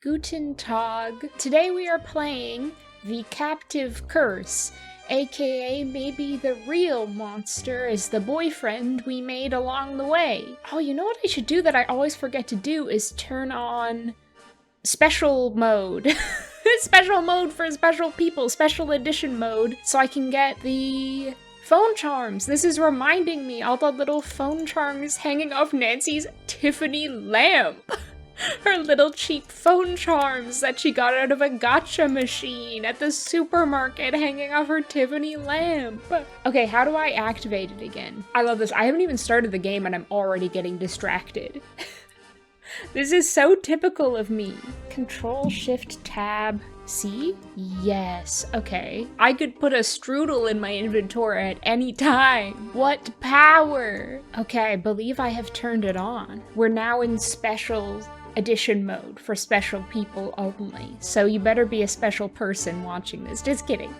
Guten Tag. Today we are playing The Captive Curse, aka maybe the real monster is the boyfriend we made along the way. Oh, you know what I should do that I always forget to do is turn on special mode. Special mode for special people, special edition mode, so I can get the phone charms. This is reminding me all the little phone charms hanging off Nancy's Tiffany lamp. Her little cheap phone charms that she got out of a gacha machine at the supermarket hanging off her Tiffany lamp. Okay, how do I activate it again? I love this. I haven't even started the game and I'm already getting distracted. This is so typical of me. Control-Shift-Tab C? Yes, okay. I could put a strudel in my inventory at any time. What power! Okay, I believe I have turned it on. We're now in special edition mode for special people only. So you better be a special person watching this. Just kidding.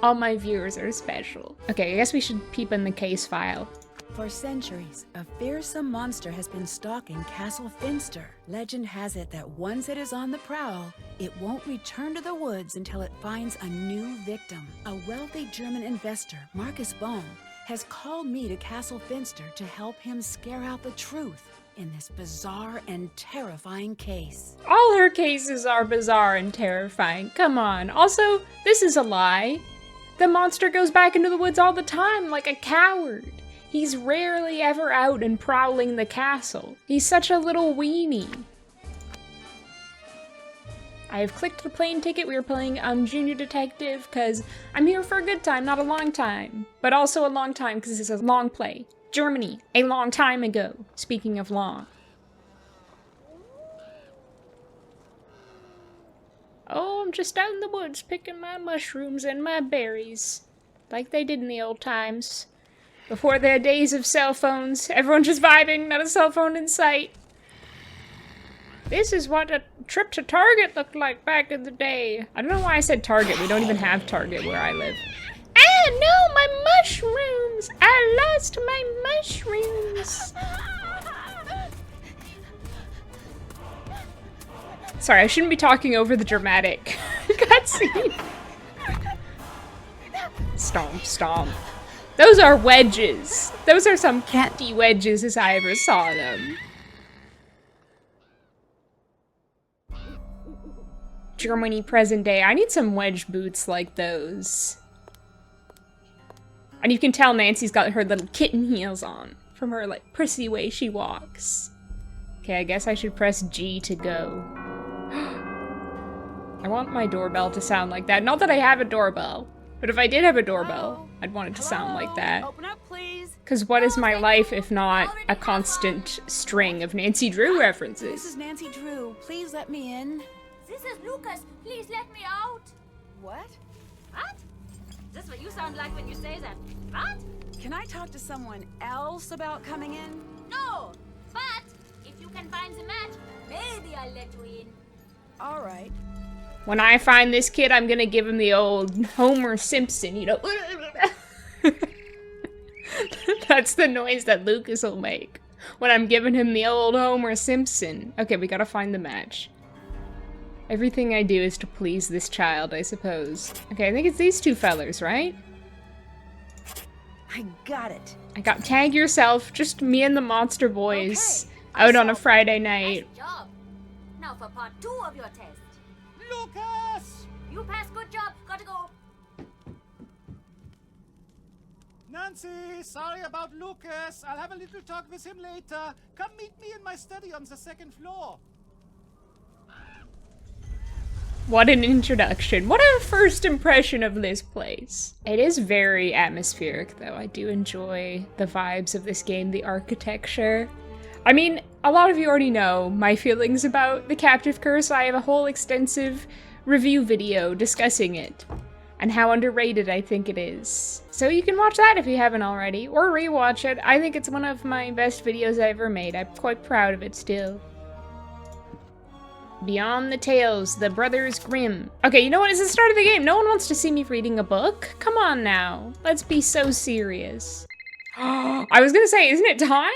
All my viewers are special. Okay, I guess we should peep in the case file. For centuries, a fearsome monster has been stalking Castle Finster. Legend has it that once it is on the prowl, it won't return to the woods until it finds a new victim. A wealthy German investor, Marcus Bohm, has called me to Castle Finster to help him scare out the truth in this bizarre and terrifying case. All her cases are bizarre and terrifying. Come on. Also, this is a lie. The monster goes back into the woods all the time like a coward. He's rarely ever out and prowling the castle. He's such a little weenie. I have clicked the plane ticket. We are playing Junior Detective because I'm here for a good time, not a long time. But also a long time because this is a long play. Germany, a long time ago. Speaking of long. Oh, I'm just out in the woods picking my mushrooms and my berries. Like they did in the old times. Before their days of cell phones, everyone just vibing, not a cell phone in sight. This is what a trip to Target looked like back in the day. I don't know why I said Target. We don't even have Target where I live. Ah, no, my mushrooms! I lost my mushrooms! Sorry, I shouldn't be talking over the dramatic cutscene. Stomp, stomp. Those are wedges. Those are some catty wedges as I ever saw them. Germany present day. I need some wedge boots like those. And you can tell Nancy's got her little kitten heels on from her like prissy way she walks. Okay, I guess I should press G to go. I want my doorbell to sound like that. Not that I have a doorbell. But if I did have a doorbell, I'd want it to sound like that. Open up, please. Because what is my life if not a constant string of Nancy Drew references? This is Nancy Drew. Please let me in. This is Lucas. Please let me out. What? What? Is this what you sound like when you say that? What? Can I talk to someone else about coming in? No. But if you can find the match, maybe I'll let you in. All right. When I find this kid, I'm gonna give him the old Homer Simpson, you know. That's the noise that Lucas will make when I'm giving him the old Homer Simpson. Okay, we gotta find the match. Everything I do is to please this child, I suppose. Okay, I think it's these two fellers, right? I got it. I got tag yourself, just me and the monster boys Okay, out on a Friday night. Nice job. Now for part 2 of your test. Lucas! You passed. Good job. Gotta go. Nancy, sorry about Lucas. I'll have a little talk with him later. Come meet me in my study on the 2nd floor. What an introduction. What a first impression of this place. It is very atmospheric, though. I do enjoy the vibes of this game, the architecture. I mean, a lot of you already know my feelings about The Captive Curse. I have a whole extensive review video discussing it and how underrated I think it is. So you can watch that if you haven't already, or rewatch it. I think it's one of my best videos I ever made. I'm quite proud of it still. Beyond the Tales, The Brothers Grimm. Okay, you know what? It's the start of the game. No one wants to see me reading a book. Come on now. Let's be so serious. I was gonna say, isn't it time?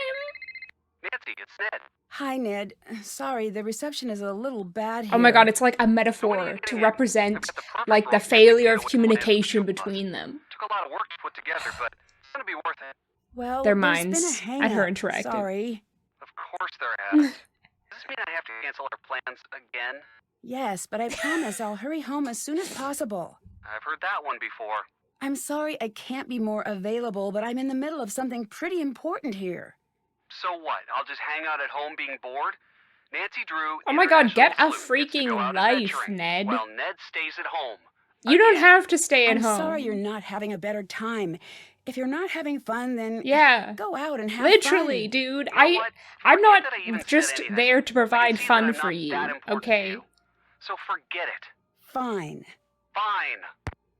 Nancy, it's Ned. Hi, Ned. Sorry, the reception is a little bad here. Oh my god, it's like a metaphor to represent, like, the failure of communication between them. Took a lot of work to put together, but it's gonna be worth it. Well, Their there's been a minds hang-up. at her interactive. Sorry. Of course there has. Does this mean I have to cancel our plans again? Yes, but I promise I'll hurry home as soon as possible. I've heard that one before. I'm sorry I can't be more available, but I'm in the middle of something pretty important here. So what? I'll just hang out at home being bored? Nancy Drew. Oh my god, get a International Sleuth, gets to go freaking out life, adventuring, Ned. While Ned stays at home. You don't Again. have to stay at I'm home. sorry you're not having a better time. If you're not having fun, then Yeah. go out and have Literally, fun. dude. You know what? I'm Forget not that I even said just anything. there to I can provide see that fun I'm for not you, that important to okay? you. So forget it. Fine. Fine.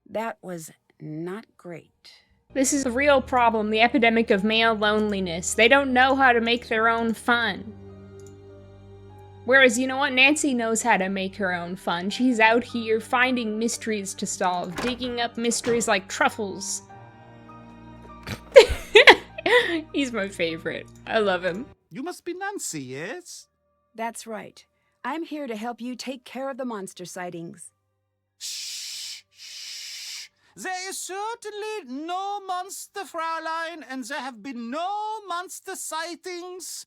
That was not great. This is the real problem, the epidemic of male loneliness. They don't know how to make their own fun. Whereas, you know what? Nancy knows how to make her own fun. She's out here finding mysteries to solve, digging up mysteries like truffles. He's my favorite. I love him. You must be Nancy, yes? That's right. I'm here to help you take care of the monster sightings. Shh, shh. There is certainly no monster, Fraulein, and there have been no monster sightings.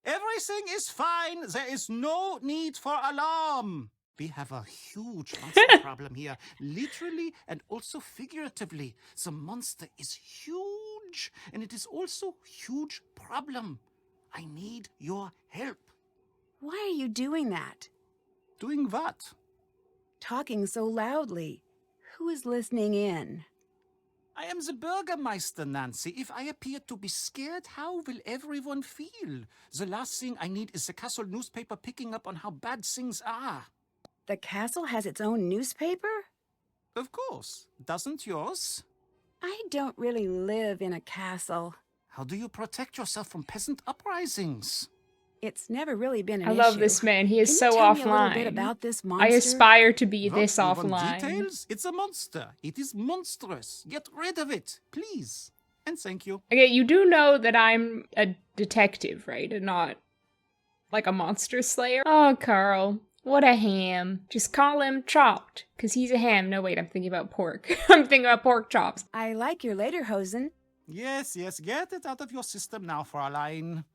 Everything is fine. There is no need for alarm. We have a huge monster problem here, literally and also figuratively. The monster is huge, and it is also a huge problem. I need your help. Why are you doing that? Doing what? Talking so loudly. Who is listening in? I am the Bürgermeister, Nancy. If I appear to be scared, how will everyone feel? The last thing I need is the castle newspaper picking up on how bad things are. The castle has its own newspaper? Of course. Doesn't yours? I don't really live in a castle. How do you protect yourself from peasant uprisings? It's never really been an I issue. love this man. He is Can so you tell me a little bit offline. about this monster? I aspire to be What, this you want offline. details? It's a monster. It is monstrous. Get rid of it, please. And thank you. Okay, you do know that I'm a detective, right? And not like a monster slayer? Oh, Karl. What a ham. Just call him chopped, because he's a ham. No, wait, I'm thinking about pork. I'm thinking about pork chops. I like your lederhosen. Yes, yes, get it out of your system now, Fraulein.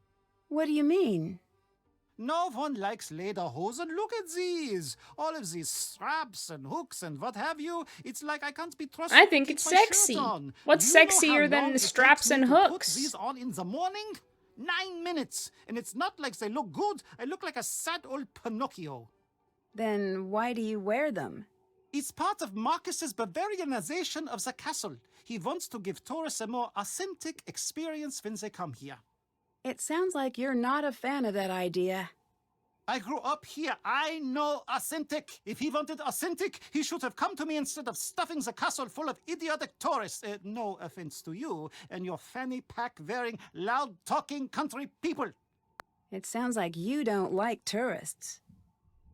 What do you mean? No one likes lederhosen. Look at these. All of these straps and hooks and what have you. It's like I can't be trusted I to think keep it's my shirt sexy. on. What's Do you know how sexier than long it straps takes me and to put hooks? these on in the morning? 9 minutes. And it's not like they look good. I look like a sad old Pinocchio. Then why do you wear them? It's part of Marcus's Bavarianization of the castle. He wants to give tourists a more authentic experience when they come here. It sounds like you're not a fan of that idea. I grew up here. I know authentic. If he wanted authentic, he should have come to me instead of stuffing the castle full of idiotic tourists. No offense to you and your fanny pack wearing, loud talking country people. It sounds like you don't like tourists.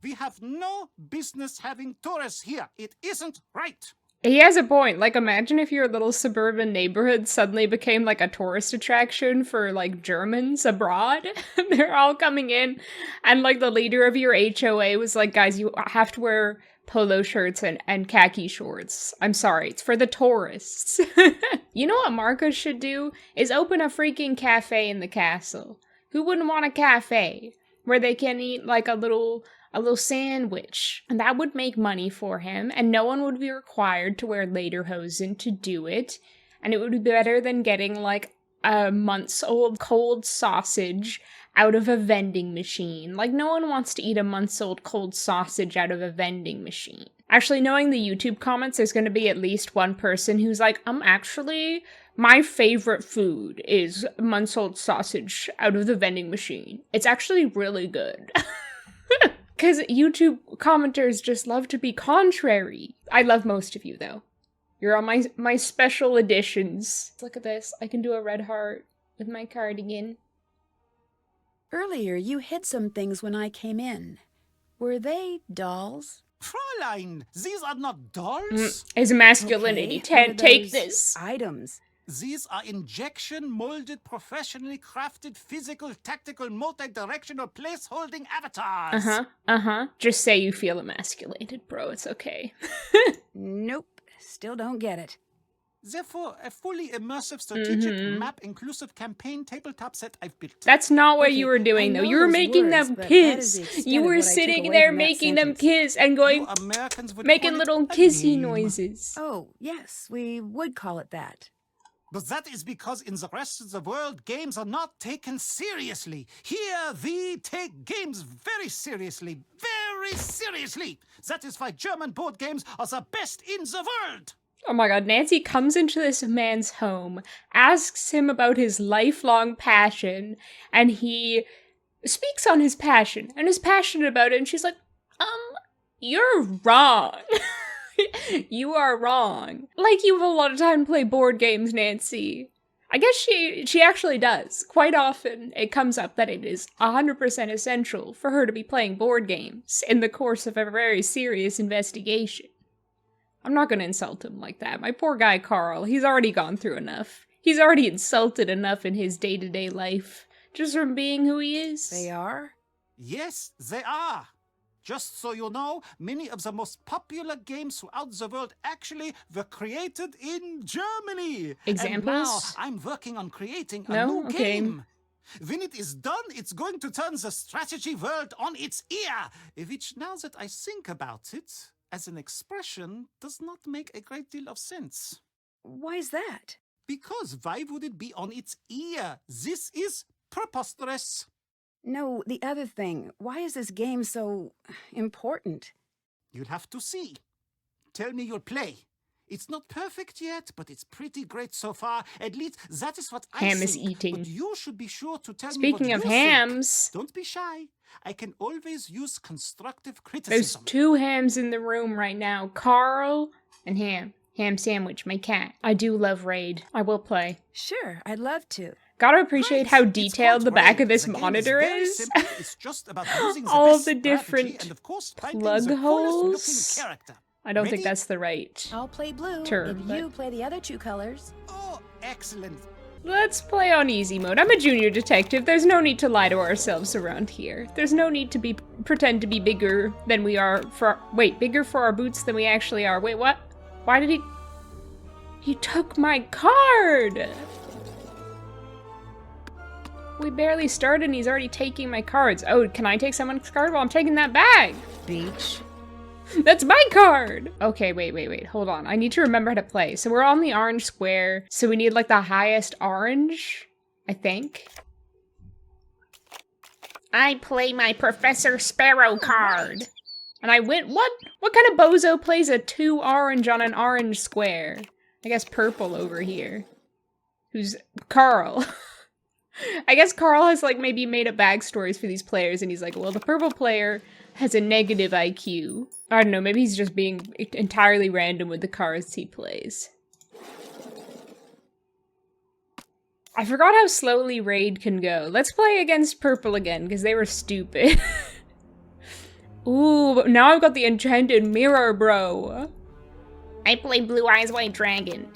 We have no business having tourists here. It isn't right. He has a point. Like, imagine if your little suburban neighborhood suddenly became like a tourist attraction for like Germans abroad. They're all coming in, and like the leader of your HOA was like, guys, you have to wear polo shirts and khaki shorts. I'm sorry, it's for the tourists. You know what Marcus should do? Is open a freaking cafe in the castle. Who wouldn't want a cafe where they can eat like a little sandwich? And that would make money for him, and no one would be required to wear lederhosen to do it. And it would be better than getting like a months-old cold sausage out of a vending machine. Like, no one wants to eat a months-old cold sausage out of a vending machine. Actually, knowing the YouTube comments, there's going to be at least one person who's like, actually, my favorite food is months-old sausage out of the vending machine. It's actually really good. Because YouTube commenters just love to be contrary. I love most of you, though. You're on my special editions. Look at this. I can do a red heart with my cardigan. Earlier, you hid some things when I came in. Were they dolls? Fräulein, these are not dolls. His masculinity. Okay, what are Take those this. items. These are injection-molded, professionally crafted, physical, tactical, multi-directional place-holding avatars. Just say you feel emasculated, bro. It's okay. Nope, still don't get it. Therefore, a fully immersive, strategic, map-inclusive campaign tabletop set I've built. That's not what Okay, you were doing, I though. know You were those making words, them but that is the kiss. extent You of were what I took sitting away there from that making them sentence. kiss and going, You Americans would making call little it a kissy game. noises. Oh, yes, we would call it that. But that is because in the rest of the world, games are not taken seriously. Here, we take games very seriously. Very seriously. That is why German board games are the best in the world. Oh my god, Nancy comes into this man's home, asks him about his lifelong passion, and he speaks on his passion, and is passionate about it, and she's like, you're wrong. You are wrong. Like, you have a lot of time to play board games, Nancy. I guess she actually does. Quite often, it comes up that it is 100% essential for her to be playing board games in the course of a very serious investigation. I'm not gonna insult him like that. My poor guy Karl, he's already gone through enough. He's already insulted enough in his day-to-day life, just from being who he is. They are? Yes, they are. Just so you know, many of the most popular games throughout the world actually were created in Germany. Examples? And now I'm working on creating a No? new Okay. game. When it is done, it's going to turn the strategy world on its ear. Which, now that I think about it, as an expression, does not make a great deal of sense. Why's that? Because why would it be on its ear? This is preposterous. No, the other thing. Why is this game so important? You'll have to see. Tell me you'll play. It's not perfect yet, but it's pretty great so far. At least that is what I think. Ham is eating. But you should be sure to tell me Speaking what of you hams, think. Don't be shy. I can always use constructive there's criticism. 2 hams in the room right now. Karl and Ham. Ham Sandwich, my cat. I do love Raid. I will play. Sure, I'd love to. Gotta appreciate Great. how It's detailed called the back Raid. of this The game monitor very is. simple. It's just about using the All best the strategy different and of course finding plug the coolest holes. looking character. I don't Ready? think that's the right I'll play blue term, if but- you play the other 2 colors. Oh, excellent. Let's play on easy mode. I'm a junior detective. There's no need to lie to ourselves around here. There's no need to pretend to be bigger than we are bigger for our boots than we actually are. Wait, what? Why did he... He took my card! We barely started and he's already taking my cards. Oh, can I take someone's card? Well, I'm taking that bag. Beach. That's my card! Okay, wait, hold on. I need to remember how to play. So we're on the orange square, so we need like the highest orange, I think. I play my Professor Sparrow card. And I win. What kind of bozo plays a 2 orange on an orange square? I guess purple over here. Who's Karl? I guess Karl has like maybe made up backstories for these players and he's like, well, the purple player has a negative IQ. I don't know, maybe he's just being entirely random with the cards he plays. I forgot how slowly Raid can go. Let's play against purple again, because they were stupid. Ooh, but now I've got the enchanted mirror, bro. I play Blue Eyes White Dragon.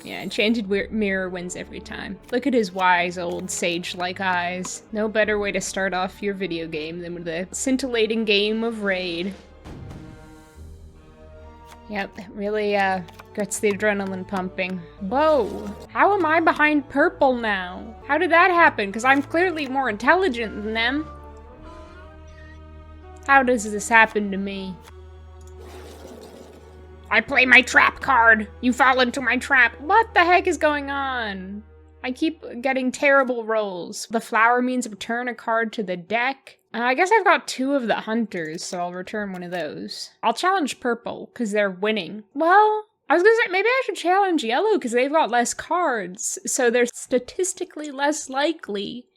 Yeah, enchanted mirror wins every time. Look at his wise old sage-like eyes. No better way to start off your video game than with a scintillating game of Raid. Yep, it really gets the adrenaline pumping. Whoa, how am I behind purple now? How did that happen? Because I'm clearly more intelligent than them. How does this happen to me? I play my trap card. You fall into my trap. What the heck is going on? I keep getting terrible rolls. The flower means return a card to the deck. I guess I've got 2 of the hunters, so I'll return one of those. I'll challenge purple, because they're winning. Well, I was gonna say, maybe I should challenge yellow, because they've got less cards, so they're statistically less likely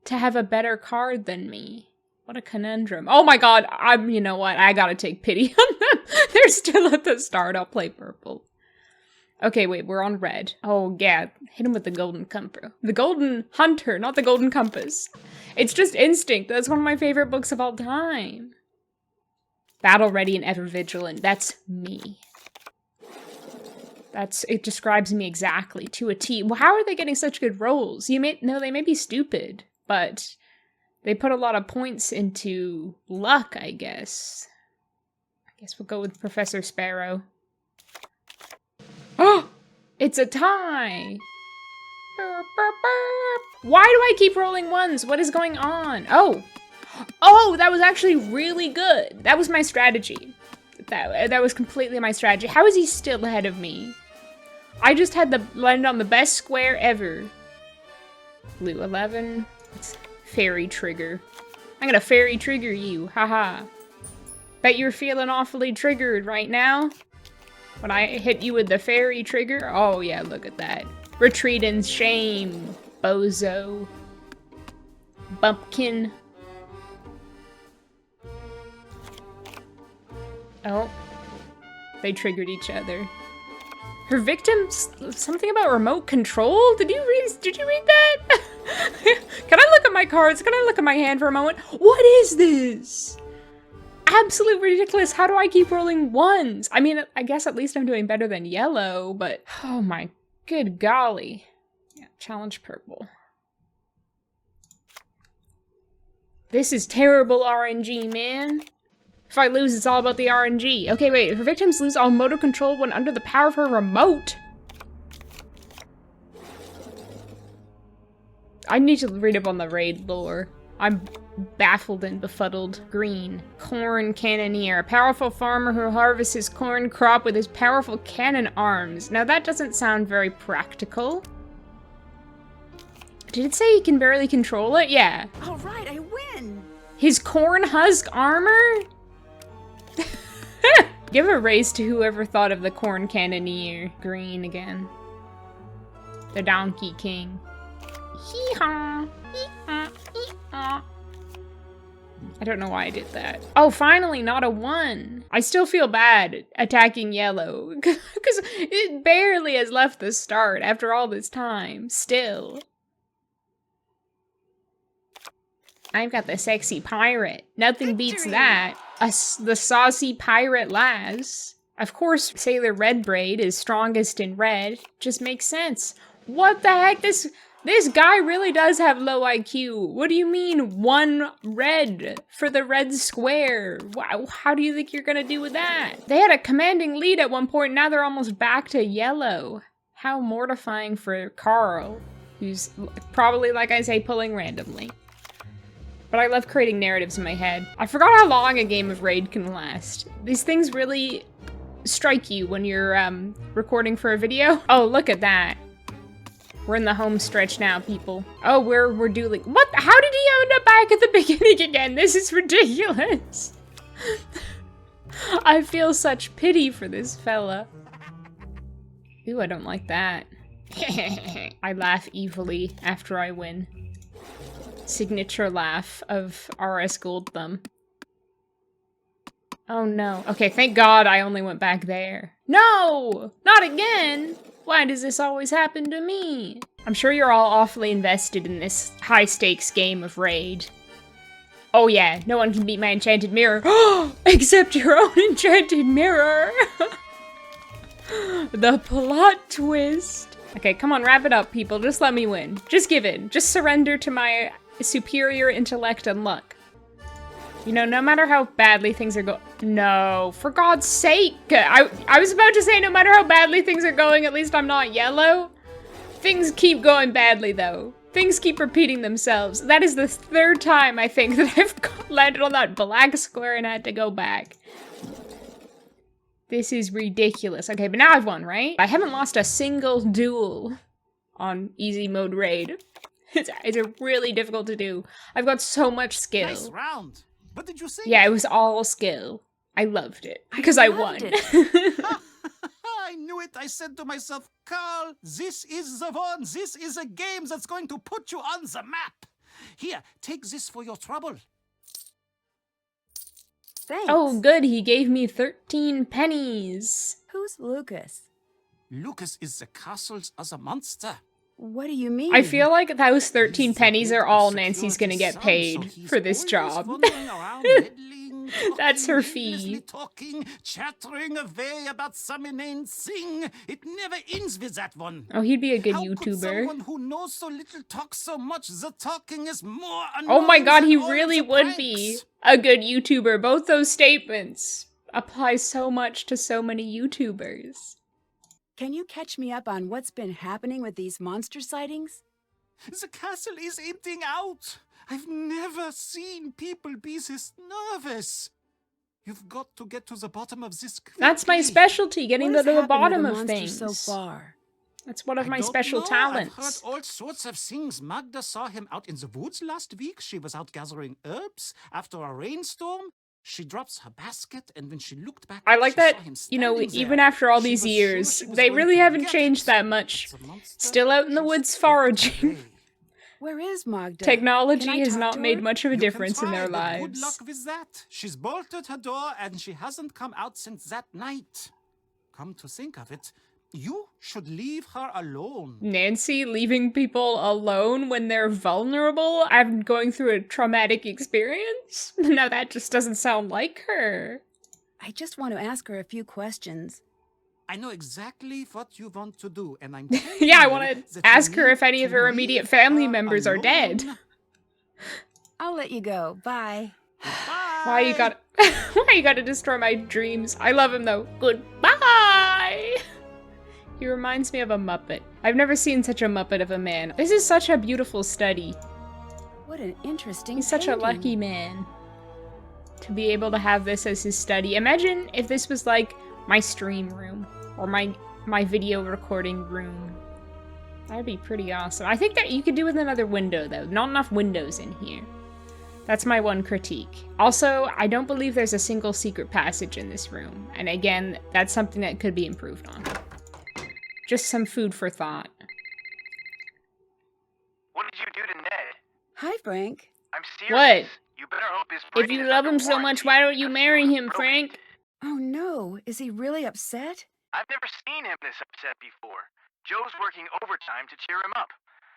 to have a better card than me. What a conundrum. Oh my god, you know what, I gotta take pity on them. They're still at the start, I'll play purple. Okay, wait, we're on red. Oh yeah, hit him with the golden compass. The golden hunter, not the golden compass. It's just instinct, that's one of my favorite books of all time. Battle ready and ever vigilant, that's me. It describes me exactly to a T. Well, how are they getting such good rolls? They may be stupid, but they put a lot of points into luck, I guess. I guess we'll go with Professor Sparrow. Oh! It's a tie! Burp, burp, burp. Why do I keep rolling ones? What is going on? Oh! Oh, that was actually really good. That was my strategy. That was completely my strategy. How is he still ahead of me? I just had to land on the best square ever. Blue 11. It's fairy trigger. I'm gonna fairy trigger you. Haha. Bet you're feeling awfully triggered right now. When I hit you with the fairy trigger. Oh yeah, look at that. Retreat in shame. Bozo. Bumpkin. Oh. They triggered each other. Her victim's something about remote control? Did you read that? Can I look at my cards? Can I look at my hand for a moment? What is this? Absolutely ridiculous. How do I keep rolling ones? I mean, I guess at least I'm doing better than yellow, but oh my good golly. Yeah, challenge purple. This is terrible RNG, man. If I lose, it's all about the RNG. Okay, wait. Her victims lose all motor control when under the power of her remote. I need to read up on the raid lore. I'm baffled and befuddled. Green. Corn cannoneer. A powerful farmer who harvests his corn crop with his powerful cannon arms. Now that doesn't sound very practical. Did it say he can barely control it? Yeah. All right, I win. His corn husk armor? Give a raise to whoever thought of the corn cannoneer. Green again. The Donkey King. Hee-haw. Hee-haw. Hee-haw. I don't know why I did that. Oh, finally, not a 1. I still feel bad attacking yellow. Because it barely has left the start after all this time. Still. I've got the sexy pirate. Nothing beats that. The saucy pirate lass. Of course, Sailor Redbraid is strongest in red. Just makes sense. What the heck? This guy really does have low IQ. What do you mean 1 red for the red square? Wow, how do you think you're gonna do with that? They had a commanding lead at one point, now they're almost back to yellow. How mortifying for Karl, who's probably, like I say, pulling randomly. But I love creating narratives in my head. I forgot how long a game of Raid can last. These things really strike you when you're recording for a video. Oh, look at that. We're in the home stretch now, people. Oh, we're dueling. What? How did he end up back at the beginning again? This is ridiculous. I feel such pity for this fella. Ooh, I don't like that. I laugh evilly after I win. Signature laugh of RS Gold Thumb. Oh no. Okay, thank God I only went back there. No! Not again! Why does this always happen to me? I'm sure you're all awfully invested in this high-stakes game of Raid. Oh yeah, no one can beat my enchanted mirror. Except your own enchanted mirror! The plot twist. Okay, come on, wrap it up, people. Just let me win. Just give in. Just surrender to my superior intellect and luck. You know, no matter how badly things are going— No, for God's sake! I was about to say no matter how badly things are going, at least I'm not yellow. Things keep going badly, though. Things keep repeating themselves. That is the 3rd time, I think, that I've landed on that black square and had to go back. This is ridiculous. Okay, but now I've won, right? I haven't lost a single duel on easy mode Raid. It's really difficult to do. I've got so much skill. Nice round. What did you say? Yeah, it was all skill. I loved it because I won. I knew it. I said to myself, Karl, this is the one. This is a game that's going to put you on the map. Here, take this for your trouble. Thanks. Oh, good. He gave me 13 pennies. Who's Lucas? Lucas is the castle's other monster. What do you mean? I feel like those 13 pennies are all Nancy's gonna get paid for this job. That's her endlessly fee. talking, chattering away about some inane thing. It never ends with that one. Oh, he'd be a good How could YouTuber. someone who knows so little talk so much? The talking is more annoying Oh my god, than he all of really the would be pranks. a good YouTuber. Both those statements apply so much to so many YouTubers. Can you catch me up on what's been happening with these monster sightings? The castle is emptying out. I've never seen people be this nervous. You've got to get to the bottom of this quickly. That's my specialty, getting What to has the happened bottom with the of monsters things. so far? That's one of I my don't special know. talents. I've heard all sorts of things. Magda saw him out in the woods last week. She was out gathering herbs after a rainstorm. She drops her basket, and when she looked back, I like she that, saw him you know, standing even there. after all She these was years, sure she was they going really to haven't get changed it. that much. The monster Still out in the just woods walked foraging. away. Where is Magda? Technology Can I has talk not to made her? much of a You can difference in their try, but good lives. luck with that. She's bolted her door, and she hasn't come out since that night. Come to think of it, you should leave her alone. Nancy leaving people alone when they're vulnerable? I'm going through a traumatic experience? No, that just doesn't sound like her. I just want to ask her a few questions. I know exactly what you want to do, and I'm Yeah, I telling want you to that you ask her need if any of to her leave immediate family her members are dead. alone. I'll let you go. Bye. Why you Goodbye. why you gotta destroy my dreams? I love him though. Goodbye! He reminds me of a Muppet. I've never seen such a Muppet of a man. This is such a beautiful study. What an interesting He's such a painting. lucky man to be able to have this as his study. Imagine if this was like my stream room or my video recording room. That'd be pretty awesome. I think that you could do with another window though. Not enough windows in here. That's my one critique. Also, I don't believe there's a single secret passage in this room. And again, that's something that could be improved on. Just some food for thought. What did you do to Ned? Hi, Frank. I'm serious. What? You better hope his If brain you is love under him so warranty, much, why don't you because marry he was him, broken. Frank? Oh no, is he really upset? I've never seen him this upset before. Joe's working overtime to cheer him up.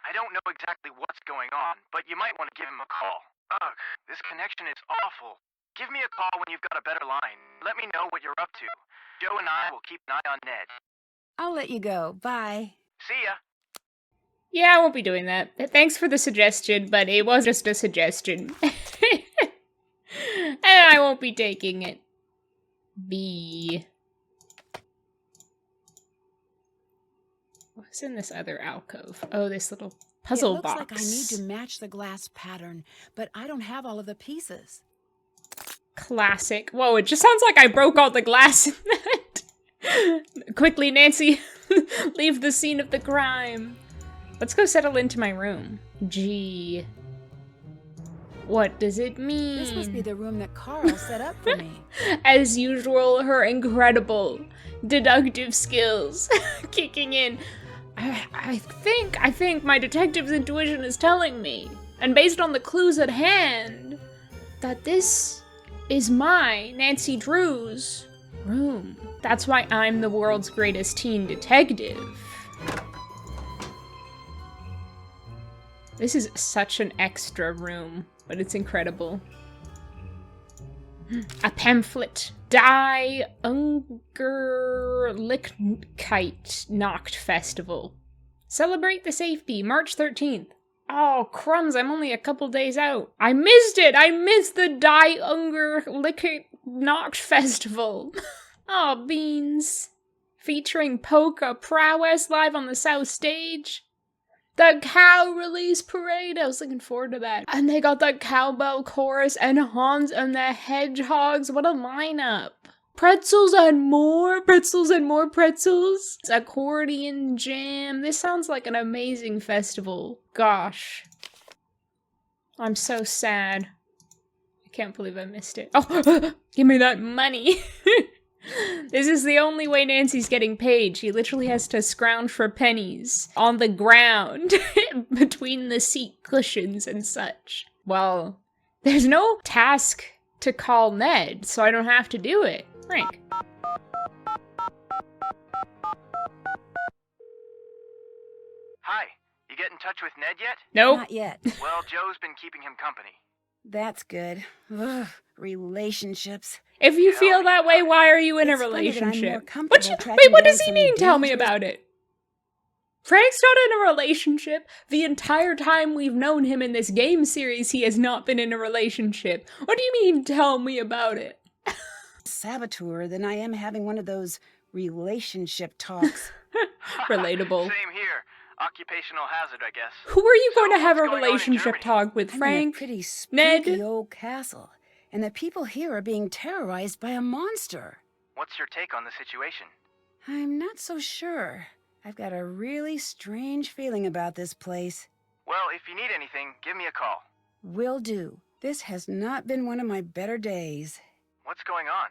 I don't know exactly what's going on, but you might want to give him a call. Ugh, this connection is awful. Give me a call when you've got a better line. Let me know what you're up to. Joe and I will keep an eye on Ned. I'll let you go. Bye. See ya. Yeah, I won't be doing that. Thanks for the suggestion, but it was just a suggestion. And I won't be taking it. B. What's in this other alcove? Oh, this little puzzle it looks box. like I need to match the glass pattern, but I don't have all of the pieces. Classic. Whoa, it just sounds like I broke all the glass in that. Quickly, Nancy, leave the scene of the crime. Let's go settle into my room. G. What does it mean? This must be the room that Karl set up for me. As usual, her incredible deductive skills kicking in. I think my detective's intuition is telling me, and based on the clues at hand, that this is my, Nancy Drew's, room. That's why I'm the world's greatest teen detective. This is such an extra room, but it's incredible. A pamphlet. Die Ungerlichkeit Nacht Festival. Celebrate the safety, March 13th. Oh, crumbs, I'm only a couple days out. I missed it! I missed the Die Ungerlichkeit Nacht Festival. Oh, beans. Featuring polka prowess live on the South Stage. The cow release parade. I was looking forward to that. And they got the cowbell chorus and Hans and the Hedgehogs. What a lineup. Pretzels and more pretzels and more pretzels. Accordion jam. This sounds like an amazing festival. Gosh. I'm so sad. I can't believe I missed it. Oh, give me that money. This is the only way Nancy's getting paid. She literally has to scrounge for pennies on the ground between the seat cushions and such. Well, there's no task to call Ned, so I don't have to do it. Frank. Hi, you get in touch with Ned yet? Nope. Not yet. Well, Joe's been keeping him company. That's good. Ugh, relationships. If you feel that way, why are you in a It's funny that I'm more relationship? comfortable Wait, tracking what does down he some mean? Tell me dangerous- about it. Frank's not in a relationship. The entire time we've known him in this game series, he has not been in a relationship. What do you mean, tell me about it? Saboteur than I am having one of those relationship talks. Relatable. Same here. Occupational hazard, I guess. Who are you So, going to have a what's going on in relationship Germany? talk with, I'm in a Frank? pretty Ned? spooky old castle, and the people here are being terrorized by a monster. What's your take on the situation? I'm not so sure. I've got a really strange feeling about this place. Well, if you need anything, give me a call. Will do. This has not been one of my better days. What's going on?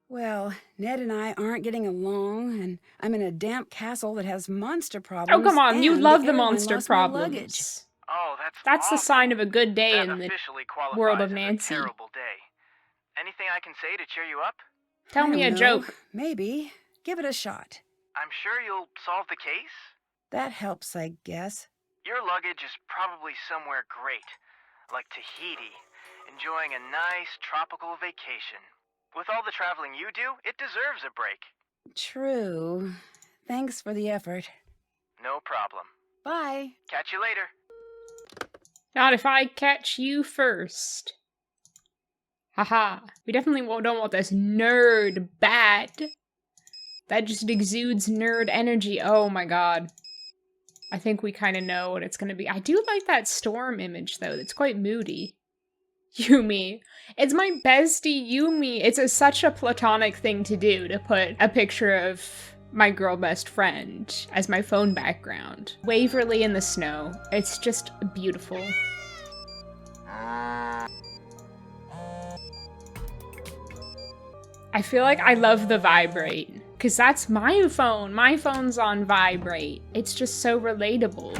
Well, Ned and I aren't getting along, and I'm in a damp castle that has monster problems. Oh, come on, you and love the airline monster lost my luggage. problems. Oh, That's the awful. sign of a good day That in the officially qualifies world of as Nancy. a terrible day. Anything I can say to cheer you up? Tell I me a don't know. joke. Maybe. Give it a shot. I'm sure you'll solve the case. That helps, I guess. Your luggage is probably somewhere great, like Tahiti, enjoying a nice tropical vacation. With all the traveling you do, it deserves a break. True. Thanks for the effort. No problem. Bye. Catch you later. Not if I catch you first. Haha. We definitely don't want this nerd bat. That just exudes nerd energy. Oh my god. I think we kind of know what it's going to be. I do like that storm image, though. It's quite moody. Yumi. It's my bestie, Yumi. It's such a platonic thing to do, to put a picture of my girl best friend as my phone background. Waverly in the snow. It's just beautiful. I feel like I love the vibrate, because that's my phone. My phone's on vibrate. It's just so relatable.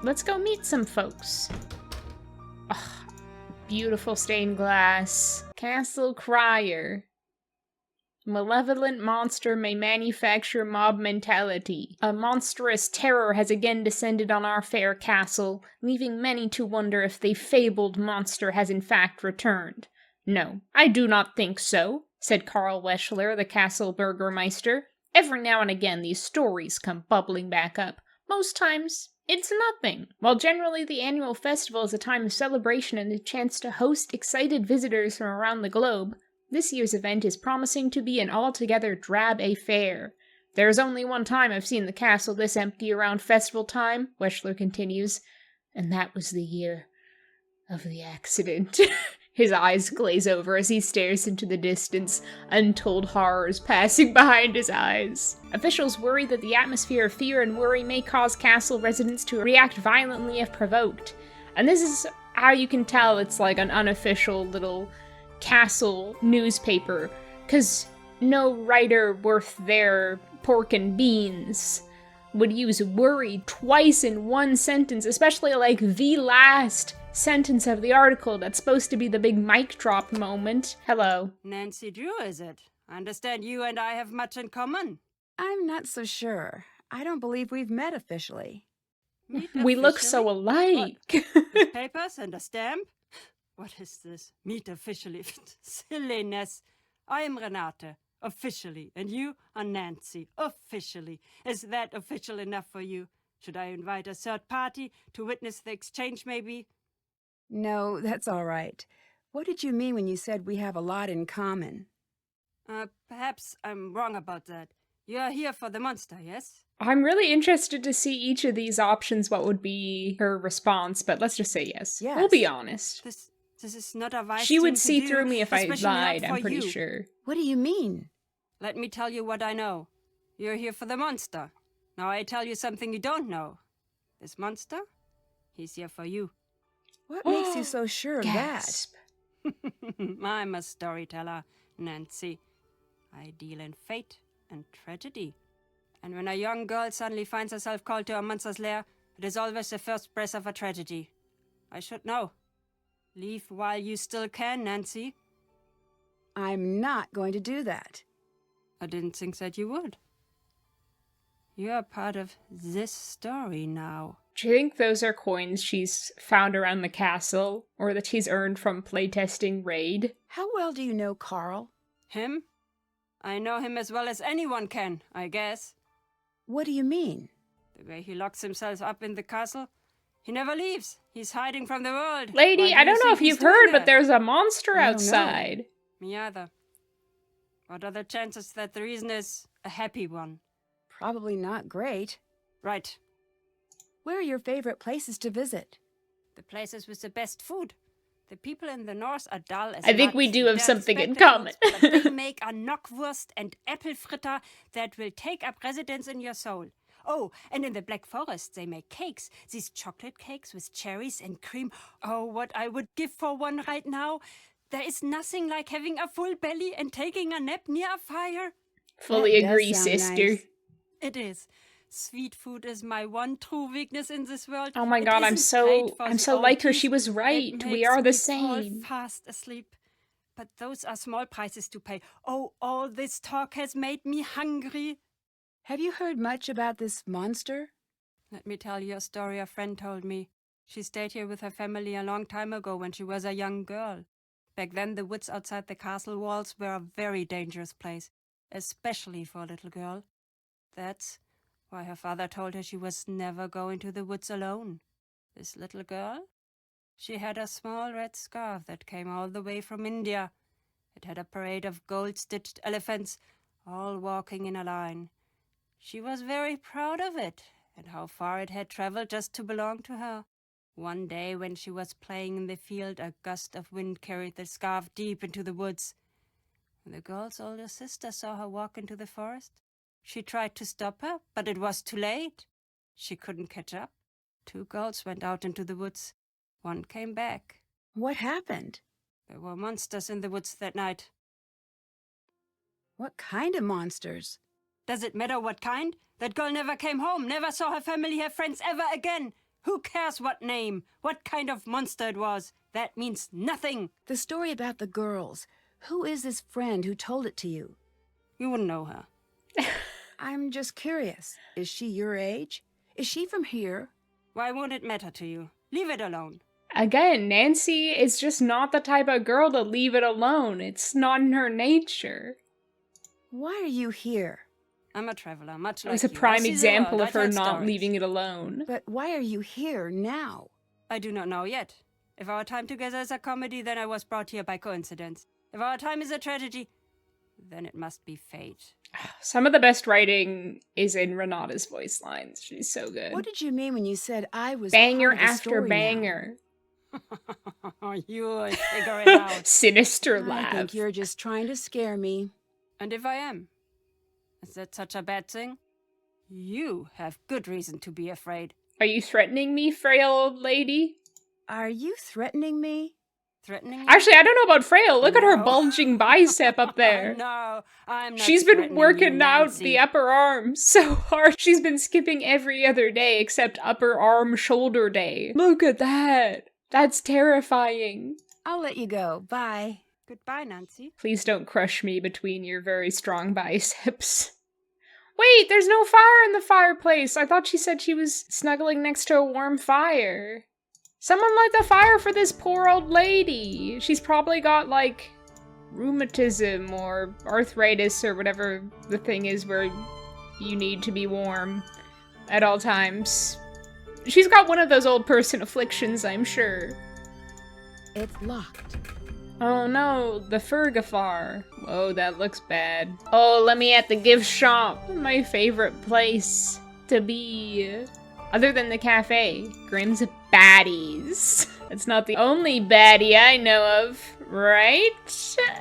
Let's go meet some folks. Ugh, beautiful stained glass. Castle Crier. Malevolent monster may manufacture mob mentality. A monstrous terror has again descended on our fair castle, leaving many to wonder if the fabled monster has in fact returned. No, I do not think so, said Karl Weschler, the castle burgermeister. Every now and again these stories come bubbling back up. Most times, it's nothing. While generally the annual festival is a time of celebration and a chance to host excited visitors from around the globe, this year's event is promising to be an altogether drab affair. There is only one time I've seen the castle this empty around festival time, Weschler continues, and that was the year of the accident. His eyes glaze over as he stares into the distance, untold horrors passing behind his eyes. Officials worry that the atmosphere of fear and worry may cause castle residents to react violently if provoked. And this is how you can tell it's like an unofficial little castle newspaper, because no writer worth their pork and beans would use worry twice in one sentence, especially like the last sentence of the article that's supposed to be the big mic drop moment. Hello. Nancy Drew, is it? I understand you and I have much in common. I'm not so sure. I don't believe we've met officially. Meet We look so officially? alike. With papers and a stamp? What is this? Meet officially. Silliness. I am Renate, officially, and you are Nancy, officially. Is that official enough for you? Should I invite a third party to witness the exchange, maybe? No, that's all right. What did you mean when you said we have a lot in common? Perhaps I'm wrong about that. You are here for the monster, yes? I'm really interested to see each of these options, what would be her response, but let's just say yes. Yes. We'll be honest. This is not a wise She thing would to see do, through me if I especially not lied, I'm for pretty you. sure. What do you mean? Let me tell you what I know. You're here for the monster. Now I tell you something you don't know. This monster, he's here for you. What makes you so sure of that? Gasp. I'm a storyteller, Nancy. I deal in fate and tragedy. And when a young girl suddenly finds herself called to a monster's lair, it is always the first breath of a tragedy. I should know. Leave while you still can, Nancy. I'm not going to do that. I didn't think that you would. You are part of this story now. Do you think those are coins she's found around the castle, or that she's earned from playtesting Raid? How well do you know Karl? Him? I know him as well as anyone can, I guess. What do you mean? The way he locks himself up in the castle. He never leaves. He's hiding from the world. Lady, Why I do you don't know think if he's you've doing heard, but that? there's a monster I don't know. outside. Me either. What are the chances that the reason is a happy one? Probably not great. Right. Where are your favorite places to visit? The places with the best food. The people in the north are dull as I think we nuts. do have They're something in spectacles, common. but they make a knockwurst and apple fritter that will take up residence in your soul. Oh, and in the Black Forest they make cakes. These chocolate cakes with cherries and cream. Oh, what I would give for one right now. There is nothing like having a full belly and taking a nap near a fire. Fully That does agree, sound sister. nice. It is. Sweet food is my one true weakness in this world. Oh my It god, I'm isn't great so for I'm the so old like her. teeth. She was right. It We makes are the me fall same. fast asleep. But those are small prices to pay. Oh, all this talk has made me hungry. Have you heard much about this monster? Let me tell you a story a friend told me. She stayed here with her family a long time ago when she was a young girl. Back then, the woods outside the castle walls were a very dangerous place, especially for a little girl. That's why her father told her she was never going to the woods alone. This little girl? She had a small red scarf that came all the way from India. It had a parade of gold-stitched elephants, all walking in a line. She was very proud of it, and how far it had traveled just to belong to her. One day, when she was playing in the field, a gust of wind carried the scarf deep into the woods. When the girl's older sister saw her walk into the forest, she tried to stop her, but it was too late. She couldn't catch up. 2 girls went out into the woods. One came back. What happened? There were monsters in the woods that night. What kind of monsters? Does it matter what kind? That girl never came home, never saw her family, her friends ever again. Who cares what name, what kind of monster it was? That means nothing. The story about the girls. Who is this friend who told it to you? You wouldn't know her. I'm just curious. Is she your age? Is she from here? Why won't it matter to you? Leave it alone. Again, Nancy is just not the type of girl to leave it alone. It's not in her nature. Why are you here? I'm a traveler, much It like was a you. I prime see the example world, of I her tell not stories. leaving it alone. But why are you here now? I do not know yet. If our time together is a comedy, then I was brought here by coincidence. If our time is a tragedy, then it must be fate. Some of the best writing is in Renate's voice lines. She's so good. What did you mean when you said I was Banger part of the after story now? banger. You'll figure it out. Sinister I laugh. think you're just trying to scare me. And if I am, is that such a bad thing? You have good reason to be afraid. Are you threatening me, frail old lady? Are you threatening me? Threatening you? Actually, I don't know about frail. Look at her No. bulging bicep up there. No, I'm not She's been threatening working you, out Nancy. the upper arm so hard. She's been skipping every other day except upper arm shoulder day. Look at that. That's terrifying. I'll let you go. Bye. Goodbye, Nancy. Please don't crush me between your very strong biceps. Wait, there's no fire in the fireplace. I thought she said she was snuggling next to a warm fire. Someone light the fire for this poor old lady. She's probably got, like, rheumatism or arthritis or whatever the thing is where you need to be warm at all times. She's got one of those old person afflictions, I'm sure. It's locked. Oh no, the Fergafar. Whoa, that looks bad. Oh, let me at the gift shop. My favorite place to be. Other than the cafe, Grimm's Baddies. That's not the only baddie I know of, right?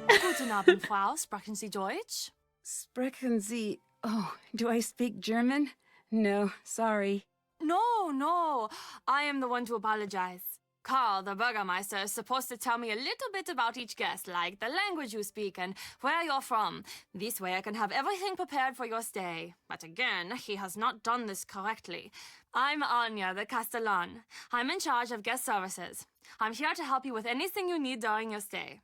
Guten Abend, Frau. Sprechen Sie Deutsch? Sprechen Sie... Oh, do I speak German? No, sorry. No. I am the one to apologize. Karl, the Burgermeister, is supposed to tell me a little bit about each guest, like the language you speak and where you're from. This way I can have everything prepared for your stay. But again, he has not done this correctly. I'm Anja, the Castellan. I'm in charge of guest services. I'm here to help you with anything you need during your stay.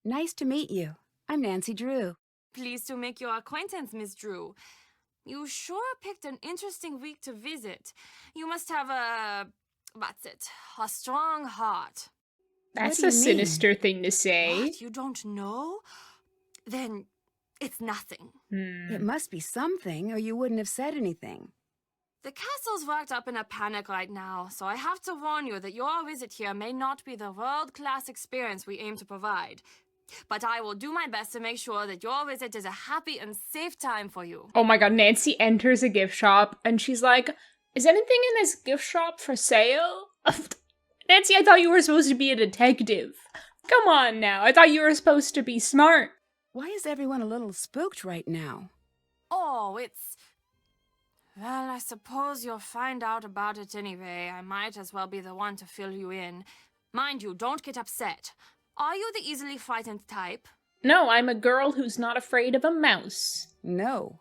Nice to meet you. I'm Nancy Drew. Pleased to make your acquaintance, Miss Drew. You sure picked an interesting week to visit. You must have a strong heart. That's do a you mean? sinister thing to say. What? You don't know? Then it's nothing. It must be something, or you wouldn't have said anything. The castle's worked up in a panic right now, so I have to warn you that your visit here may not be the world-class experience we aim to provide. But I will do my best to make sure that your visit is a happy and safe time for you. Oh my god, Nancy enters a gift shop and she's like, is anything in this gift shop for sale? Nancy, I thought you were supposed to be a detective. Come on now, I thought you were supposed to be smart. Why is everyone a little spooked right now? Oh, well, I suppose you'll find out about it anyway. I might as well be the one to fill you in. Mind you, don't get upset. Are you the easily frightened type? No, I'm a girl who's not afraid of a mouse. No.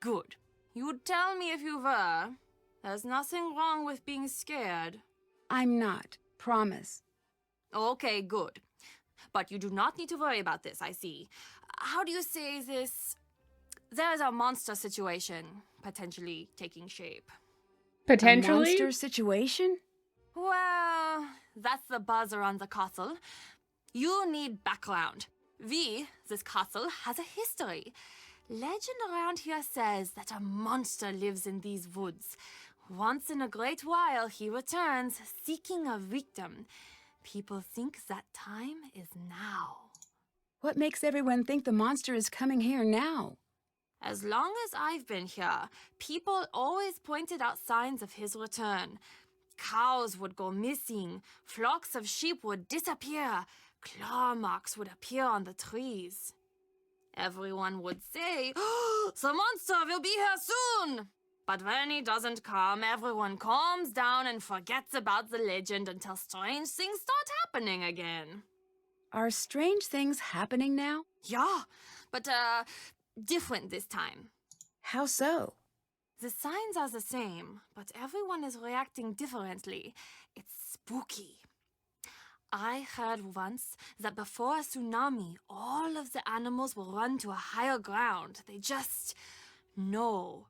Good. You'd tell me if you were. There's nothing wrong with being scared. I'm not. Promise. Okay, good. But you do not need to worry about this, I see. How do you say this? There's a monster situation potentially taking shape. Potentially? A monster situation? Well, that's the buzz around the castle. You need background. This castle, has a history. Legend around here says that a monster lives in these woods. Once in a great while, he returns, seeking a victim. People think that time is now. What makes everyone think the monster is coming here now? As long as I've been here, people always pointed out signs of his return. Cows would go missing, flocks of sheep would disappear, claw marks would appear on the trees. Everyone would say, "Oh, the monster will be here soon!" But when he doesn't come, everyone calms down and forgets about the legend until strange things start happening again. Are strange things happening now? Yeah, but different this time. How so? The signs are the same, but everyone is reacting differently. It's spooky. I heard once that before a tsunami, all of the animals will run to a higher ground. They just know.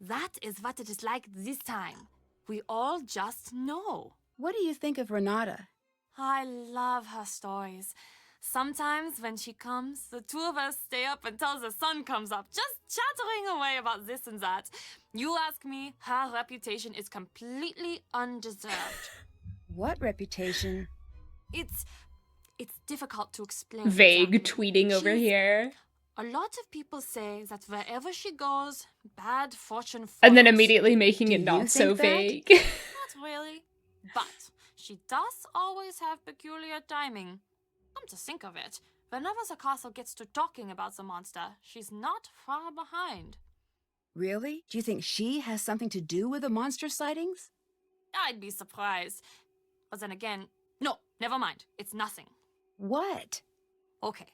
That is what it is like this time. We all just know. What do you think of Renate? I love her stories. Sometimes when she comes, the two of us stay up until the sun comes up, just chattering away about this and that. You ask me, her reputation is completely undeserved. What reputation? It's difficult to explain. Vague exactly. tweeting over She's- here. A lot of people say that wherever she goes, bad fortune follows. And then immediately making Do it you not so think that? vague. Not really. But she does always have peculiar timing. Come to think of it, whenever the castle gets to talking about the monster, she's not far behind. Really? Do you think she has something to do with the monster sightings? I'd be surprised. But then again, no, never mind. It's nothing. What? Okay.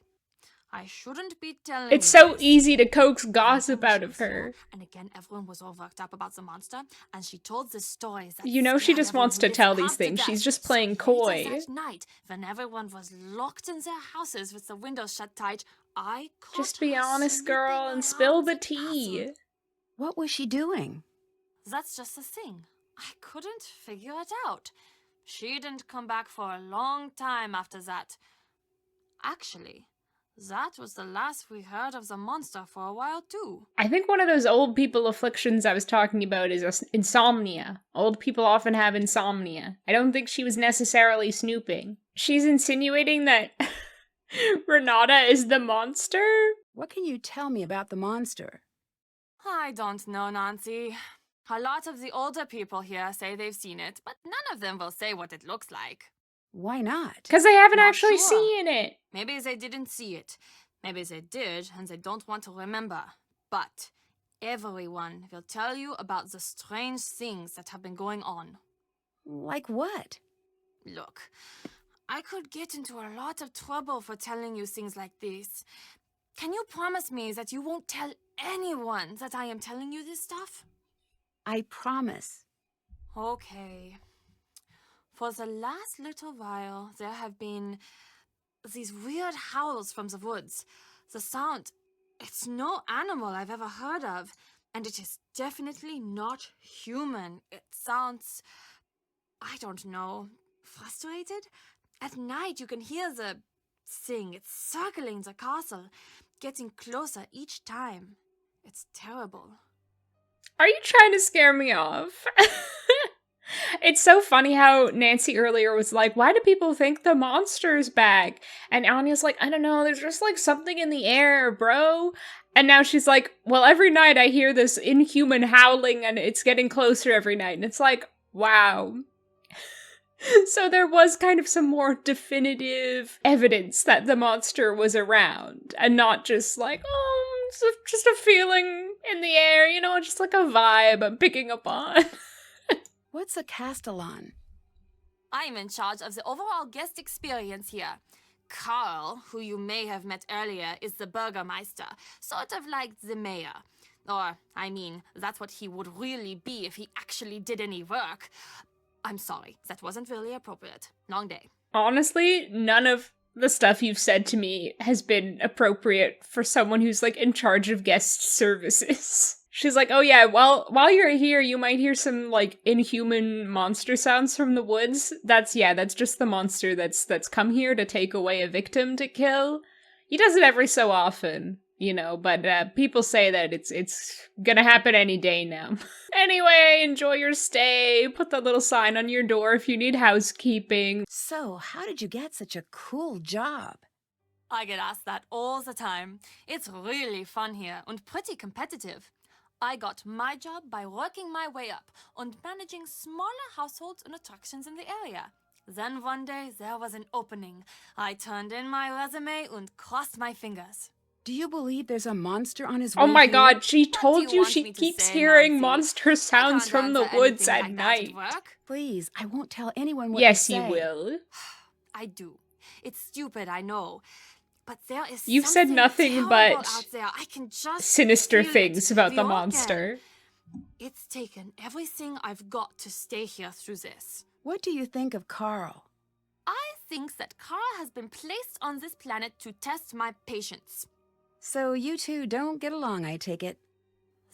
I shouldn't be telling It's you so this. easy to coax One gossip time out she of was here, her. And again, everyone was all worked up about the monster, and she told the stories that You know she scared just everyone wants who to lives tell these past things. to She's death. just playing So coy. later that night, when everyone was locked in their houses with the windows shut tight, I caught Just be her honest, snooping girl, and spill around the tea. castle. What was she doing? That's just the thing. I couldn't figure it out. She didn't come back for a long time after that. Actually, that was the last we heard of the monster for a while, too. I think one of those old people afflictions I was talking about is insomnia. Old people often have insomnia. I don't think she was necessarily snooping. She's insinuating that Renate is the monster? What can you tell me about the monster? I don't know, Nancy. A lot of the older people here say they've seen it, but none of them will say what it looks like. Why not? Because they haven't Not actually sure. seen it. Maybe they didn't see it. Maybe they did, and they don't want to remember. But everyone will tell you about the strange things that have been going on. Like what? Look, I could get into a lot of trouble for telling you things like this. Can you promise me that you won't tell anyone that I am telling you this stuff? I promise. Okay. For the last little while, there have been these weird howls from the woods. The sound, it's no animal I've ever heard of. And it is definitely not human. It sounds, I don't know, frustrated? At night you can hear the thing. It's circling the castle, getting closer each time. It's terrible. Are you trying to scare me off? It's so funny how Nancy earlier was like, why do people think the monster's back? And Anya's like, I don't know, there's just like something in the air, bro. And now she's like, well, every night I hear this inhuman howling and it's getting closer every night. And it's like, wow. So there was kind of some more definitive evidence that the monster was around and not just like, oh, it's just a feeling in the air, you know, just like a vibe I'm picking up on. What's a castellan? I'm in charge of the overall guest experience here. Karl, who you may have met earlier, is the Burgermeister, sort of like the mayor. Or, I mean, that's what he would really be if he actually did any work. I'm sorry, that wasn't really appropriate. Long day. Honestly, none of the stuff you've said to me has been appropriate for someone who's like in charge of guest services. She's like, oh yeah, while you're here, you might hear some like inhuman monster sounds from the woods. That's just the monster that's come here to take away a victim to kill. He does it every so often, you know, but people say that it's gonna happen any day now. Anyway, enjoy your stay. Put that little sign on your door if you need housekeeping. So, how did you get such a cool job? I get asked that all the time. It's really fun here and pretty competitive. I got my job by working my way up and managing smaller households and attractions in the area. Then one day there was an opening. I turned in my resume and crossed my fingers. Do you believe there's a monster on his way? Oh my here? God, she What do told you you want she me to keeps say, hearing Nancy? monster sounds from the Can't woods answer at anything like that night. work. Please, I won't tell anyone what Yes, you you say. will. I do. It's stupid, I know. But there is You've said something nothing terrible but out there. I can just sinister feel things it. about We the all monster. can. It's taken everything I've got to stay here through this. What do you think of Karl? I think that Karl has been placed on this planet to test my patience. So you two don't get along, I take it.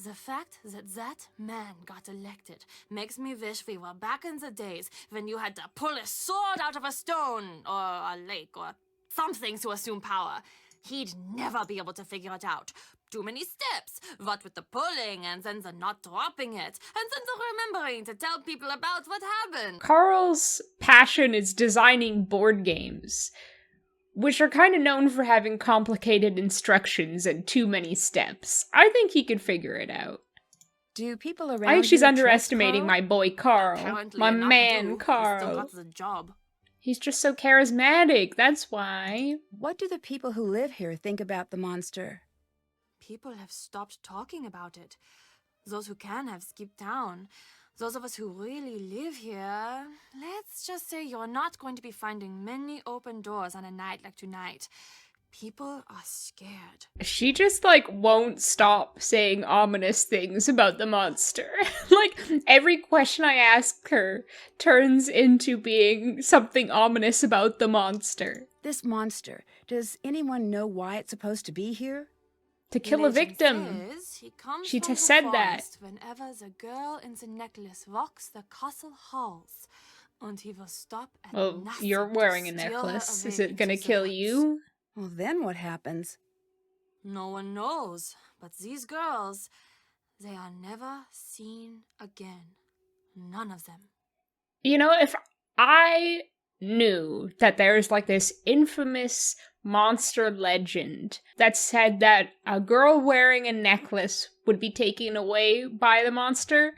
The fact that that man got elected makes me wish we were back in the days when you had to pull a sword out of a stone or a lake or something to assume power. He'd never be able to figure it out. Too many steps, what with the pulling and then the not dropping it, and then the remembering to tell people about what happened. Karl's passion is designing board games, which are kind of known for having complicated instructions and too many steps. I think he could figure it out. Do people around I think she's here underestimating trust my boy Karl. Apparently My enough man do. He Karl. still got the job. He's just so charismatic, that's why. What do the people who live here think about the monster? People have stopped talking about it. Those who can have skipped town. Those of us who really live here, let's just say you're not going to be finding many open doors on a night like tonight. People are scared. She just, like, won't stop saying ominous things about the monster. Like, every question I ask her turns into being something ominous about the monster. This monster, does anyone know why it's supposed to be here? To kill a Legend victim. says he comes She from the said that. forest whenever the girl in the necklace rocks the castle halls. And he will stop at Well, nothing you're to wearing a steal her necklace. Is away it gonna into the kill woods. you? Well, then what happens? No one knows, but these girls, they are never seen again. None of them. You know, if I knew that there's like this infamous monster legend that said that a girl wearing a necklace would be taken away by the monster,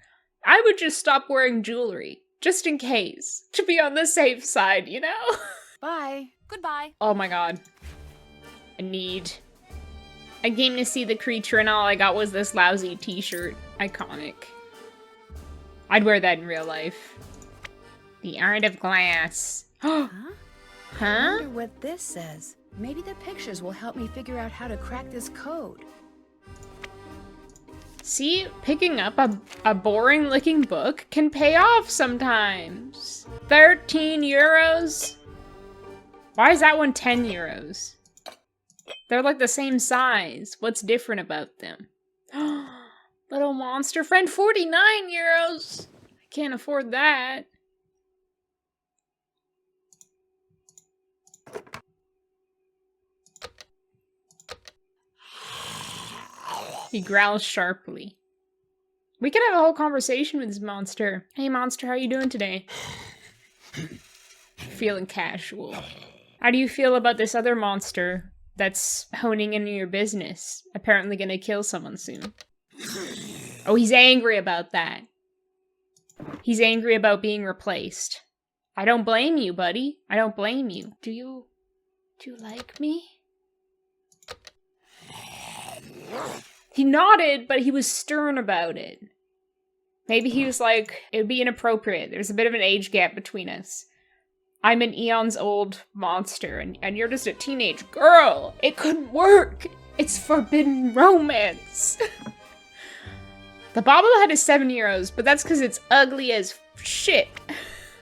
I would just stop wearing jewelry, just in case, to be on the safe side, you know? Bye. Goodbye. Oh my god. I came to see the creature and all I got was this lousy t-shirt. Iconic. I'd wear that in real life. The Art of Glass. Huh? I Huh? wonder what this says. Maybe the pictures will help me figure out how to crack this code. See, picking up a boring-looking book can pay off sometimes. 13 euros? Why is that one 10 euros? They're like the same size. What's different about them? Little monster friend, 49 euros. I can't afford that. He growls sharply. We could have a whole conversation with this monster. Hey monster, how you doing today? Feeling casual. How do you feel about this other monster that's honing in your business? Apparently gonna kill someone soon. Oh, he's angry about that. He's angry about being replaced. I don't blame you, buddy. I don't blame you. Do you like me? He nodded, but he was stern about it. Maybe he was like, it would be inappropriate. There's a bit of an age gap between us. I'm an eons old monster, and you're just a teenage girl. It couldn't work. It's forbidden romance. The bobblehead is 7 euros, but that's because it's ugly as shit.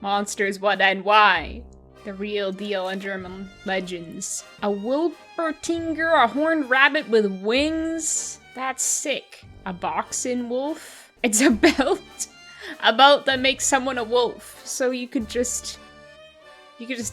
Monsters, what and why? The real deal in German legends. A Wilbertinger, a horned rabbit with wings? That's sick. A boxing wolf? It's a belt. A belt that makes someone a wolf. So you could just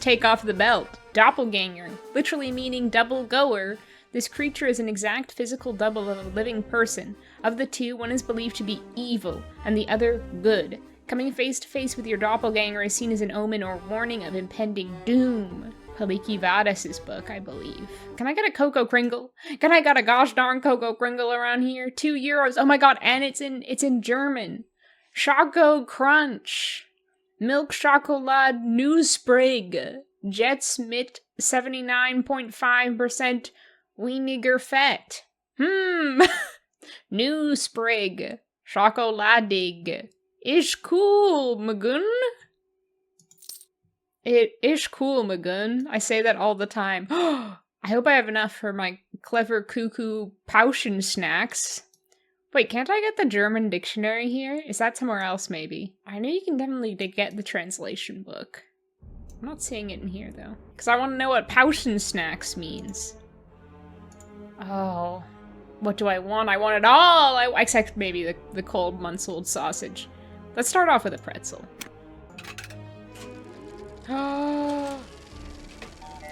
take off the belt. Doppelganger, literally meaning double goer. This creature is an exact physical double of a living person. Of the two, one is believed to be evil, and the other good. Coming face to face with your doppelganger is seen as an omen or warning of impending doom. Paliki Vadas's book, I believe. Can I get a Cocoa Kringle? Can I get a gosh darn Cocoa Kringle around here? 2 euros. Oh my god, and it's in German. Choco Crunch. Milk Chocolade Newsprig. Jets mit 79.5% weniger fett. Newsprig. Chocoladig. Ish cool, Magun? It is cool, Magun. I say that all the time. I hope I have enough for my clever cuckoo Pauschen snacks. Wait, can't I get the German dictionary here? Is that somewhere else, maybe? I know you can definitely get the translation book. I'm not seeing it in here, though. Because I want to know what Pauschen snacks means. Oh. What do I want? I want it all! Except maybe the cold months-old sausage. Let's start off with a pretzel. Oh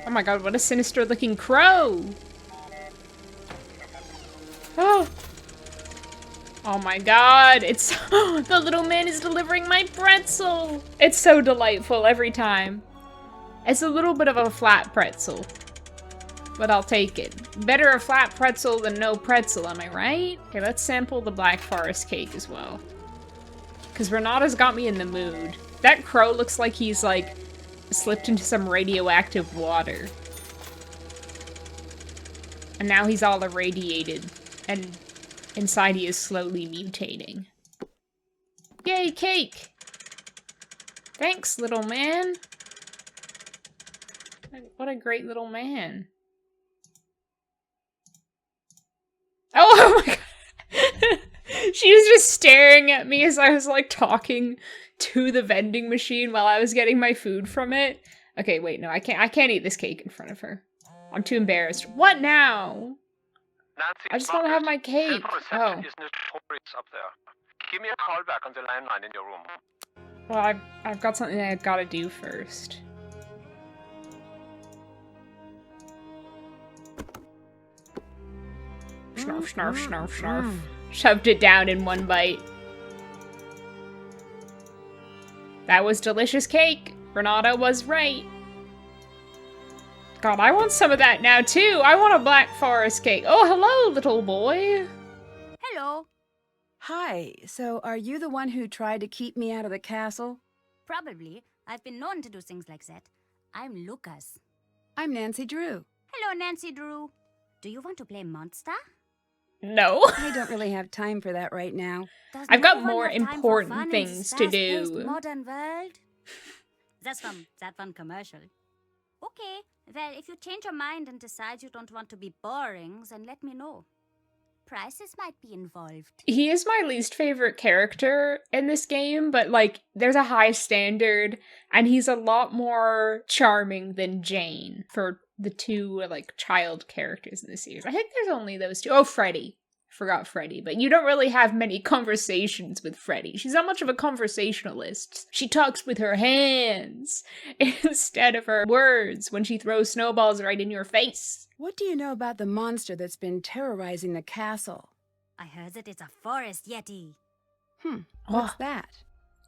my god, what a sinister looking crow! Oh my god, it's the little man is delivering my pretzel! It's so delightful every time. It's a little bit of a flat pretzel, but I'll take it. Better a flat pretzel than no pretzel, am I right? Okay, let's sample the Black Forest cake as well. Because Renata's got me in the mood. That crow looks like he's like slipped into some radioactive water. And now he's all irradiated. And inside he is slowly mutating. Yay, cake! Thanks, little man. What a great little man. Oh my god! She was just staring at me as I was like talking to the vending machine while I was getting my food from it. Okay, wait, no, I can't eat this cake in front of her. I'm too embarrassed. What now? Nancy, I just want to have my cake. Oh. Is notorious up there. Give me a call back on the landline in your room. Well, I've got something I've got to do first. Snarf, snarf, snarf, snarf. Shoved it down in one bite. That was delicious cake. Renata was right. God, I want some of that now too. I want a Black Forest cake. Oh, hello, little boy. Hello. Hi, so are you the one who tried to keep me out of the castle? Probably. I've been known to do things like that. I'm Lucas. I'm Nancy Drew. Hello, Nancy Drew. Do you want to play monster? No. I don't really have time for that right now. Does I've no got one more have time for important fun in things this to fast-paced do. modern world? That's from that one commercial. Okay, well, if you change your mind and decide you don't want to be boring, then let me know. Prices might be involved. He is my least favorite character in this game, but like, there's a high standard, and he's a lot more charming than Jane for the two, like, child characters in the series. I think there's only those two. Oh, Freddy. Forgot Freddy, but you don't really have many conversations with Freddy. She's not much of a conversationalist. She talks with her hands instead of her words when she throws snowballs right in your face. What do you know about the monster that's been terrorizing the castle? I heard that it's a forest yeti. What's that?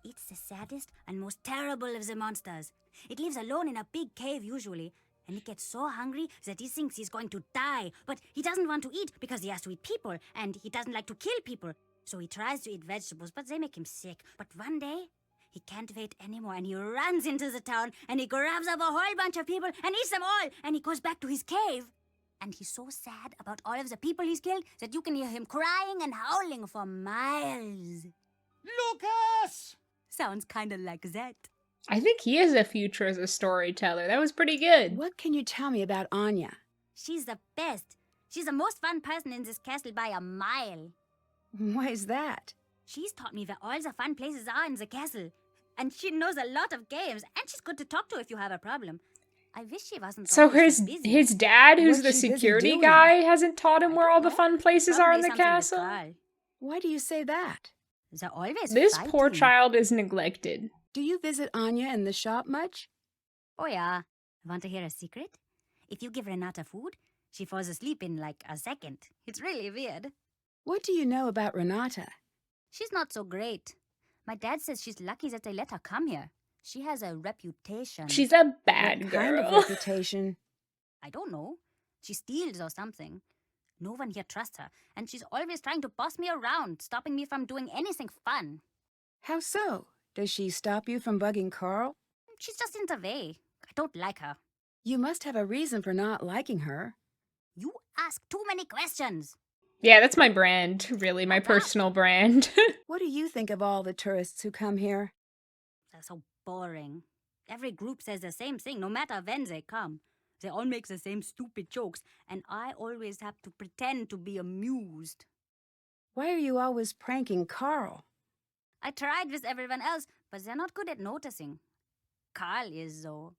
It's the saddest and most terrible of the monsters. It lives alone in a big cave usually, and it gets so hungry that he thinks he's going to die. But he doesn't want to eat because he has to eat people, and he doesn't like to kill people. So he tries to eat vegetables, but they make him sick. But one day, he can't wait anymore, and he runs into the town, and he grabs up a whole bunch of people and eats them all, and he goes back to his cave. And he's so sad about all of the people he's killed that you can hear him crying and howling for miles. Lucas! Sounds kind of like that. I think he has a future as a storyteller. That was pretty good. What can you tell me about Anja? She's the best. She's the most fun person in this castle by a mile. Why is that? She's taught me where all the fun places are in the castle. And she knows a lot of games, and she's good to talk to if you have a problem. I wish she wasn't So always busy. his dad, who's What's the she busy security doing? guy, hasn't taught him I where all don't the know. fun places are in the Probably something with castle? Karl. Why do you say that? They're always This poor fighting. child is neglected. Do you visit Anja in the shop much? Oh yeah. Want to hear a secret? If you give Renate food, she falls asleep in like a second. It's really weird. What do you know about Renate? She's not so great. My dad says she's lucky that they let her come here. She has a reputation. She's a bad What girl. kind of reputation? I don't know. She steals or something. No one here trusts her, and she's always trying to boss me around, stopping me from doing anything fun. How so? Does she stop you from bugging Karl? She's just in the way. I don't like her. You must have a reason for not liking her. You ask too many questions. Yeah, that's my brand, really, my personal brand. What do you think of all the tourists who come here? They're so boring. Every group says the same thing, no matter when they come. They all make the same stupid jokes, and I always have to pretend to be amused. Why are you always pranking Karl? I tried with everyone else, but they're not good at noticing. Karl is, though.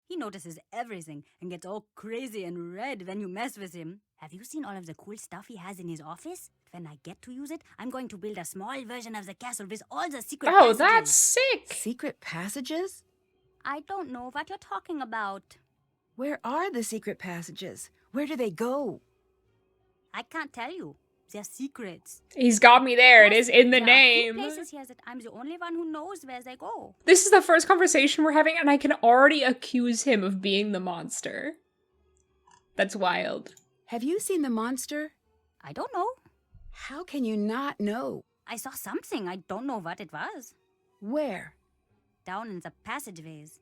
He notices everything and gets all crazy and red when you mess with him. Have you seen all of the cool stuff he has in his office? When I get to use it, I'm going to build a small version of the castle with all the secret Oh, passages. that's sick! Secret passages? I don't know what you're talking about. Where are the secret passages? Where do they go? I can't tell you. They're secrets. He's got me there. It Yes, is in the there are few name. places here that I'm the only one who knows where they go. This is the first conversation we're having, and I can already accuse him of being the monster. That's wild. Have you seen the monster? I don't know. How can you not know? I saw something. I don't know what it was. Where? Down in the passageways.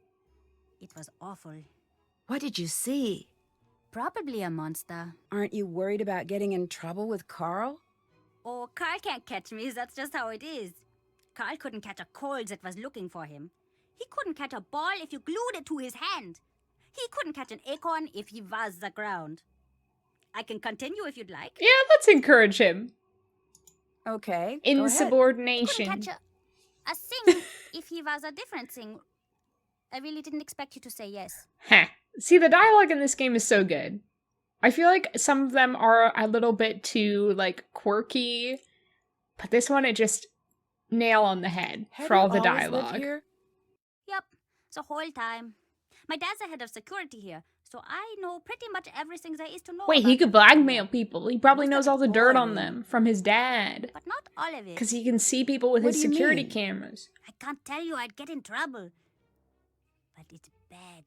It was awful. What did you see? Probably a monster. Aren't you worried about getting in trouble with Karl? Oh, Karl can't catch me. That's just how it is. Karl couldn't catch a cold that was looking for him. He couldn't catch a ball if you glued it to his hand. He couldn't catch an acorn if he was the ground. I can continue if you'd like. Yeah, let's encourage him. Okay, go ahead. Insubordination. Couldn't catch a thing if he was a different thing. I really didn't expect you to say yes. Heh. See, the dialogue in this game is so good. I feel like some of them are a little bit too, like, quirky, but this one, it just nail on the head Have for you all the always lived dialogue. here? Yep, the whole time. My dad's the head of security here, so I know pretty much everything there is to know. Wait, about he could the castle. blackmail people. He probably Most knows of all the it's dirt on boring. them from his dad. But not all of it. Because he can see people with What his do you security mean? cameras. I can't tell you, I'd get in trouble. But it's bad.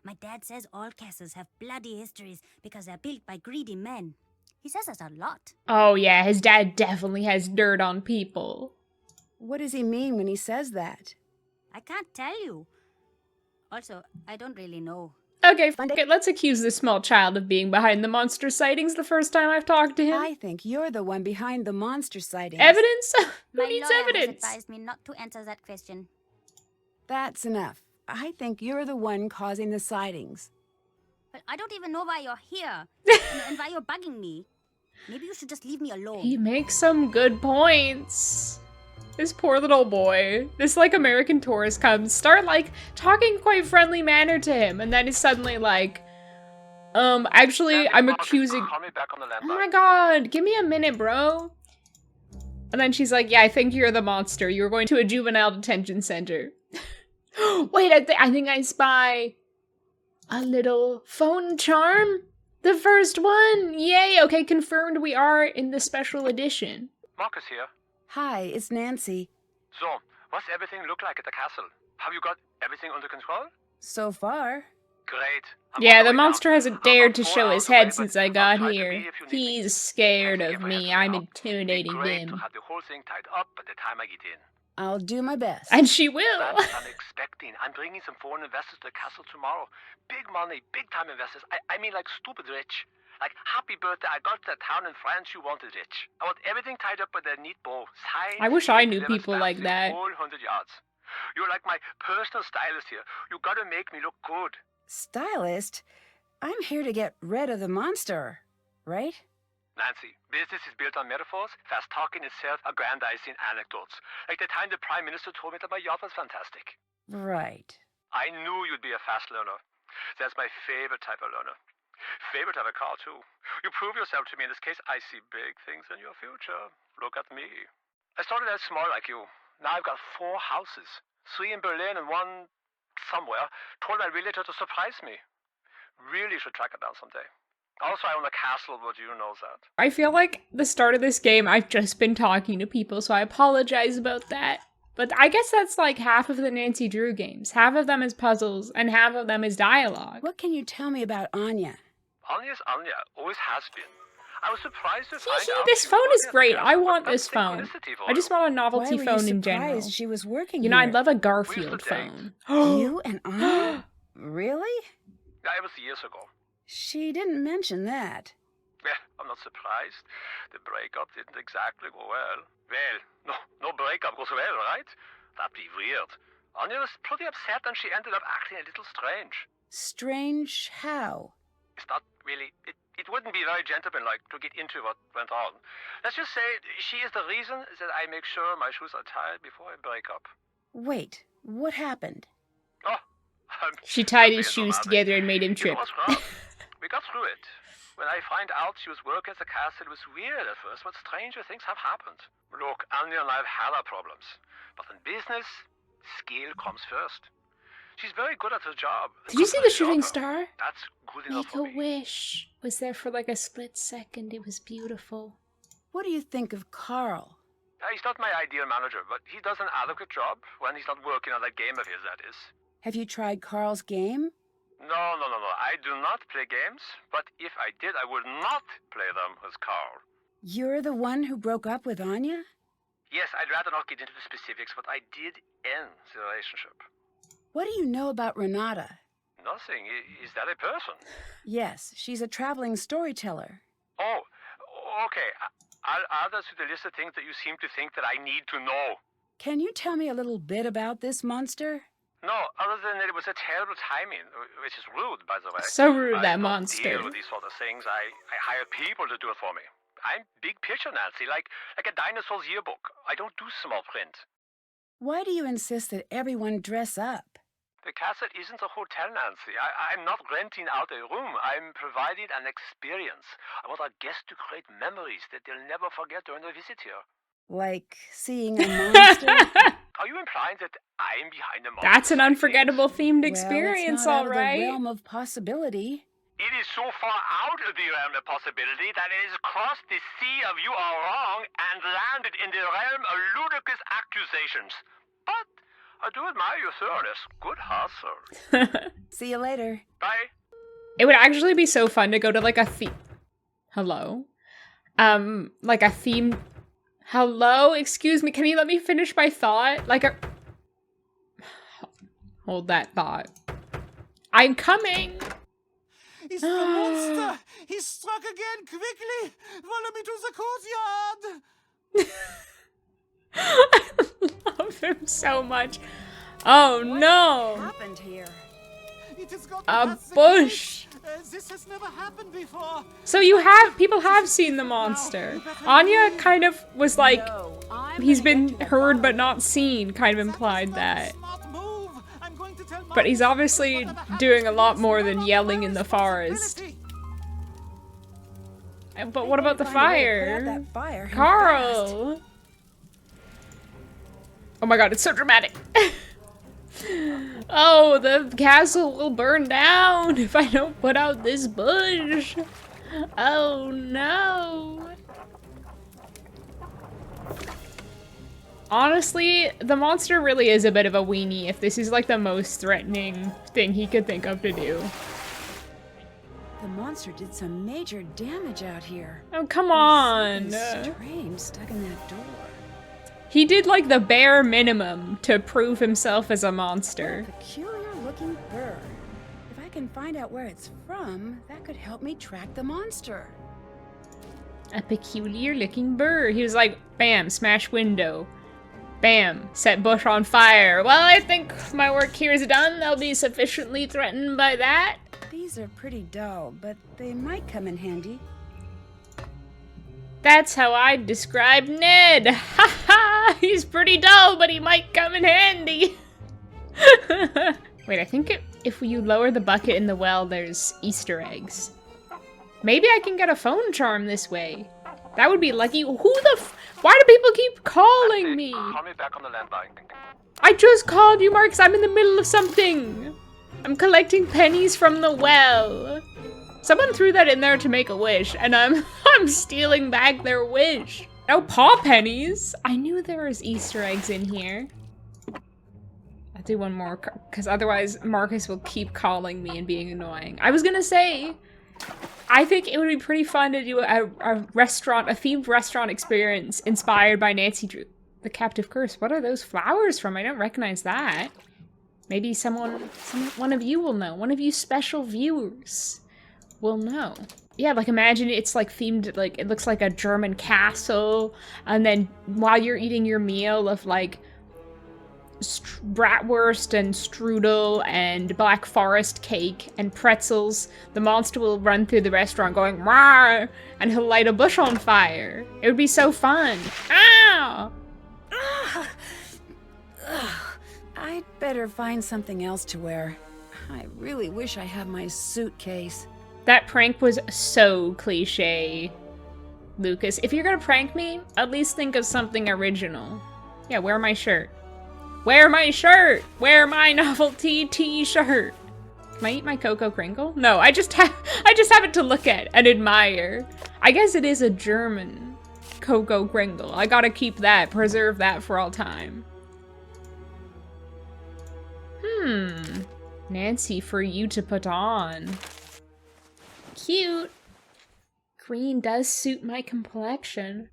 My dad says all castles have bloody histories because they're built by greedy men. He says us a lot. Oh yeah, his dad definitely has dirt on people. What does he mean when he says that? I can't tell you. Also, I don't really know. Okay, let's accuse this small child of being behind the monster sightings the first time I've talked to him. I think you're the one behind the monster sightings. Evidence? Who My needs lawyer has evidence? advised me not to answer that question. That's enough. I think you're the one causing the sightings. But I don't even know why you're here and why you're bugging me. Maybe you should just leave me alone. He makes some good points. This poor little boy. This, like, American tourist comes, start, like, talking quite friendly manner to him, and then he's suddenly like, Actually, I'm Marcus, accusing... Call me back on the Oh landline. my god, give me a minute, bro. And then she's like, yeah, I think you're the monster. You're going to a juvenile detention center. Wait, I think I spy a little phone charm. The first one. Yay. Okay, confirmed we are in the special edition. Marcus here. Hi, it's Nancy. So, what's everything look like at the castle? Have you got everything under control? So far. Great. I'm Yeah, on the way now. monster hasn't I'm dared about to 4 show hours his away, head but since I I'll got try to here. be if you need me. He's scared Can't of forget me. my I'm help. intimidating It'd be great him. to have the whole thing tied up by the time I get in. I'll do my best. And she will. That's what I'm expecting. I'm bringing some foreign investors to the castle tomorrow. Big money, big time investors. I mean like stupid rich. Like, happy birthday, I got to that town in France you wanted rich. I want everything tied up with a neat bow. Signed, I wish I sealed, knew delivered, people stamped, like the that. Whole 100 yards. You're like my personal stylist here. You gotta make me look good. Stylist? I'm here to get rid of the monster, right? Nancy, business is built on metaphors, fast talking itself, aggrandizing anecdotes. Like the time the Prime Minister told me that my yacht was fantastic. Right. I knew you'd be a fast learner. That's my favorite type of learner. Favorite type of car, too. You prove yourself to me in this case. I see big things in your future. Look at me. I started out small like you. Now I've got 4 houses. 3 in Berlin and 1 somewhere. Told my realtor to surprise me. Really should track it down someday. Also, I own a castle, but you know that. I feel like the start of this game, I've just been talking to people, so I apologize about that. But I guess that's like half of the Nancy Drew games. Half of them is puzzles, and half of them is dialogue. What can you tell me about Anja? Anja's Anja. Always has been. I was surprised to find out This she was phone is working at the great. castle, I but want that's this phone. synchronicity for I just you. want a Why novelty were phone you in general. surprised she was working You know, here? I'd love a We used to Garfield date. phone. You and Anja? Really? Yeah, it was years ago. She didn't mention that. Yeah, I'm not surprised. The breakup didn't exactly go well. Well, no breakup goes well, right? That'd be weird. Anja was pretty upset and she ended up acting a little strange. Strange how? It's not really... It wouldn't be very gentlemanlike to get into what went on. Let's just say she is the reason that I make sure my shoes are tied before I break up. Wait, what happened? Oh, She tied his being shoes dramatic. together and made him You trip. know what's wrong? We got through it. When I find out she was working at the castle, it was weird at first, but stranger things have happened. Look, Anja and I have had our problems. But in business, skill comes first. She's very good at her job. Did you see the shooting star? star? That's good enough Make for a me. wish. Was there for like a split second. It was beautiful. What do you think of Karl? He's not my ideal manager, but he does an adequate job when he's not working on that game of his, that is. Have you tried Karl's game? No. I do not play games, but if I did, I would not play them as Karl. You're the one who broke up with Anja? Yes, I'd rather not get into the specifics, but I did end the relationship. What do you know about Renate? Nothing. Is that a person? Yes, she's a traveling storyteller. Oh, okay. I'll add that to the list of things that you seem to think that I need to know. Can you tell me a little bit about this monster? No, other than that it was a terrible timing, which is rude, by the way. So rude, I that don't monster. deal with these sort of things. I hire people to do it for me. I'm big picture, Nancy, like a dinosaur's yearbook. I don't do small print. Why do you insist that everyone dress up? The castle isn't a hotel, Nancy. I'm not renting out a room. I'm providing an experience. I want our guests to create memories that they'll never forget during their visit here. Like seeing a monster? Are you implying that I'm behind the monster? That's an unforgettable themed Well, experience, it's not all out of the right. realm of possibility. It is so far out of the realm of possibility that it has crossed the sea of you are wrong and landed in the realm of ludicrous accusations. But I do admire your thoroughness. Good hustle. See you later. Bye. It would actually be so fun to go to like a theme. Hello? Like a theme. Hello? Excuse me, can you let me finish my thought? Like a. Hold that thought. I'm coming! It's the monster! He struck again! Quickly! Follow me to the courtyard! I love him so much. Oh no! What happened here? It has got A past the bush. gate. This has never happened before. So people have seen the monster. Anja kind of was like, No, I'm he's gonna been get you a heard but bottle. not seen, kind of implied that. Smart move. I'm going to tell But he's Marcus obviously whatever happens doing a to lot me is more no than longer yelling my in the forest. responsibility. But what about the Find a way to put fire? out that fire and fast. Carl! Oh my god, it's so dramatic. Oh, the castle will burn down if I don't put out this bush. Oh no. Honestly, the monster really is a bit of a weenie if this is like the most threatening thing he could think of to do. The monster did some major damage out here. Oh, come on. There's something strange stuck in that door. He did like the bare minimum to prove himself as a monster. A peculiar looking bird. If I can find out where it's from, that could help me track the monster. A peculiar looking bird. He was like, bam, smash window. Bam, set bush on fire. Well, I think my work here is done. They'll be sufficiently threatened by that. These are pretty dull, but they might come in handy. That's how I'd describe Ned. Ha ha! He's pretty dull, but he might come in handy. Wait, I think if you lower the bucket in the well, there's Easter eggs. Maybe I can get a phone charm this way. That would be lucky. Why do people keep calling me? Call me back on the landline. I just called you, Marcus. I'm in the middle of something. I'm collecting pennies from the well. Someone threw that in there to make a wish, and I'm stealing back their wish. No paw pennies. I knew there was Easter eggs in here. I'll do one more, because otherwise Marcus will keep calling me and being annoying. I was gonna say, I think it would be pretty fun to do a themed restaurant experience inspired by Nancy Drew. The Captive Curse. What are those flowers from? I don't recognize that. Maybe one of you will know. One of you special viewers will know. Yeah, like imagine it's like themed, like it looks like a German castle, and then while you're eating your meal of like bratwurst and strudel and black forest cake and pretzels, the monster will run through the restaurant going "Rawr!" and he'll light a bush on fire. It would be so fun. Ow! I'd better find something else to wear. I really wish I had my suitcase. That prank was so cliche, Lucas. If you're gonna prank me, at least think of something original. Yeah, wear my shirt. Wear my shirt! Wear my novelty t-shirt! Can I eat my Cocoa Kringle? No, I just have it to look at and admire. I guess it is a German Cocoa Kringle. I gotta keep that, preserve that for all time. Nancy, for you to put on. Cute. Green does suit my complexion.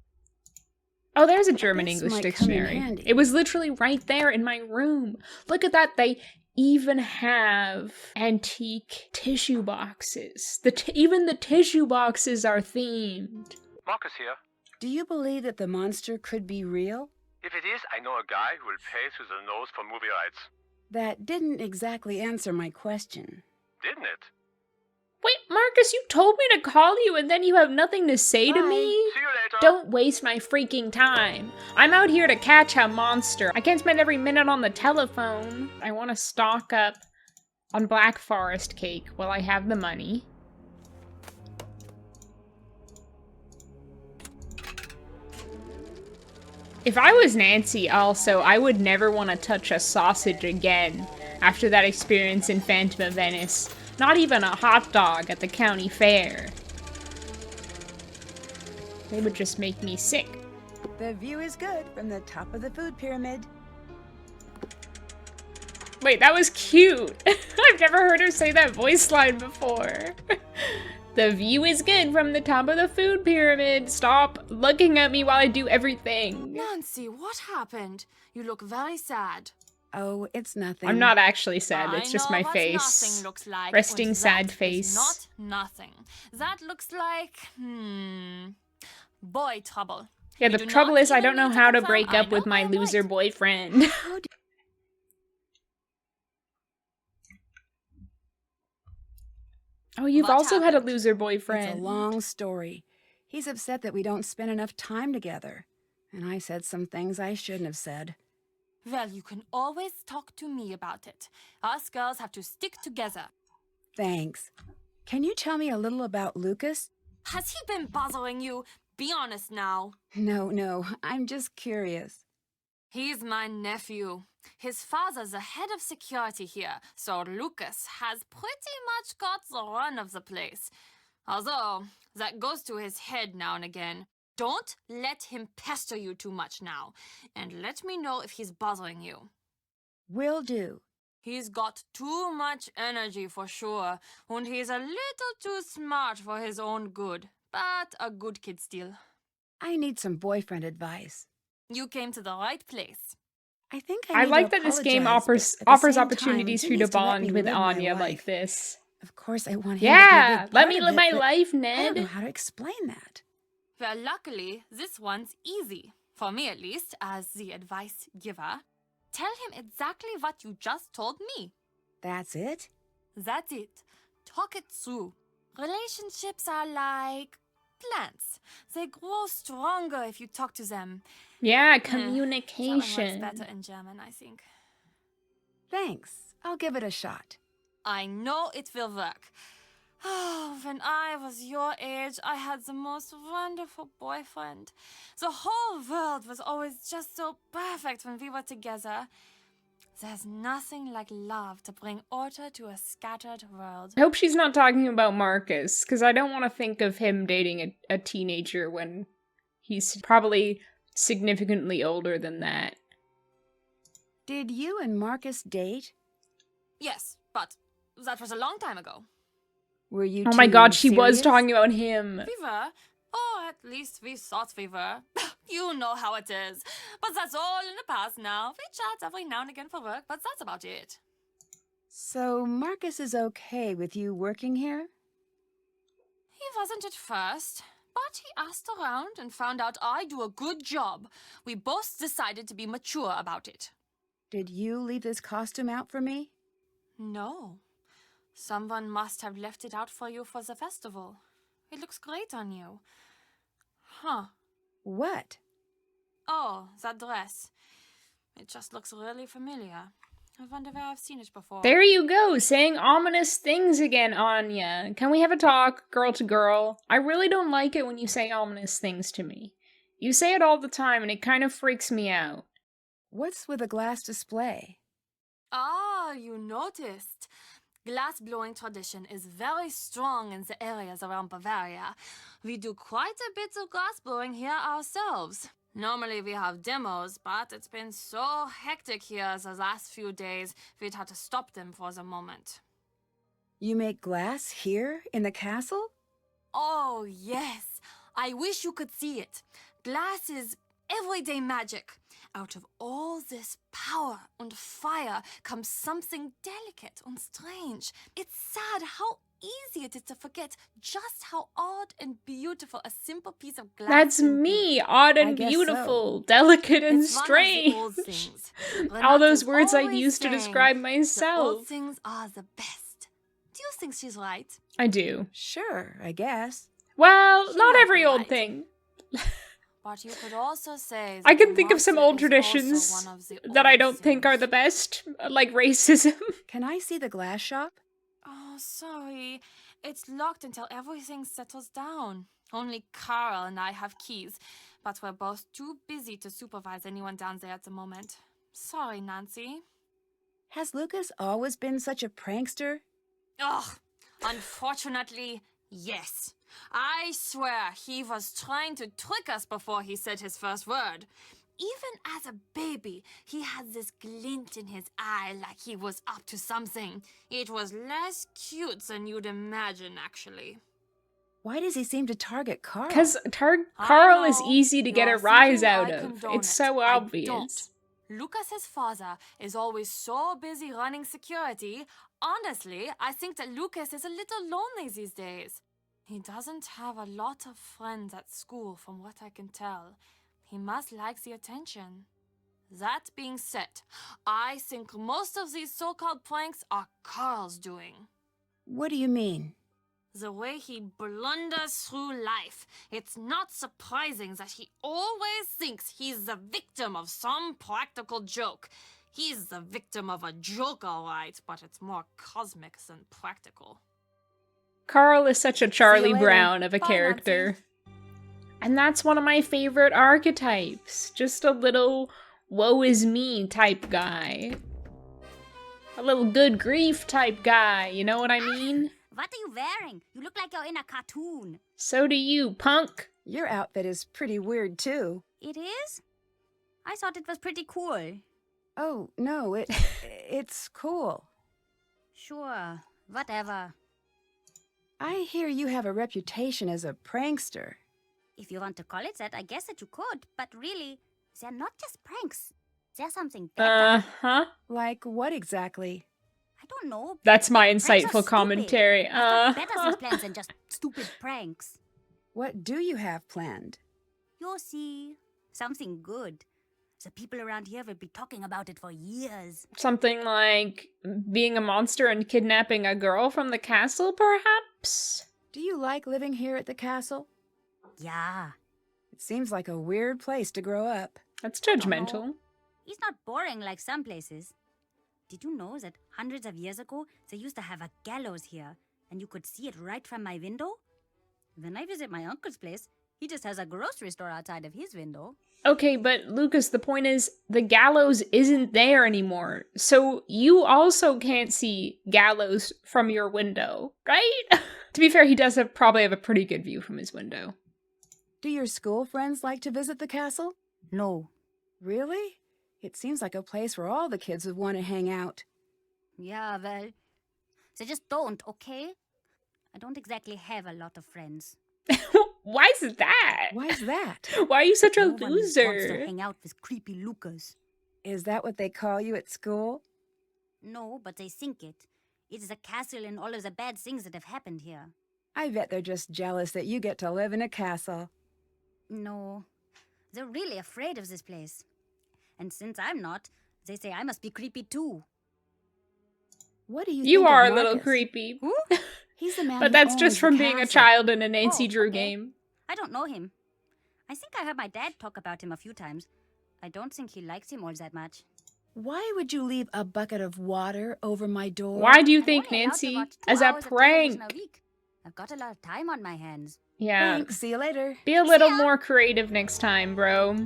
Oh, there's a German-English dictionary. It was literally right there in my room. Look at that. They even have antique tissue boxes. Even the tissue boxes are themed. Marcus here. Do you believe that the monster could be real? If it is, I know a guy who will pay through the nose for movie rights. That didn't exactly answer my question. Didn't it? Wait, Marcus, you told me to call you and then you have nothing to say to me? See you later. Don't waste my freaking time. I'm out here to catch a monster. I can't spend every minute on the telephone. I want to stock up on Black Forest cake while I have the money. If I was Nancy also, I would never want to touch a sausage again after that experience in Phantom of Venice. Not even a hot dog at the county fair. They would just make me sick. The view is good from the top of the food pyramid. Wait, that was cute. I've never heard her say that voice line before. The view is good from the top of the food pyramid. Stop looking at me while I do everything. Nancy, what happened? You look very sad. Oh, it's nothing. I'm not actually sad. It's just my what face. Nothing looks like, Resting and sad that face. is not nothing. That looks like boy trouble. Yeah, You the do trouble not is I even don't know need to how to confirm. break I up with know my I'm loser right. boyfriend. Oh, you've What also had a happened? loser It's boyfriend. a long story. He's upset that we don't spend enough time together. And I said some things I shouldn't have said. Well, you can always talk to me about it. Us girls have to stick together. Thanks. Can you tell me a little about Lucas? Has he been bothering you? Be honest now. No, I'm just curious. He's my nephew. His father's the head of security here, so Lucas has pretty much got the run of the place. Although, that goes to his head now and again. Don't let him pester you too much now, and let me know if he's bothering you. Will do. He's got too much energy for sure, and he's a little too smart for his own good, but a good kid still. I need some boyfriend advice. You came to the right place. I think I need like to that this game apologize, but at the offers same opportunities time, for he you to needs let bond me with live my Anja life. like this. Of course, I want him to be Yeah, a big let part me of live it, my but life, I don't know Ned. how to explain that. Well, luckily, this one's easy. For me, at least, as the advice giver. Tell him exactly what you just told me. That's it? That's it. Talk it through. Relationships are like plants. They grow stronger if you talk to them. Yeah, That one works communication. better in German, I think. Thanks. I'll give it a shot. I know it will work. Oh, when I was your age, I had the most wonderful boyfriend. The whole world was always just so perfect when we were together. There's nothing like love to bring order to a scattered world. I hope she's not talking about Marcus, because I don't want to think of him dating a teenager when he's probably significantly older than that. Did you and Marcus date? Yes, but that was a long time ago. Were you Oh my two god, she was serious? talking about him. We were. Or at least we thought we were. You know how it is. But that's all in the past now. We chat every now and again for work, but that's about it. So Marcus is okay with you working here? He wasn't at first, but he asked around and found out I do a good job. We both decided to be mature about it. Did you leave this costume out for me? No. Someone must have left it out for you for the festival. It looks great on you. Huh. What? Oh, that dress. It just looks really familiar. I wonder where I've seen it before. There you go, saying ominous things again, Anja. Can we have a talk, girl to girl? I really don't like it when you say ominous things to me. You say it all the time and it kind of freaks me out. What's with a glass display? Ah, you noticed. Glass-blowing tradition is very strong in the areas around Bavaria. We do quite a bit of glass-blowing here ourselves. Normally we have demos, but it's been so hectic here the last few days, we'd had to stop them for the moment. You make glass here in the castle? Oh, yes. I wish you could see it. Glass is everyday magic. Out of all this power and fire comes something delicate and strange. It's sad how easy it is to forget just how odd and beautiful a simple piece of glass That's can be. me, odd I and guess beautiful, delicate and It's one of the strange. old things. All those Renate's words I've always used to saying, describe the old myself. things are the best. Do you think she's right? I do. Sure, I guess. Well, She not might every be old right. thing. But you could also say I that can the think of some monster old is also traditions one of the that I old don't think are things. the best, like racism. Can I see the glass shop? Oh, sorry. It's locked until everything settles down. Only Karl and I have keys, but we're both too busy to supervise anyone down there at the moment. Sorry, Nancy. Has Lucas always been such a prankster? Ugh, unfortunately, yes. I swear he was trying to trick us before he said his first word. Even as a baby, he had this glint in his eye like he was up to something. It was less cute than you'd imagine, actually. Why does he seem to target Carl? Because I Carl is know. easy to get You're a rise thinking out I of. condone It's it. so I obvious. don't. Lucas's father is always so busy running security. Honestly, I think that Lucas is a little lonely these days. He doesn't have a lot of friends at school, from what I can tell. He must like the attention. That being said, I think most of these so-called pranks are Carl's doing. What do you mean? The way he blunders through life, it's not surprising that he always thinks he's the victim of some practical joke. He's the victim of a joke, all right, but it's more cosmic than practical. Karl is such a Charlie later. Brown of a Bye, character. Nancy. And that's one of my favorite archetypes. Just a little woe is me type guy. A little good grief type guy, you know what I mean? What are you wearing? You look like you're in a cartoon. So do you, punk. Your outfit is pretty weird, too. It is? I thought it was pretty cool. Oh, no, it's cool. Sure, whatever. I hear you have a reputation as a prankster. If you want to call it that, I guess that you could. But really, they're not just pranks. They're something better. Uh-huh. Like what exactly? I don't know. That's my Pranks are insightful stupid. commentary. I've got better Uh-huh. plans than just stupid pranks. What do you have planned? You'll see. Something good. The people around here will be talking about it for years. Something like being a monster and kidnapping a girl from the castle, perhaps? Do you like living here at the castle? Yeah. It seems like a weird place to grow up. That's judgmental. It's not boring like some places. Did you know that hundreds of years ago, they used to have a gallows here, and you could see it right from my window? When I visit my uncle's place, he just has a grocery store outside of his window. Okay, but Lucas, the point is, the gallows isn't there anymore. So you also can't see gallows from your window, right? To be fair, he does probably have a pretty good view from his window. Do your school friends like to visit the castle? No. Really? It seems like a place where all the kids would want to hang out. Yeah, well, they just don't, okay? I don't exactly have a lot of friends. Why is that? Why's that? Why are you such a No one wants to loser? hang out with creepy Lucas. Is that what they call you at school? No, but they think it. It is a castle and all of the bad things that have happened here. I bet they're just jealous that you get to live in a castle. No, they're really afraid of this place. And since I'm not, they say I must be creepy too. What do you You think are of a little Marcus? creepy. Who? He's the man But who that's owns just the from being a castle. child in a Nancy Oh, Drew okay. game. I don't know him. I think I heard my dad talk about him a few times. I don't think he likes him all that much. Why would you leave a bucket of water over my door? Why do you I'm think, only allowed to Nancy? watch 2 As a hours of television prank. a week. I've got a lot of time on my hands. Yeah. Thanks. See you later. Be a little ya. more creative next time, bro.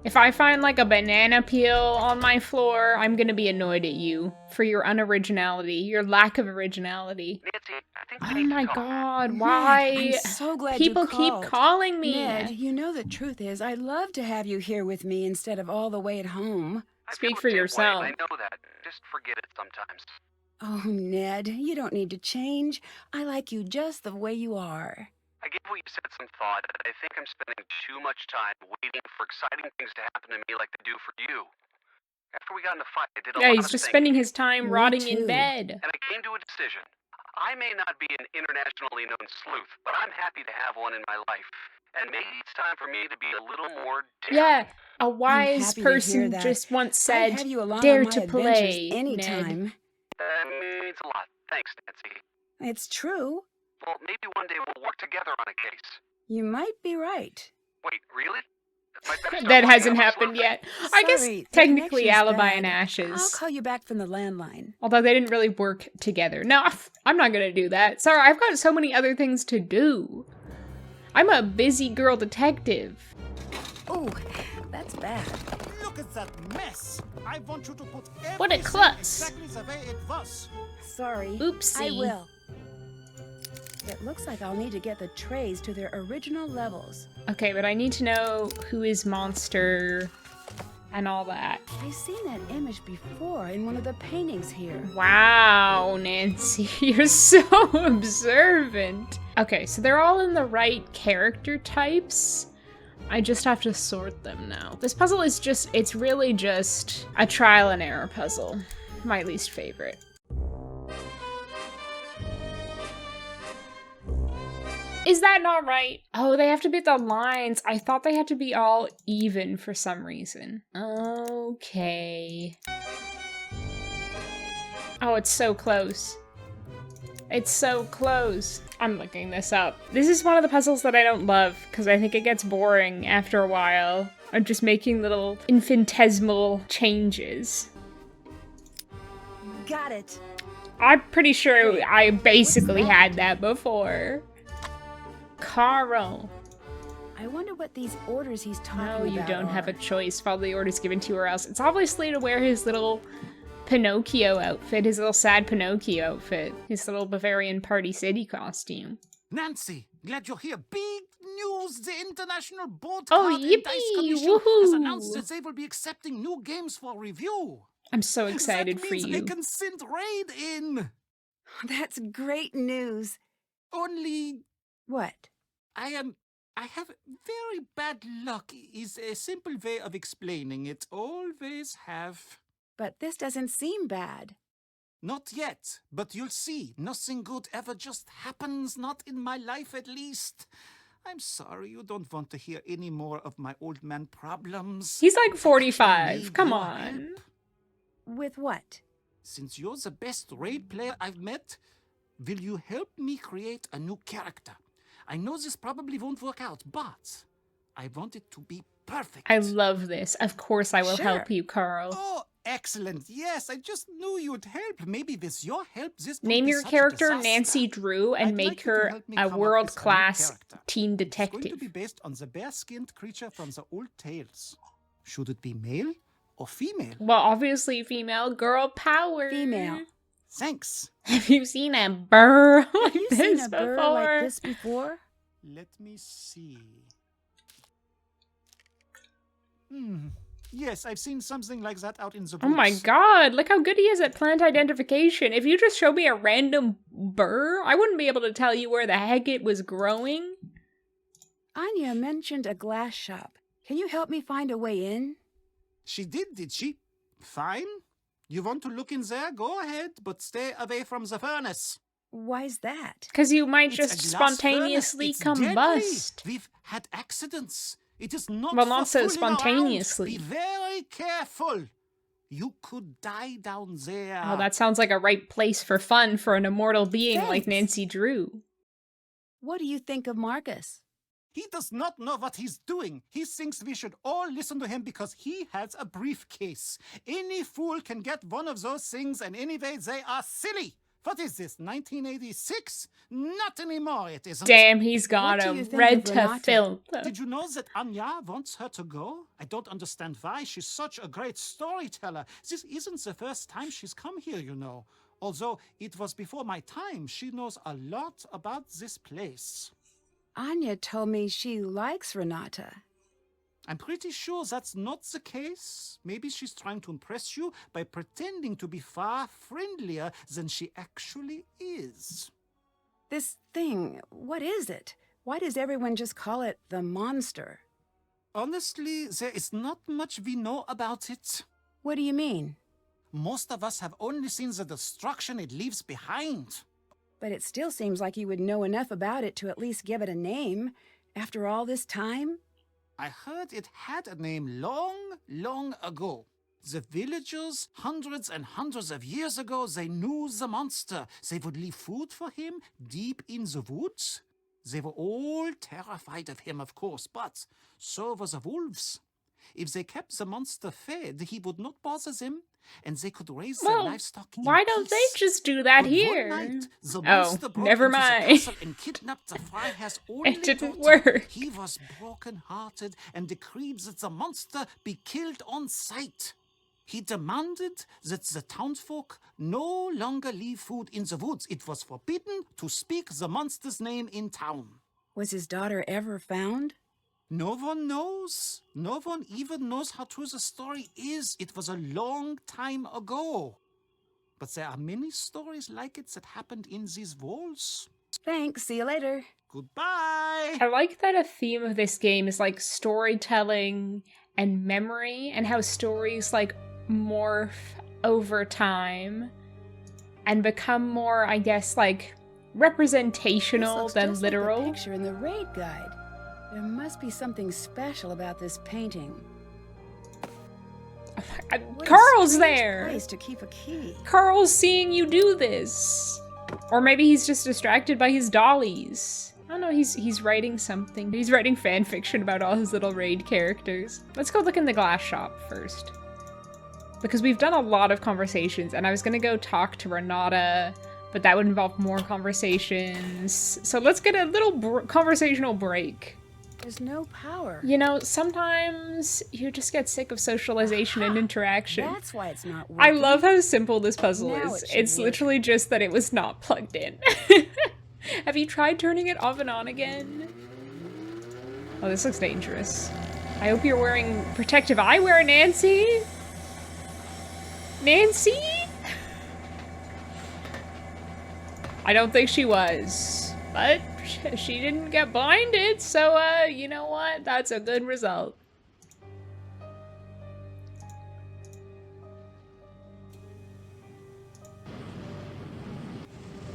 If I find like a banana peel on my floor, I'm gonna be annoyed at you for your unoriginality, your lack of originality. Nancy, I think we Oh need my to talk. god, Ned, why? I'm so glad People you keep called. calling me. Ned, you know the truth is, I'd love to have you here with me instead of all the way at home. I Speak feel for the same way, yourself. I know that. Just forget it sometimes. Oh, Ned, you don't need to change. I like you just the way you are. I gave what you said some thought, and I think I'm spending too much time waiting for exciting things to happen to me like they do for you. After we got in the fight, I did a Yeah, lot he's of just thinking, spending his time Me rotting too. in bed. and I came to a decision. I may not be an internationally known sleuth, but I'm happy to have one in my life. And maybe it's time for me to be a little more daring. Yeah, a wise happy to hear person that. just once I'd said, have you along dare on my to adventures play, Ned. anytime. That means a lot. Thanks, Nancy. It's true. Well, maybe one day we'll work together on a case. You might be right. Wait, really? I better start That working hasn't on my happened sleuthing. yet. I guess Sorry, the technically connection's Alibi bad. and I'll Ashes. call you back from the landline. Although they didn't really work together. No, I'm not gonna do that. Sorry, I've got so many other things to do. I'm a busy girl detective. Oh, that's bad. Look at that mess. I want you to put What a everything klutz. exactly the way it was. Sorry. Oopsie. I will. It looks like I'll need to get the trays to their original levels. Okay, but I need to know who is Monster and all that. I've seen that image before in one of the paintings here. Wow, Nancy, you're so observant. Okay, so they're all in the right character types. I just have to sort them now. This puzzle is it's really just a trial and error puzzle. My least favorite. Is that not right? Oh, they have to be the lines. I thought they had to be all even for some reason. Okay. Oh, it's so close. It's so close. I'm looking this up. This is one of the puzzles that I don't love because I think it gets boring after a while of just making little infinitesimal changes. Got it. I'm pretty sure I basically had that before. Carl. I wonder what these orders he's talking No, about you don't have a are. choice. Follow the orders given to you or else. It's obviously to wear his little Pinocchio outfit, his little sad Pinocchio outfit, his little Bavarian Party City costume. Nancy, glad you're here. Big news! The International Board Oh, Card and Dice yippee! Commission has announced Woohoo! that they will be accepting new games for review. I'm so excited that for means I you. can send Raid in. That's great news. Only What? I have very bad luck is a simple way of explaining it. Always have. But this doesn't seem bad. Not yet, but you'll see. Nothing good ever just happens, not in my life at least. I'm sorry, you don't want to hear any more of my old man problems. He's like I 45. actually need Come your on. help. With what? Since you're the best raid player I've met, will you help me create a new character? I know this probably won't work out, but I want it to be perfect. I love this. Of course I will Sure. help you, Carl. Oh, excellent. Yes, I just knew you'd help. Maybe with your help, this Name won't be your such a character disaster. Nancy Drew and I'd make like you to her help me a come up with world-class new character. teen It's going detective. to be based on the bear-skinned creature from the old tales. Should it be male or female? Well, obviously female. Girl power. Female. Thanks. Have you seen a burr Have like you this seen a before? bird like this before? Let me see. Yes, I've seen something like that out in the woods. Oh my god, look how good he is at plant identification. If you just showed me a random burr, I wouldn't be able to tell you where the heck it was growing. Anja mentioned a glass shop. Can you help me find a way in? She did she? Fine. You want to look in there? Go ahead, but stay away from the furnace. Why's that? Because you might It's just a glass spontaneously furnace. It's combust. deadly. We've had accidents. It is not Well, for not so fooling around. spontaneously. Be very careful. You could die down there. Oh, that sounds like a right place for fun for an immortal being like Thanks. Nancy Drew. What do you think of Marcus? He does not know what he's doing. He thinks we should all listen to him because he has a briefcase. Any fool can get one of those things, and anyway, they are silly. What is this, 1986? Not anymore, it isn't. Damn, he's got What do him you think red of to Renate? filth. Did you know that Anja wants her to go? I don't understand why. She's such a great storyteller. This isn't the first time she's come here, you know. Although it was before my time, she knows a lot about this place. Anja told me she likes Renate. I'm pretty sure that's not the case. Maybe she's trying to impress you by pretending to be far friendlier than she actually is. This thing, what is it? Why does everyone just call it the monster? Honestly, there is not much we know about it. What do you mean? Most of us have only seen the destruction it leaves behind. But it still seems like you would know enough about it to at least give it a name. After all this time? I heard it had a name long, long ago. The villagers, hundreds and hundreds of years ago, they knew the monster. They would leave food for him deep in the woods. They were all terrified of him, of course, but so were the wolves. If they kept the monster fed, he would not bother them, and they could raise their Well, livestock in why don't they peace. just do that But here? One night, the Oh, monster broke never into the mind. castle and kidnapped the Freiherr's only It didn't daughter. work. He was broken-hearted and decreed that the monster be killed on sight. He demanded that the townsfolk no longer leave food in the woods. It was forbidden to speak the monster's name in town. Was his daughter ever found? No one knows. No one even knows how true the story is. It was a long time ago. But there are many stories like it that happened in these walls. Thanks, see you later. Goodbye! I like that a theme of this game is like storytelling and memory, and how stories like morph over time and become more, I guess, like representational This looks than just like the literal. picture in the raid guide. There must be something special about this painting. What a Carl's strange there! place to keep a key. Carl's seeing you do this! Or maybe he's just distracted by his dollies. I don't know, he's writing something. He's writing fan fiction about all his little raid characters. Let's go look in the glass shop first. Because we've done a lot of conversations, and I was gonna go talk to Renate, but that would involve more conversations. So let's get a little conversational break. There's no power. You know, sometimes you just get sick of socialization and interaction. That's why it's not working. I love how simple this puzzle Now is. it should It's work. literally just that it was not plugged in. Have you tried turning it off and on again? Oh, this looks dangerous. I hope you're wearing protective eyewear, Nancy. Nancy? I don't think she was, but she didn't get blinded, so, you know what? That's a good result.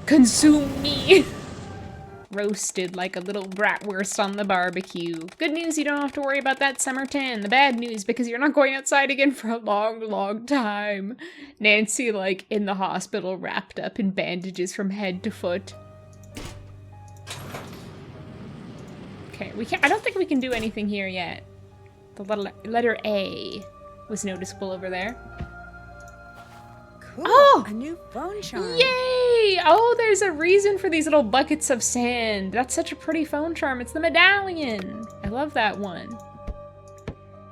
Consume me! Roasted like a little bratwurst on the barbecue. Good news, you don't have to worry about that summer tan. The bad news, because you're not going outside again for a long, long time. Nancy, like, in the hospital, wrapped up in bandages from head to foot. Okay, I don't think we can do anything here yet. The letter A was noticeable over there. Cool. Oh! A new phone charm. Yay! Oh, there's a reason for these little buckets of sand. That's such a pretty phone charm. It's the medallion. I love that one.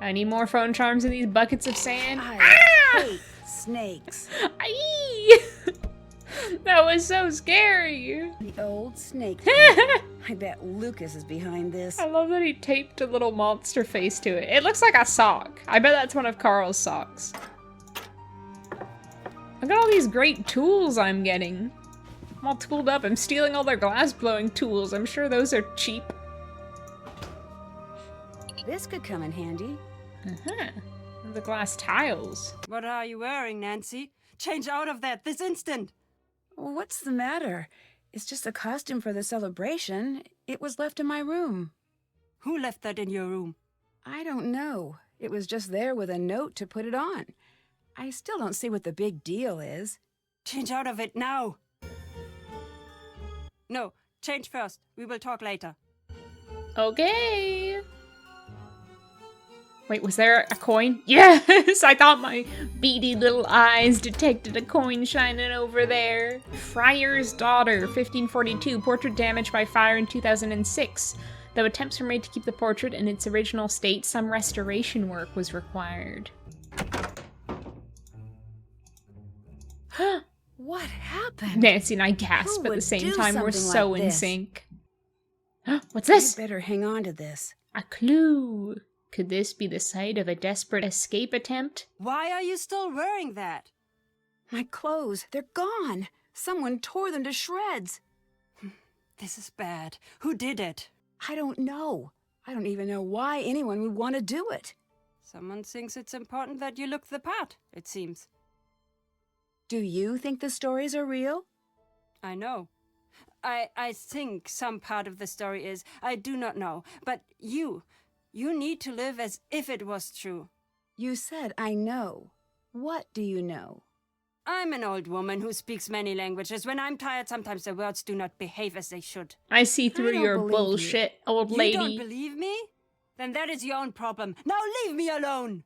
I need more phone charms in these buckets of sand. I hate snakes. Aye! That was so scary. The old snake. I bet Lucas is behind this. I love that he taped a little monster face to it. It looks like a sock. I bet that's one of Karl's socks. Look at all these great tools I'm getting. I'm all tooled up. I'm stealing all their glass blowing tools. I'm sure those are cheap. This could come in handy. Uh-huh. The glass tiles. What are you wearing, Nancy? Change out of that this instant! What's the matter? It's just a costume for the celebration. It was left in my room. Who left that in your room? I don't know. It was just there with a note to put it on. I still don't see what the big deal is. Change out of it now! No, change first. We will talk later. Okay. Wait, was there a coin? Yes! I thought my beady little eyes detected a coin shining over there. Friar's Daughter, 1542. Portrait damaged by fire in 2006. Though attempts were made to keep the portrait in its original state, some restoration work was required. What happened? Nancy and I gasped Who at the would same do time. We're something so like in this? sync. What's this? I better hang on to this. A clue. Could this be the site of a desperate escape attempt? Why are you still wearing that? My clothes, they're gone. Someone tore them to shreds. This is bad. Who did it? I don't know. I don't even know why anyone would want to do it. Someone thinks it's important that you look the part, it seems. Do you think the stories are real? I know. I think some part of the story is. I do not know. But you need to live as if it was true. You said I know. What do you know? I'm an old woman who speaks many languages. When I'm tired, sometimes the words do not behave as they should. I see through don't your believe bullshit, old You lady. don't believe me? Then that is your own problem. Now leave me alone!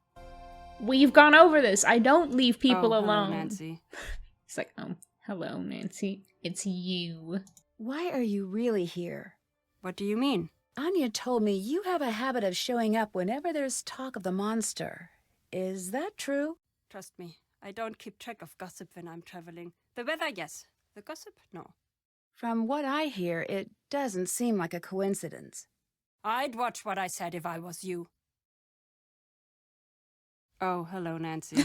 We've gone over this. I don't leave people Oh, hello, alone. Nancy. It's like, oh, hello, Nancy. It's you. Why are you really here? What do you mean? Anja told me you have a habit of showing up whenever there's talk of the monster. Is that true? Trust me, I don't keep track of gossip when I'm traveling. The weather, yes. The gossip, no. From what I hear, it doesn't seem like a coincidence. I'd watch what I said if I was you. Oh, hello, Nancy.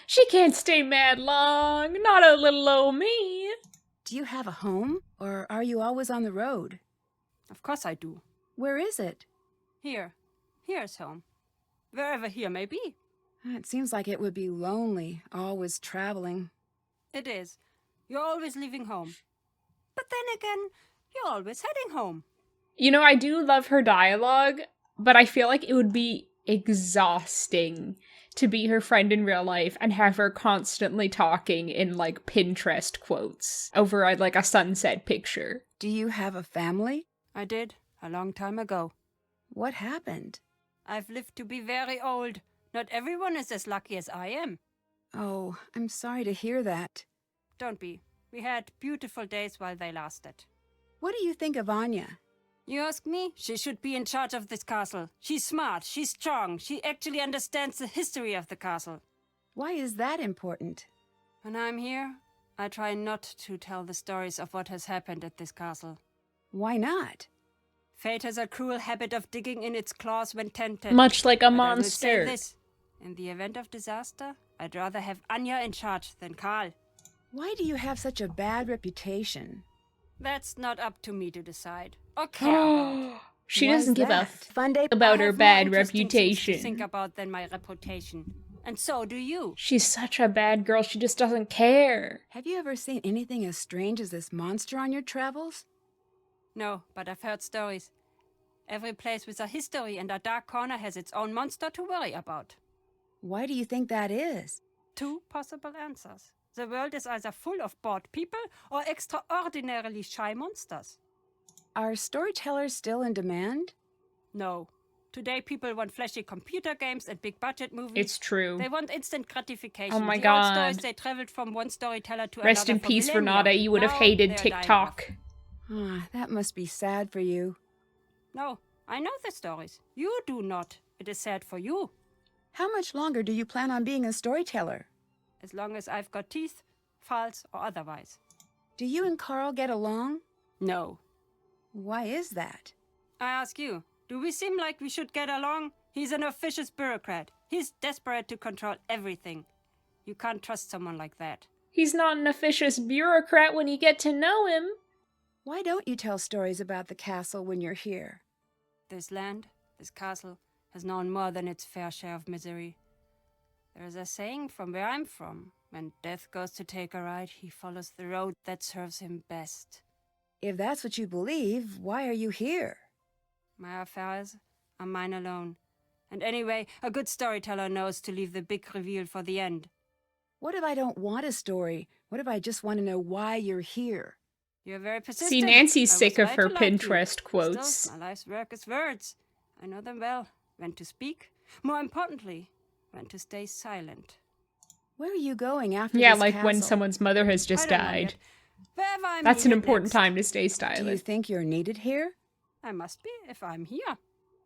She can't stay mad long. Not a little old me. Do you have a home, or are you always on the road? Of course I do. Where is it? Here. Here's home. Wherever here may be. It seems like it would be lonely, always traveling. It is. You're always leaving home. But then again, you're always heading home. You know, I do love her dialogue, but I feel like it would be exhausting to be her friend in real life and have her constantly talking in, like, Pinterest quotes over, like, a sunset picture. Do you have a family? I did, a long time ago. What happened? I've lived to be very old. Not everyone is as lucky as I am. Oh, I'm sorry to hear that. Don't be. We had beautiful days while they lasted. What do you think of Anja? You ask me? She should be in charge of this castle. She's smart, she's strong, she actually understands the history of the castle. Why is that important? When I'm here, I try not to tell the stories of what has happened at this castle. Why not? Fate has a cruel habit of digging in its claws when tempted. Much like a But I will say monster. this. In the event of disaster, I'd rather have Anja in charge than Karl. Why do you have such a bad reputation? That's not up to me to decide. Or care about. She Why doesn't is give a that? f Fun day about I her have more bad interesting things to think reputation. about than my reputation. And so do you. She's such a bad girl, she just doesn't care. Have you ever seen anything as strange as this monster on your travels? No, but I've heard stories. Every place with a history and a dark corner has its own monster to worry about. Why do you think that is? 2 possible answers. The world is either full of bored people or extraordinarily shy monsters. Are storytellers still in demand? No. Today people want flashy computer games and big budget movies. It's true. They want instant gratification. Oh my The old God. stories, they traveled from one storyteller to Rest another in for peace, millennia. Renate. You would have Now hated they're dying off. TikTok. Ah, that must be sad for you. No, I know the stories. You do not. It is sad for you. How much longer do you plan on being a storyteller? As long as I've got teeth, false or otherwise. Do you and Karl get along? No. Why is that? I ask you, do we seem like we should get along? He's an officious bureaucrat. He's desperate to control everything. You can't trust someone like that. He's not an officious bureaucrat when you get to know him. Why don't you tell stories about the castle when you're here? This land, this castle, has known more than its fair share of misery. There is a saying from where I'm from. When death goes to take a ride, he follows the road that serves him best. If that's what you believe, why are you here? My affairs are mine alone. And anyway, a good storyteller knows to leave the big reveal for the end. What if I don't want a story? What if I just want to know why you're here? You're very persistent. See, Nancy's I was sick of right her to like you. Pinterest quotes. Still, my life's work is words. I know them well. When to speak. More importantly, when to stay silent. Where are you going after Yeah, this like when castle? someone's mother has just I don't know died. yet. Wherever I'm That's an needed important next. time to stay Do you silent. think you're needed here? I must be if I'm here.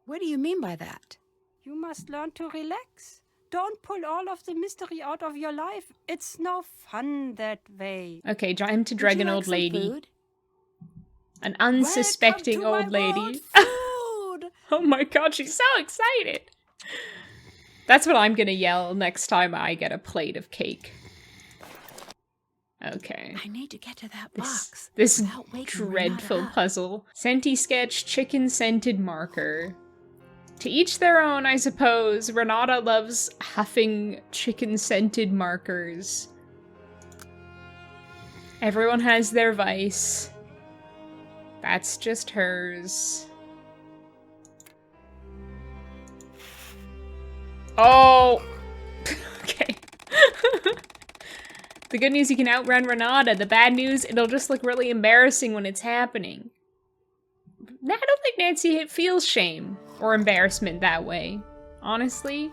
What do you mean by that? You must learn to relax. Don't pull all of the mystery out of your life. It's no fun that way. Okay, time to Would drag you an like old some lady. food? An unsuspecting Welcome to old my lady. world, food! Oh my god, she's so excited. That's what I'm gonna yell next time I get a plate of cake. Okay. I need to get to that This, box. this without waking dreadful Renate up. puzzle. Senti sketch, chicken scented marker. To each their own, I suppose. Renate loves huffing chicken scented markers. Everyone has their vice. That's just hers. Oh! Okay. The good news, you can outrun Renate. The bad news, it'll just look really embarrassing when it's happening. I don't think Nancy feels shame or embarrassment that way, honestly.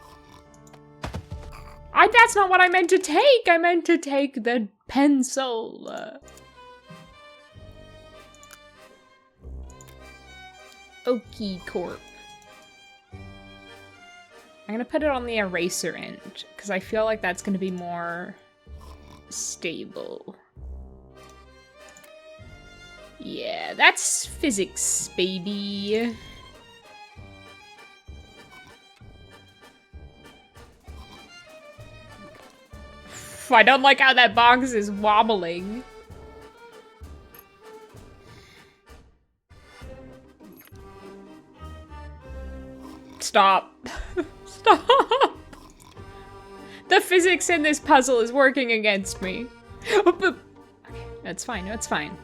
That's not what I meant to take! I meant to take the pencil. Okie Corp. I'm gonna put it on the eraser end, because I feel like that's gonna be more stable. Yeah, that's physics, baby. I don't like how that box is wobbling. Stop. Stop. The physics in this puzzle is working against me. Okay, that's fine, that's fine.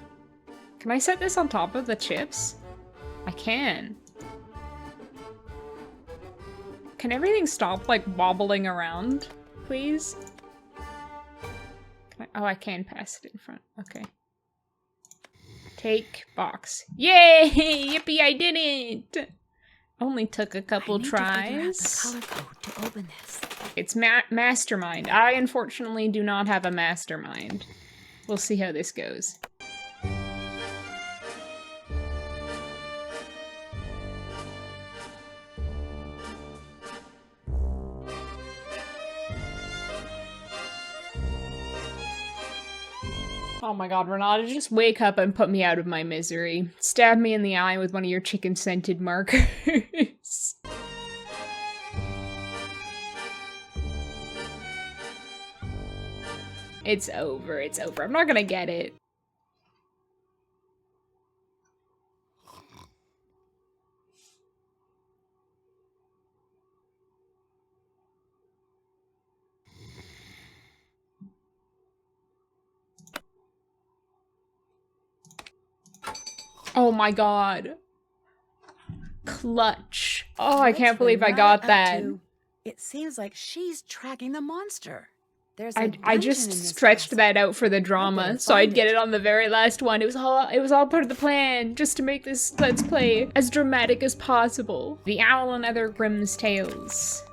Can I set this on top of the chips? I can. Can everything stop, like, wobbling around, please? Oh, I can pass it in front. Okay. Take box. Yay! Yippee, I did it! Only took a couple I need to figure out tries. the color code to open this. It's mastermind. I unfortunately do not have a mastermind. We'll see how this goes. Oh my god, Renate, just wake up and put me out of my misery. Stab me in the eye with one of your chicken-scented markers. It's over, it's over. I'm not gonna get it. Oh my god. Clutch. Oh, I can't believe I got that. It seems like she's tracking the monster. There's I just stretched that out for the drama, so I'd get it on the very last one. It was all part of the plan, just to make this Let's Play as dramatic as possible. The Owl and Other Grimm's Tales.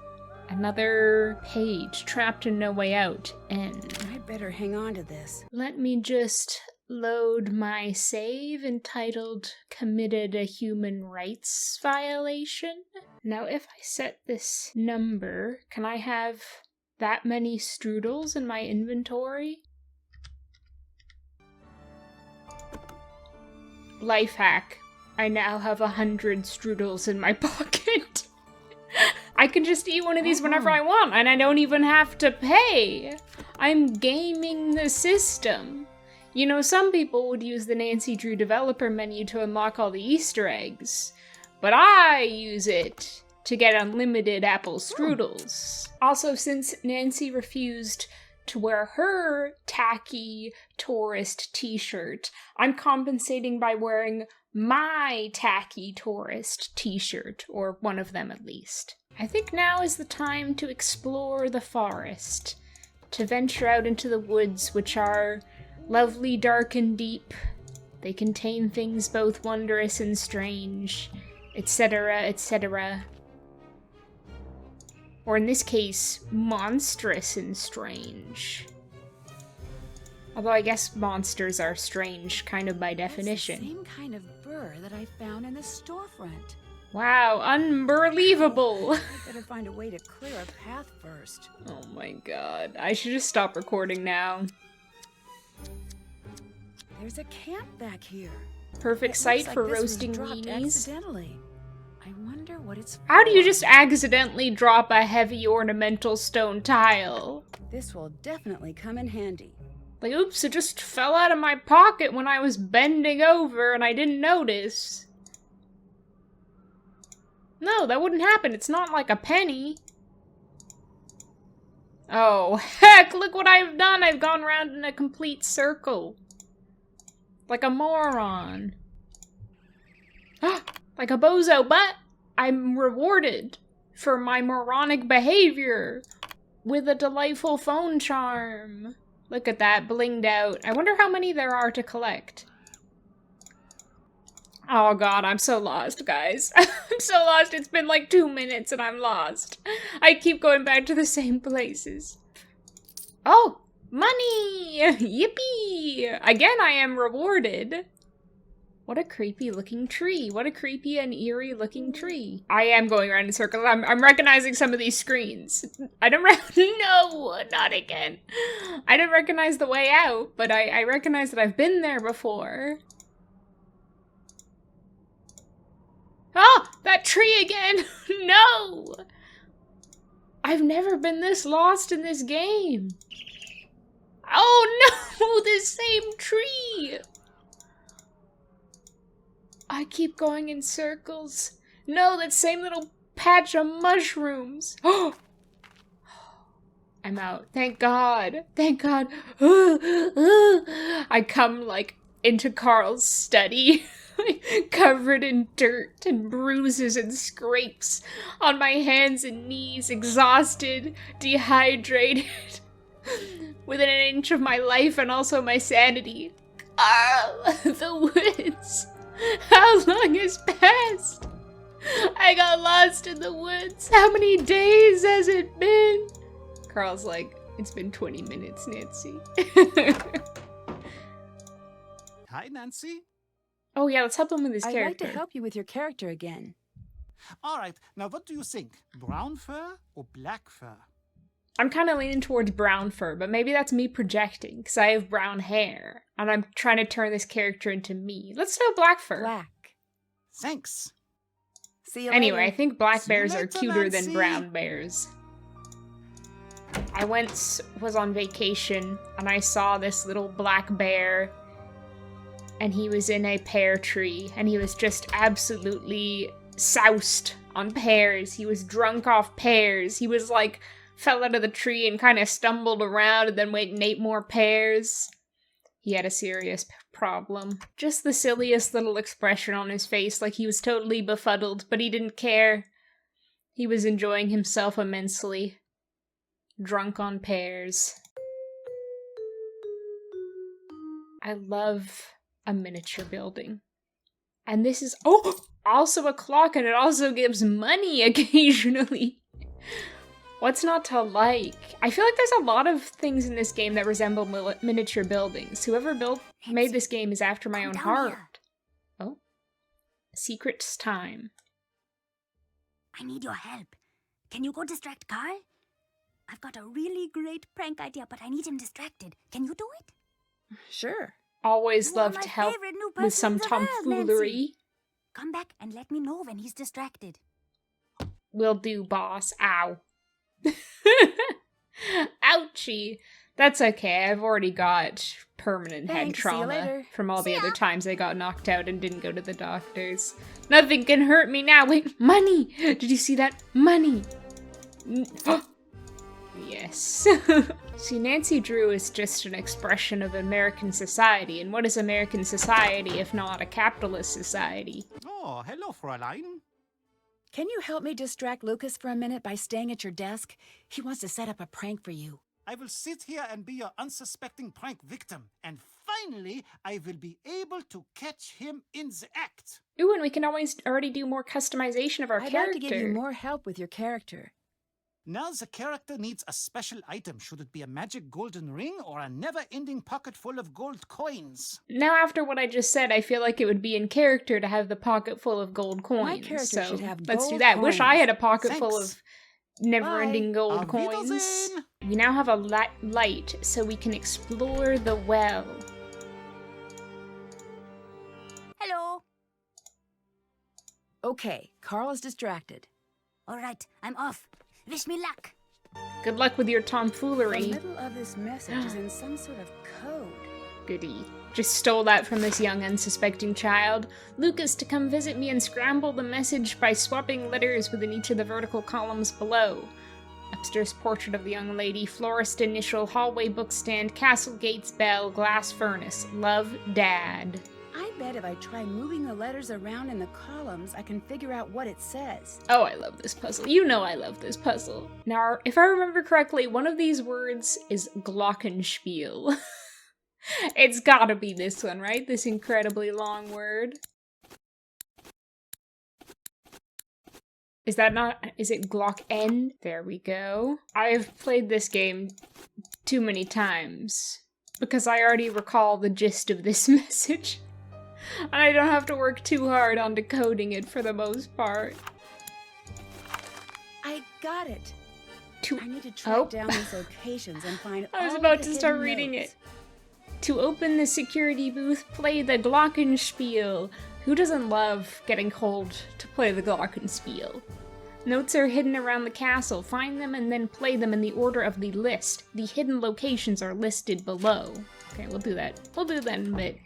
Another page, trapped and no way out. End. I better hang on to this. Let me just load my save entitled Committed a Human Rights Violation. Now if I set this number, can I have that many strudels in my inventory? Life hack. I now have 100 strudels in my pocket. I can just eat one of these whenever I want, and I don't even have to pay. I'm gaming the system. You know, some people would use the Nancy Drew developer menu to unlock all the Easter eggs, but I use it to get unlimited apple strudels. Also, since Nancy refused to wear her tacky tourist t-shirt, I'm compensating by wearing my tacky tourist t-shirt, or one of them at least. I think now is the time to explore the forest, to venture out into the woods, which are lovely, dark, and deep. They contain things both wondrous and strange, etc., etc. Or in this case, monstrous and strange. Although I guess monsters are strange, kind of by definition. It's the same kind of burr that I found in the storefront. Wow, unbelievable! I better find a way to clear a path first. Oh my god, I should just stop recording now. There's a camp back here. Perfect It site looks like for this was roasting dropped weenies. accidentally. I wonder what it's for. How do you just accidentally drop a heavy ornamental stone tile? This will definitely come in handy. Like, oops, it just fell out of my pocket when I was bending over and I didn't notice. No, that wouldn't happen. It's not like a penny. Oh, heck, look what I've done. I've gone round in a complete circle. Like a moron. Like a bozo, but I'm rewarded for my moronic behavior with a delightful phone charm. Look at that, blinged out. I wonder how many there are to collect. Oh god, I'm so lost, guys. I'm so lost. It's been like 2 minutes and I'm lost. I keep going back to the same places. Oh, money! Yippee! Again, I am rewarded. What a creepy looking tree. What a creepy and eerie looking tree. I am going around in circles. I'm recognizing some of these screens. I don't no, not again. I don't recognize the way out, but I recognize that I've been there before. Oh, that tree again! No! I've never been this lost in this game. Oh no, this same tree! I keep going in circles. No, that same little patch of mushrooms. Oh! I'm out. Thank God. Thank God. I come, like, into Karl's study, covered in dirt and bruises and scrapes on my hands and knees, exhausted, dehydrated, within an inch of my life and also my sanity. Karl, the woods. How long has passed? I I got lost in the woods. How many days has it been? Karl's like, it's been 20 minutes, Nancy. Hi, Nancy. Oh yeah, let's help him with his I'd character. like to help you with your character again. All right, now what do you think? Brown fur or black fur? I'm kind of leaning towards brown fur, but maybe that's me projecting, because I have brown hair, and I'm trying to turn this character into me. Let's do black fur. Black. Thanks. See you Anyway, I later. think black See you bears are later, cuter than Nancy. brown bears. I once was on vacation, and I saw this little black bear, and he was in a pear tree, and he was just absolutely soused on pears. He was drunk off pears. He was like, fell out of the tree and kind of stumbled around and then went and ate more pears. He had a serious problem. Just the silliest little expression on his face, like he was totally befuddled, but he didn't care. He was enjoying himself immensely. Drunk on pears. I love a miniature building. And this is, oh, also a clock, and it also gives money occasionally. What's not to like? I feel like there's a lot of things in this game that resemble miniature buildings. Whoever made this game is after my own down heart. here. Oh. Secrets time. I need your help. Can you go distract Karl? I've got a really great prank idea, but I need him distracted. Can you do it? Sure. Always You are love my to help favorite new with person some in the world, tomfoolery. Nancy. Come back and let me know when he's distracted. Will do, boss. Ow. Ouchie. That's okay. I've already got permanent head Thanks, see you trauma later. from all the See other ya. times I got knocked out and didn't go to the doctors. Nothing can hurt me now. Wait, money! Did you see that? Money! Yes. See, Nancy Drew is just an expression of American society, and what is American society if not a capitalist society? Oh, hello, Fräulein. Can you help me distract Lucas for a minute by staying at your desk? He wants to set up a prank for you. I will sit here and be your unsuspecting prank victim. And finally, I will be able to catch him in the act. Ooh, and we can always already do more customization of our I'd character. like to give you more help with your character. Now the character needs a special item. Should it be a magic golden ring or a never-ending pocket full of gold coins? Now, after what I just said, I feel like it would be in character to have the pocket full of gold coins. My character so should have let's do gold that. Wish I coins. had a pocket full Thanks. of never-ending gold Auf coins. Wiedersehen. We now have a light, so we can explore the well. Hello. Okay, Karl is distracted. All right, I'm off. Wish me luck. Good luck with your The tomfoolery. middle of this message is in some sort of code. Goody. Just stole that from this young unsuspecting child. Lucas to come visit me and scramble the message by swapping letters within each of the vertical columns below. Upstairs portrait of the young lady, florist initial, hallway bookstand, castle gates bell, glass furnace. Love, Dad. I bet if I try moving the letters around in the columns, I can figure out what it says. Oh, I love this puzzle. You know I love this puzzle. Now, if I remember correctly, one of these words is glockenspiel. It's gotta be this one, right? This incredibly long word. Is that not, is it Glocken? There we go. I've played this game too many times because I already recall the gist of this message. And I don't have to work too hard on decoding it for the most part. I got it. To I need to track Oh. down these locations and find I was all about the to start hidden reading notes. it. To open the security booth, play the Glockenspiel. Who doesn't love getting told to play the Glockenspiel? Notes are hidden around the castle. Find them and then play them in the order of the list. The hidden locations are listed below. Okay, we'll do that. We'll do that in a bit.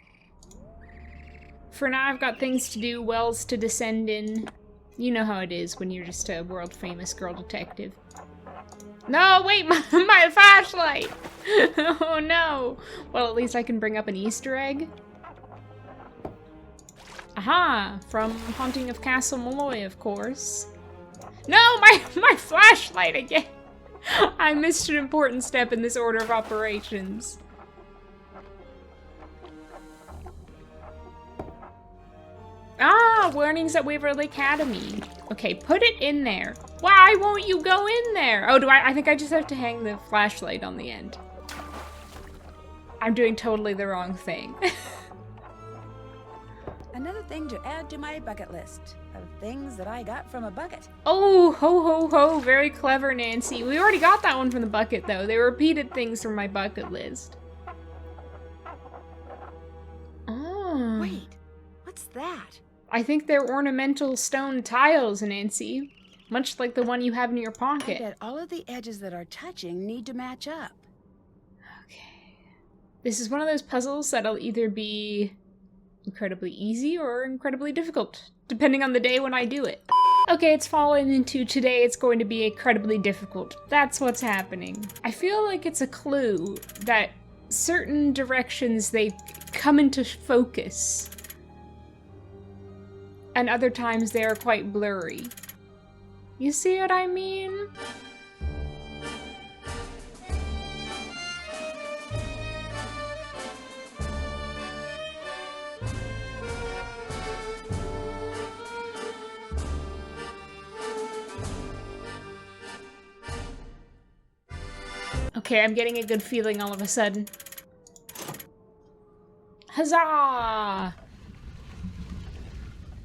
For now, I've got things to do, wells to descend in. You know how it is when you're just a world-famous girl detective. No, wait, my flashlight! Oh no! Well, at least I can bring up an Easter egg. Aha! From Haunting of Castle Malloy, of course. No, my flashlight again! I missed an important step in this order of operations. Ah, warnings at Waverly Academy. Okay, put it in there. Why won't you go in there? Oh, I think I just have to hang the flashlight on the end. I'm doing totally the wrong thing. Another thing to add to my bucket list of things that I got from a bucket. Oh, ho, ho, ho. Very clever, Nancy. We already got that one from the bucket, though. They repeated things from my bucket list. Oh. Wait, what's that? I think they're ornamental stone tiles, Nancy. Much like the one you have in your I pocket. bet all of the edges that are touching need to match up. Okay. This is one of those puzzles that'll either be incredibly easy or incredibly difficult, depending on the day when I do it. Okay, it's fallen into today it's going to be incredibly difficult. That's what's happening. I feel like it's a clue that certain directions they come into focus, and other times they are quite blurry. You see what I mean? Okay, I'm getting a good feeling all of a sudden. Huzzah!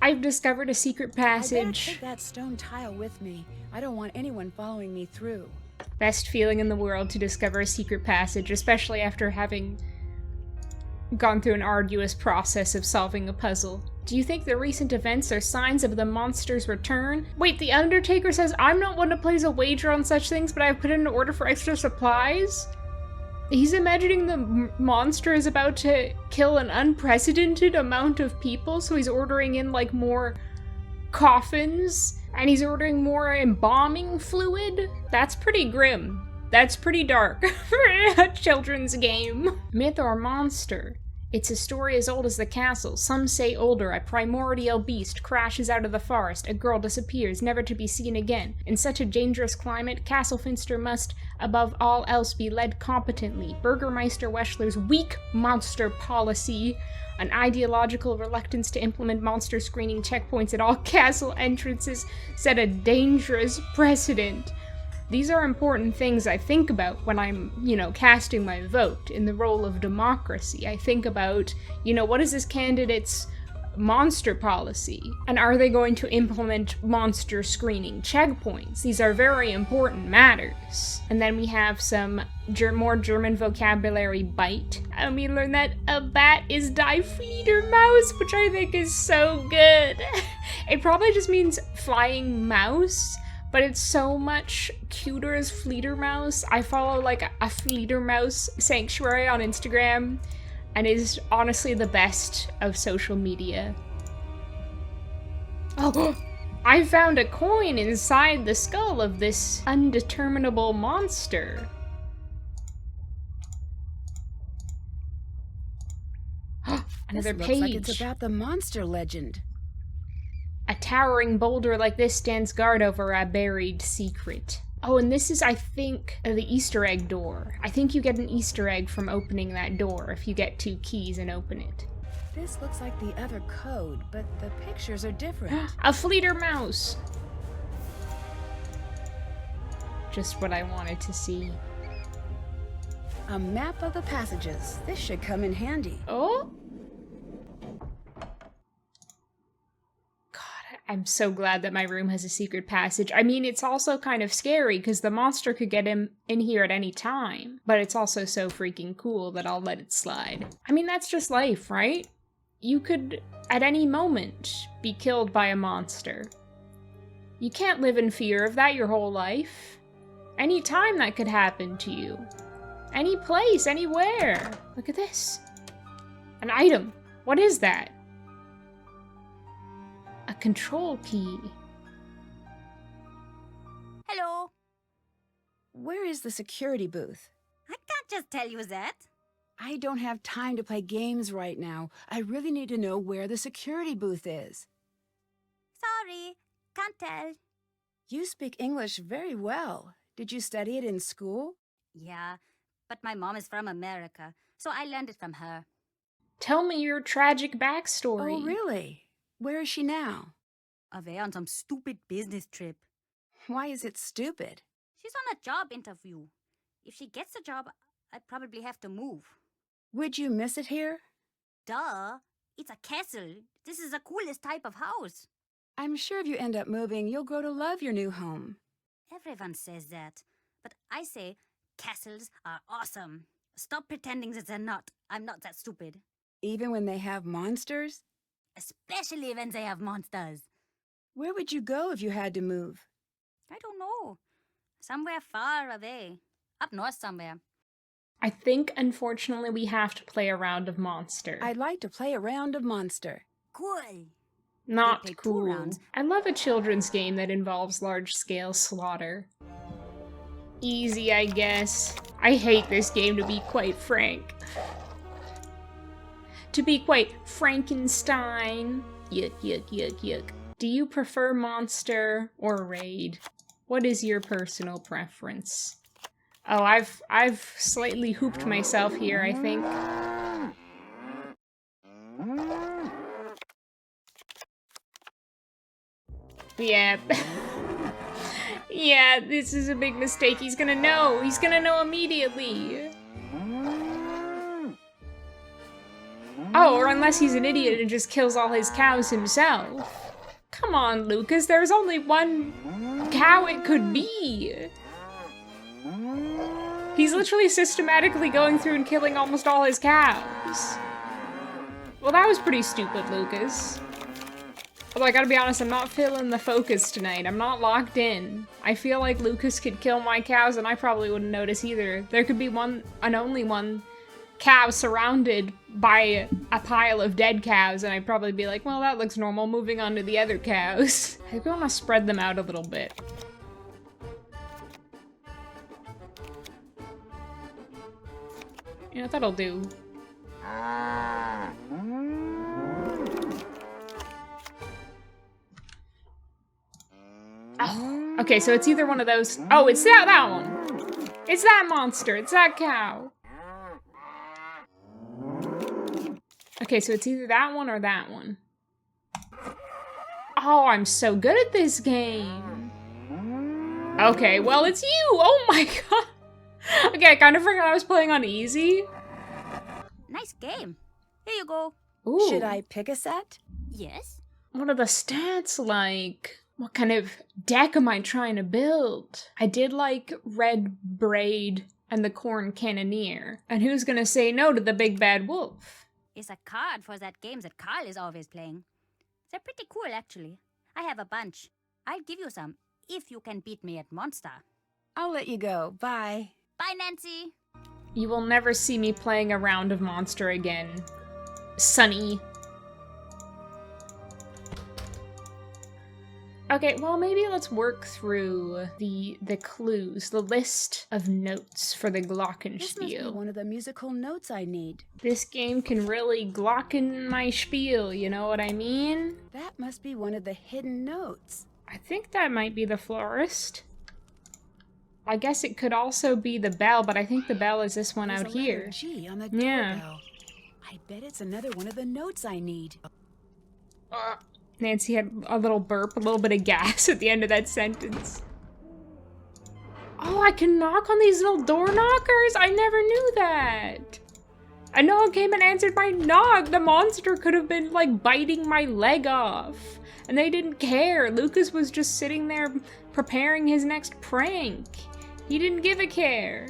I've discovered a secret I better passage. take that stone tile with me. I don't want anyone following me through. Best feeling in the world to discover a secret passage, especially after having gone through an arduous process of solving a puzzle. Do you think the recent events are signs of the monster's return? Wait, the Undertaker says I'm not one to place a wager on such things, but I've put in an order for extra supplies? He's imagining the monster is about to kill an unprecedented amount of people, so he's ordering in, like, more coffins, and he's ordering more embalming fluid? That's pretty grim. That's pretty dark for a children's game. Myth or monster? It's a story as old as the castle. Some say older. A primordial beast crashes out of the forest. A girl disappears, never to be seen again. In such a dangerous climate, Castle Finster must, above all else, be led competently. Burgermeister Weschler's weak monster policy, an ideological reluctance to implement monster screening checkpoints at all castle entrances, set a dangerous precedent. These are important things I think about when I'm, casting my vote in the role of democracy. I think about, what is this candidate's monster policy? And are they going to implement monster screening checkpoints? These are very important matters. And then we have some more German vocabulary bite. And we learn that a bat is die Fledermaus, which I think is so good. It probably just means flying mouse, but it's so much cuter as Fledermaus. I follow like a Fledermaus sanctuary on Instagram, and it is honestly the best of social media. Oh, I found a coin inside the skull of this undeterminable monster. Another this page. Looks like it's about the monster legend. A towering boulder like this stands guard over a buried secret. Oh, and this is, I think, the Easter egg door. I think you get an Easter egg from opening that door if you get 2 keys and open it. This looks like the other code, but the pictures are different. A Fledermaus! Just what I wanted to see. A map of the passages. This should come in handy. Oh? I'm so glad that my room has a secret passage. I mean, it's also kind of scary because the monster could get him in here at any time. But it's also so freaking cool that I'll let it slide. I mean, that's just life, right? You could, at any moment, be killed by a monster. You can't live in fear of that your whole life. Any time that could happen to you. Any place, anywhere. Look at this. An item. What is that? A control key. Hello. Where is the security booth? I can't just tell you that. I don't have time to play games right now. I really need to know where the security booth is. Sorry, can't tell. You speak English very well. Did you study it in school? Yeah, but my mom is from America, so I learned it from her. Tell me your tragic backstory. Oh, really? Where is she now? Away on some stupid business trip. Why is it stupid? She's on a job interview. If she gets the job, I'd probably have to move. Would you miss it here? Duh. It's a castle. This is the coolest type of house. I'm sure if you end up moving, you'll grow to love your new home. Everyone says that. But I say castles are awesome. Stop pretending that they're not. I'm not that stupid. Even when they have monsters? Especially when they have monsters. Where would you go if you had to move? I don't know. Somewhere far away. Up north somewhere. I think, unfortunately, we have to play a round of Monster. I'd like to play a round of Monster. Cool. Not play 2 cool. rounds. I love a children's game that involves large-scale slaughter. Easy, I guess. I hate this game, to be quite frank. To be quite Frankenstein. Yuck, yuck, yuck, yuck. Do you prefer Monster or Raid? What is your personal preference? Oh, I've slightly hooped myself here, I think. Yeah. Yeah, this is a big mistake. He's gonna know. He's gonna know immediately. Oh, or unless he's an idiot and just kills all his cows himself. Come on, Lucas. There's only one cow it could be. He's literally systematically going through and killing almost all his cows. Well, that was pretty stupid, Lucas. Although I gotta be honest, I'm not feeling the focus tonight. I'm not locked in. I feel like Lucas could kill my cows and I probably wouldn't notice either. There could be one and only one cow surrounded by a pile of dead cows and I'd probably be like, well, that looks normal, moving on to the other cows. I think I want to spread them out a little bit. You know, that'll do. Oh, okay, so it's either one of those. Oh, it's that one. It's that monster. It's that cow. Okay, so it's either that one or that one. Oh, I'm so good at this game. Okay, well, it's you. Oh my god. Okay, I kind of forgot I was playing on easy. Nice game. Here you go. Ooh. Should I pick a set? Yes? What are the stats like? What kind of deck am I trying to build? I did like Red Braid and the Corn Cannoneer. And who's gonna say no to the Big Bad Wolf? It's a card for that game that Karl is always playing. They're pretty cool, actually. I have a bunch. I'll give you some, if you can beat me at Monster. I'll let you go. Bye. Bye, Nancy! You will never see me playing a round of Monster again. Sunny. Okay, well, maybe let's work through the clues, the list of notes for the This must be Glockenspiel. one of the musical notes I need. This game can really glocken my spiel, you know what I mean? That must be one of the hidden notes. I think that might be the florist. I guess it could also be the bell, but I think the bell is this one There's out a letter here. G on the Yeah. doorbell. I bet it's another one of the notes I need. Nancy had a little burp, a little bit of gas at the end of that sentence. Oh, I can knock on these little door knockers? I never knew that. I know it came and answered my knock. The monster could have been, like, biting my leg off. And they didn't care. Lucas was just sitting there preparing his next prank. He didn't give a care.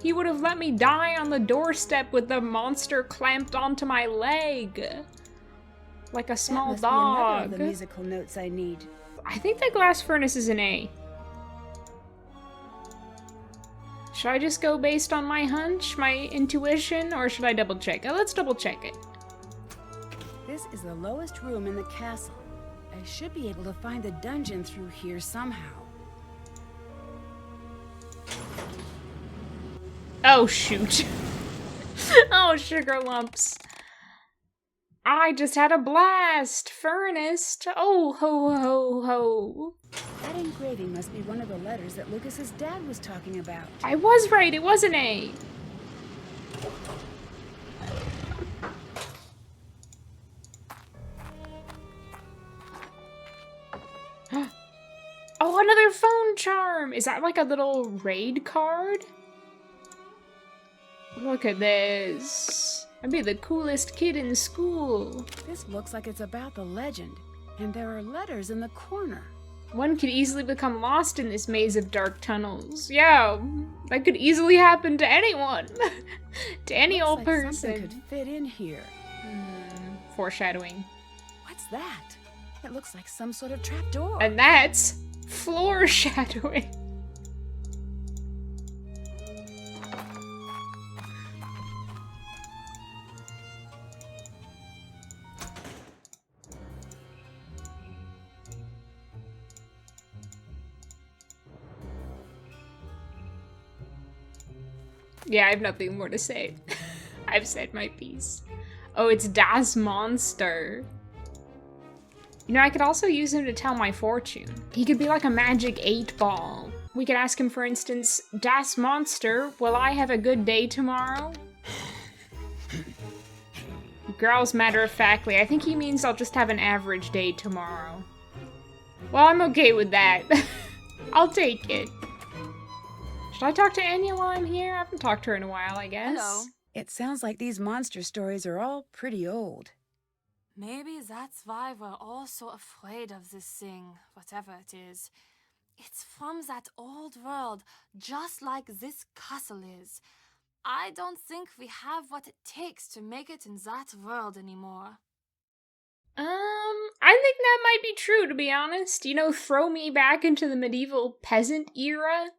He would have let me die on the doorstep with the monster clamped onto my leg. Like a small that must be another dog. of the musical notes I need. I think the glass furnace is an A. Should I just go based on my hunch, my intuition, or should I double check? Let's double check it. This is the lowest room in the castle. I should be able to find the dungeon through here somehow. Oh, shoot. Oh, sugar lumps. I just had a blast! Furnace! Oh, ho, ho, ho. That engraving must be one of the letters that Lucas's dad was talking about. I was right, it was an A. Oh, another phone charm! Is that like a little raid card? Look at this. I'd be the coolest kid in school. This looks like it's about the legend, and there are letters in the corner. One could easily become lost in this maze of dark tunnels. Yeah, that could easily happen to anyone. To any old person. Something could fit in here. Foreshadowing. What's that? It looks like some sort of trapdoor. And that's floor shadowing. Yeah, I have nothing more to say. I've said my piece. Oh, it's Das Monster. You know, I could also use him to tell my fortune. He could be like a magic 8-ball. We could ask him, for instance, Das Monster, will I have a good day tomorrow? Growls matter-of-factly. I think he means I'll just have an average day tomorrow. Well, I'm okay with that. I'll take it. Should I talk to Anja while I'm here? I haven't talked to her in a while, I guess. Hello. It sounds like these monster stories are all pretty old. Maybe that's why we're all so afraid of this thing, whatever it is. It's from that old world, just like this castle is. I don't think we have what it takes to make it in that world anymore. I think that might be true, to be honest. You know, throw me back into the medieval peasant era.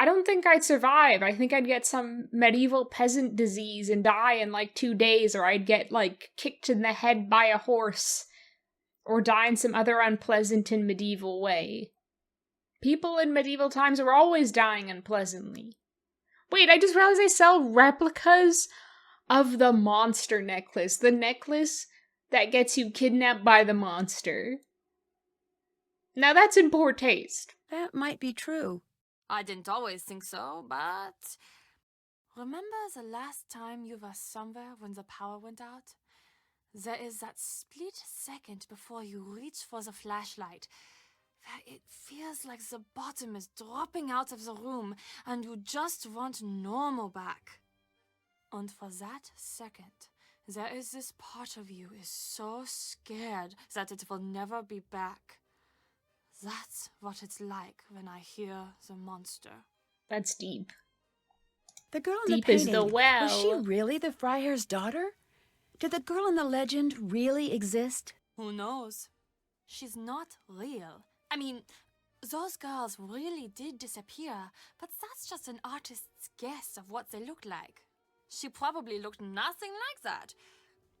I don't think I'd survive. I think I'd get some medieval peasant disease and die in like 2 days, or I'd get like kicked in the head by a horse, or die in some other unpleasant and medieval way. People in medieval times were always dying unpleasantly. Wait, I just realized they sell replicas of the monster necklace. The necklace that gets you kidnapped by the monster. Now that's in poor taste. That might be true. I didn't always think so, but... Remember the last time you were somewhere when the power went out? There is that split second before you reach for the flashlight, where it feels like the bottom is dropping out of the room and you just want normal back. And for that second, there is this part of you is so scared that it will never be back. That's what it's like when I hear the monster. That's deep. The girl in Deep the as painting, the well. was she really the Freiherr's daughter? Did the girl in the legend really exist? Who knows? She's not real. I mean, those girls really did disappear, but that's just an artist's guess of what they looked like. She probably looked nothing like that.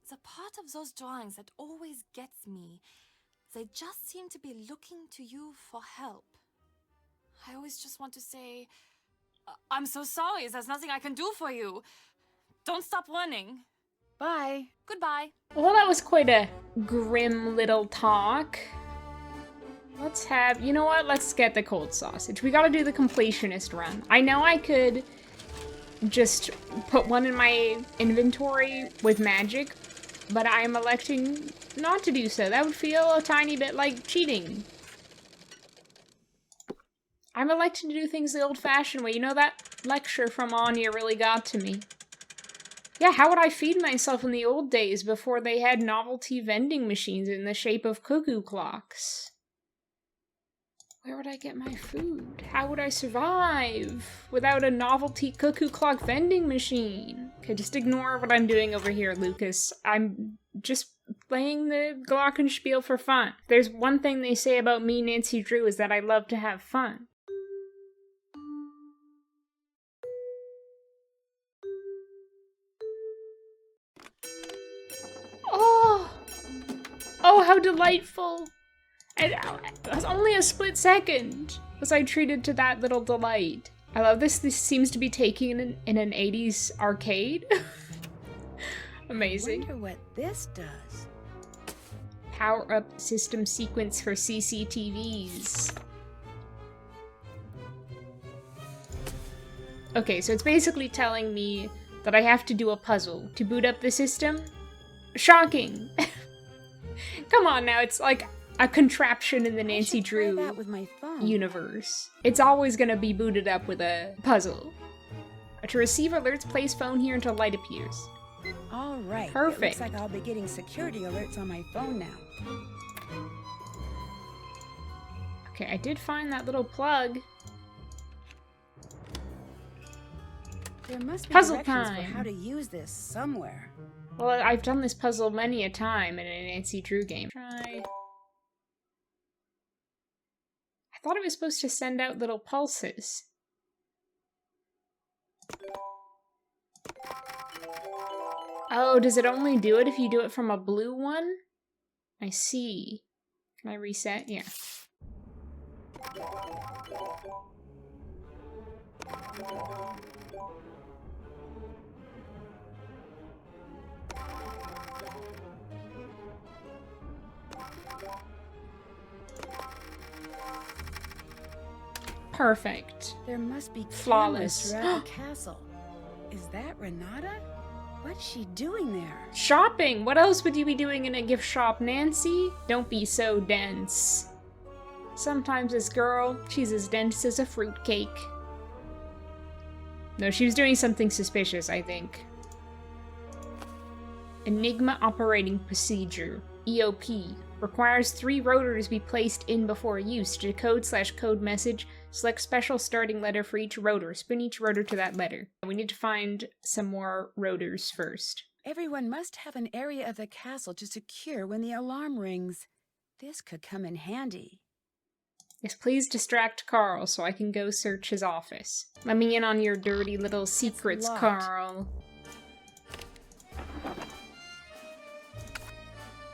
The part of those drawings that always gets me, they just seem to be looking to you for help. I always just want to say, I'm so sorry, there's nothing I can do for you. Don't stop running. Bye. Goodbye. Well, that was quite a grim little talk. Let's have, you know what? Let's get the cold sausage. We gotta do the completionist run. I know I could just put one in my inventory with magic, but I am electing not to do so. That would feel a tiny bit like cheating. I'm electing to do things the old-fashioned way. You know, that lecture from Anja really got to me. Yeah, how would I feed myself in the old days before they had novelty vending machines in the shape of cuckoo clocks? Where would I get my food? How would I survive without a novelty cuckoo clock vending machine? Okay, just ignore what I'm doing over here, Lucas. I'm just playing the glockenspiel for fun. There's one thing they say about me, Nancy Drew, is that I love to have fun. Oh, how delightful! And it was only a split second was I treated to that little delight. I love this. This seems to be taken in an 80s arcade. Amazing. I wonder what this does. Power up system sequence for CCTVs. Okay, so it's basically telling me that I have to do a puzzle to boot up the system. Shocking! Come on now, it's like a contraption in the Nancy I should try Drew that with my phone. universe. It's always gonna be booted up with a puzzle. To receive alerts, place phone here until light appears. All right. Perfect. It looks like I'll be getting security alerts on my phone now. Okay, I did find that little plug. There must be Puzzle directions time. for how to use this somewhere. Well, I've done this puzzle many a time in a Nancy Drew game. Try. I thought it was supposed to send out little pulses. Oh, does it only do it if you do it from a blue one? I see. Can I reset? Yeah. Perfect. There must be Flawless. cameras throughout the castle. Is that Renata? What's she doing there? Shopping! What else would you be doing in a gift shop, Nancy? Don't be so dense. Sometimes this girl, she's as dense as a fruitcake. No, she was doing something suspicious, I think. Enigma Operating Procedure, EOP. Requires 3 rotors be placed in before use. To decode/code message, select special starting letter for each rotor. Spin each rotor to that letter. We need to find some more rotors first. Everyone must have an area of the castle to secure when the alarm rings. This could come in handy. Yes, please distract Karl so I can go search his office. Let me in on your dirty little secrets, locked. Karl.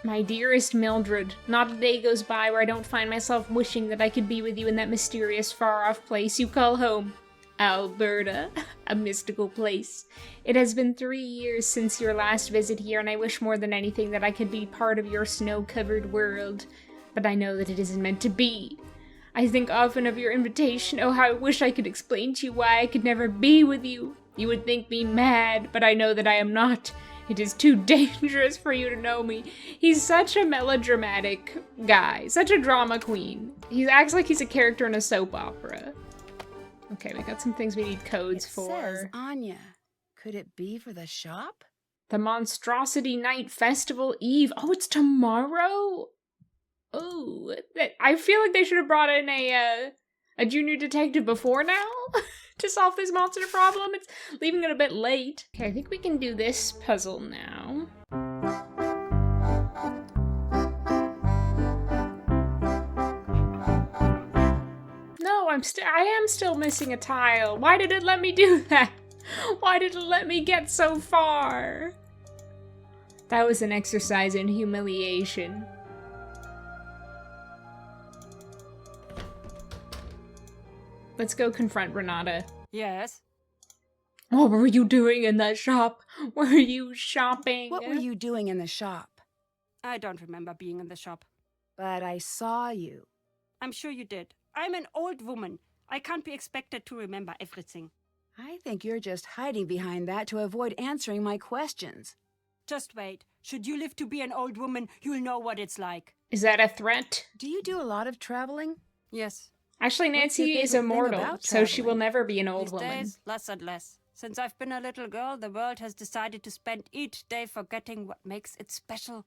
My dearest Mildred, not a day goes by where I don't find myself wishing that I could be with you in that mysterious far-off place you call home. Alberta, a mystical place. It has been 3 years since your last visit here, and I wish more than anything that I could be part of your snow-covered world. But I know that it isn't meant to be. I think often of your invitation. Oh, how I wish I could explain to you why I could never be with you. You would think me mad, but I know that I am not. It is too dangerous for you to know me. He's such a melodramatic guy, such a drama queen. He acts like he's a character in a soap opera. Okay, we got some things we need codes It for. says Anja. Could it be for the shop? The Monstrosity Night Festival Eve. Oh, it's tomorrow? Oh, I feel like they should have brought in a junior detective before now to solve this monster problem. It's leaving it a bit late. Okay, I think we can do this puzzle now. No, I am still missing a tile. Why did it let me do that? Why did it let me get so far? That was an exercise in humiliation. Let's go confront Renata. Yes? What were you doing in that shop? Were you shopping? What were you doing in the shop? I don't remember being in the shop. But I saw you. I'm sure you did. I'm an old woman. I can't be expected to remember everything. I think you're just hiding behind that to avoid answering my questions. Just wait. Should you live to be an old woman, you'll know what it's like. Is that a threat? Do you do a lot of traveling? Yes. Actually, What's your Nancy is favorite thing immortal, about so she will traveling? never be an old These woman. days, less and less. Since I've been a little girl, the world has decided to spend each day forgetting what makes it special.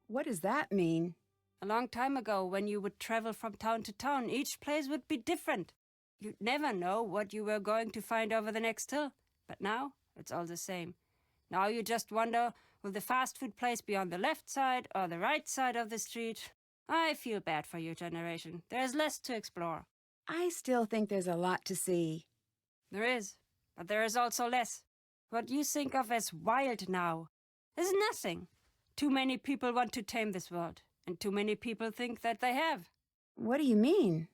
What does that mean? A long time ago, when you would travel from town to town, each place would be different. You'd never know what you were going to find over the next hill. But now, it's all the same. Now you just wonder, will the fast food place be on the left side or the right side of the street? I feel bad for your generation. There's less to explore. I still think there's a lot to see. There is, but there is also less. What you think of as wild now is nothing. Too many people want to tame this world, and too many people think that they have. What do you mean?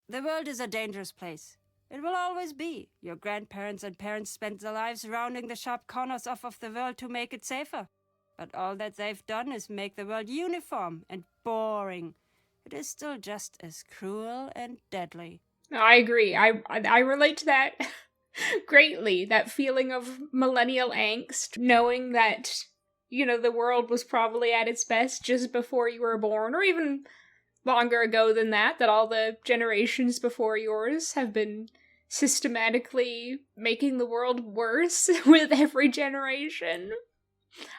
The world is a dangerous place. It will always be. Your grandparents and parents spent their lives rounding the sharp corners off of the world to make it safer. But all that they've done is make the world uniform and boring. It is still just as cruel and deadly. No, I agree. I relate to that greatly. That feeling of millennial angst, knowing that, you know, the world was probably at its best just before you were born, or even longer ago than that all the generations before yours have been systematically making the world worse with every generation.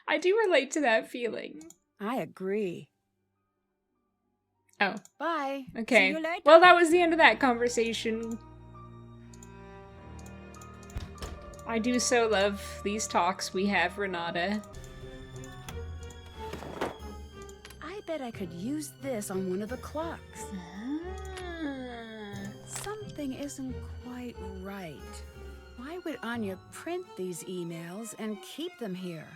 I do relate to that feeling. I agree. Oh. Bye. Okay. See you later. Well, that was the end of that conversation. I do so love these talks we have, Renate. I bet I could use this on one of the clocks. Something isn't quite right. Why would Anja print these emails and keep them here?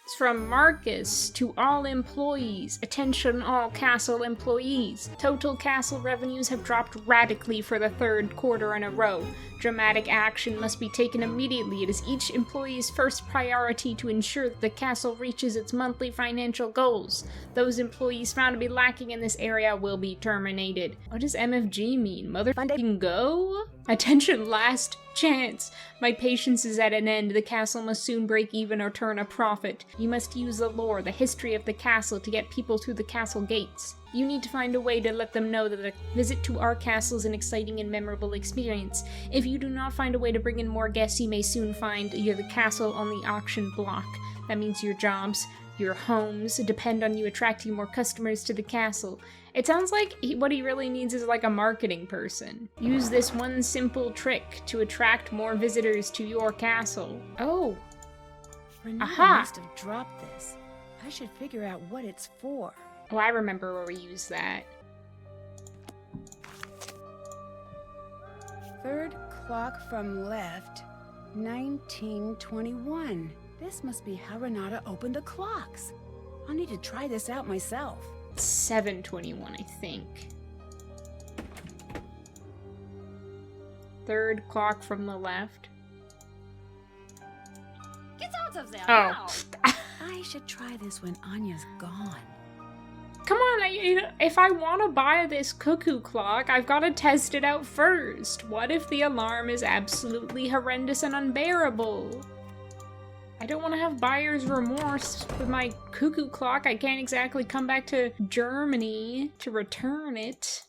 It's from Marcus to all employees. Attention all castle employees. Total castle revenues have dropped radically for the third quarter in a row. Dramatic action must be taken immediately. It is each employee's first priority to ensure that the castle reaches its monthly financial goals. Those employees found to be lacking in this area will be terminated. What does MFG mean? Motherfucking go? Attention, last chance. My patience is at an end. The castle must soon break even or turn a profit. You must use the lore, the history of the castle to get people through the castle gates. You need to find a way to let them know that a visit to our castle is an exciting and memorable experience. If you do not find a way to bring in more guests, you may soon find the castle on the auction block. That means your jobs, your homes depend on you attracting more customers to the castle. It sounds like what he really needs is like a marketing person. Use this one simple trick to attract more visitors to your castle. Oh. Renate Aha! must have dropped this. I should figure out what it's for. Oh, I remember where we used that. Third clock from left, 1921. This must be how Renate opened the clocks. I'll need to try this out myself. 7:21, I think. Third clock from the left. Get out of there Oh. now! I should try this when Anja's gone. Come on, if I want to buy this cuckoo clock, I've got to test it out first. What if the alarm is absolutely horrendous and unbearable? I don't want to have buyer's remorse with my cuckoo clock. I can't exactly come back to Germany to return it.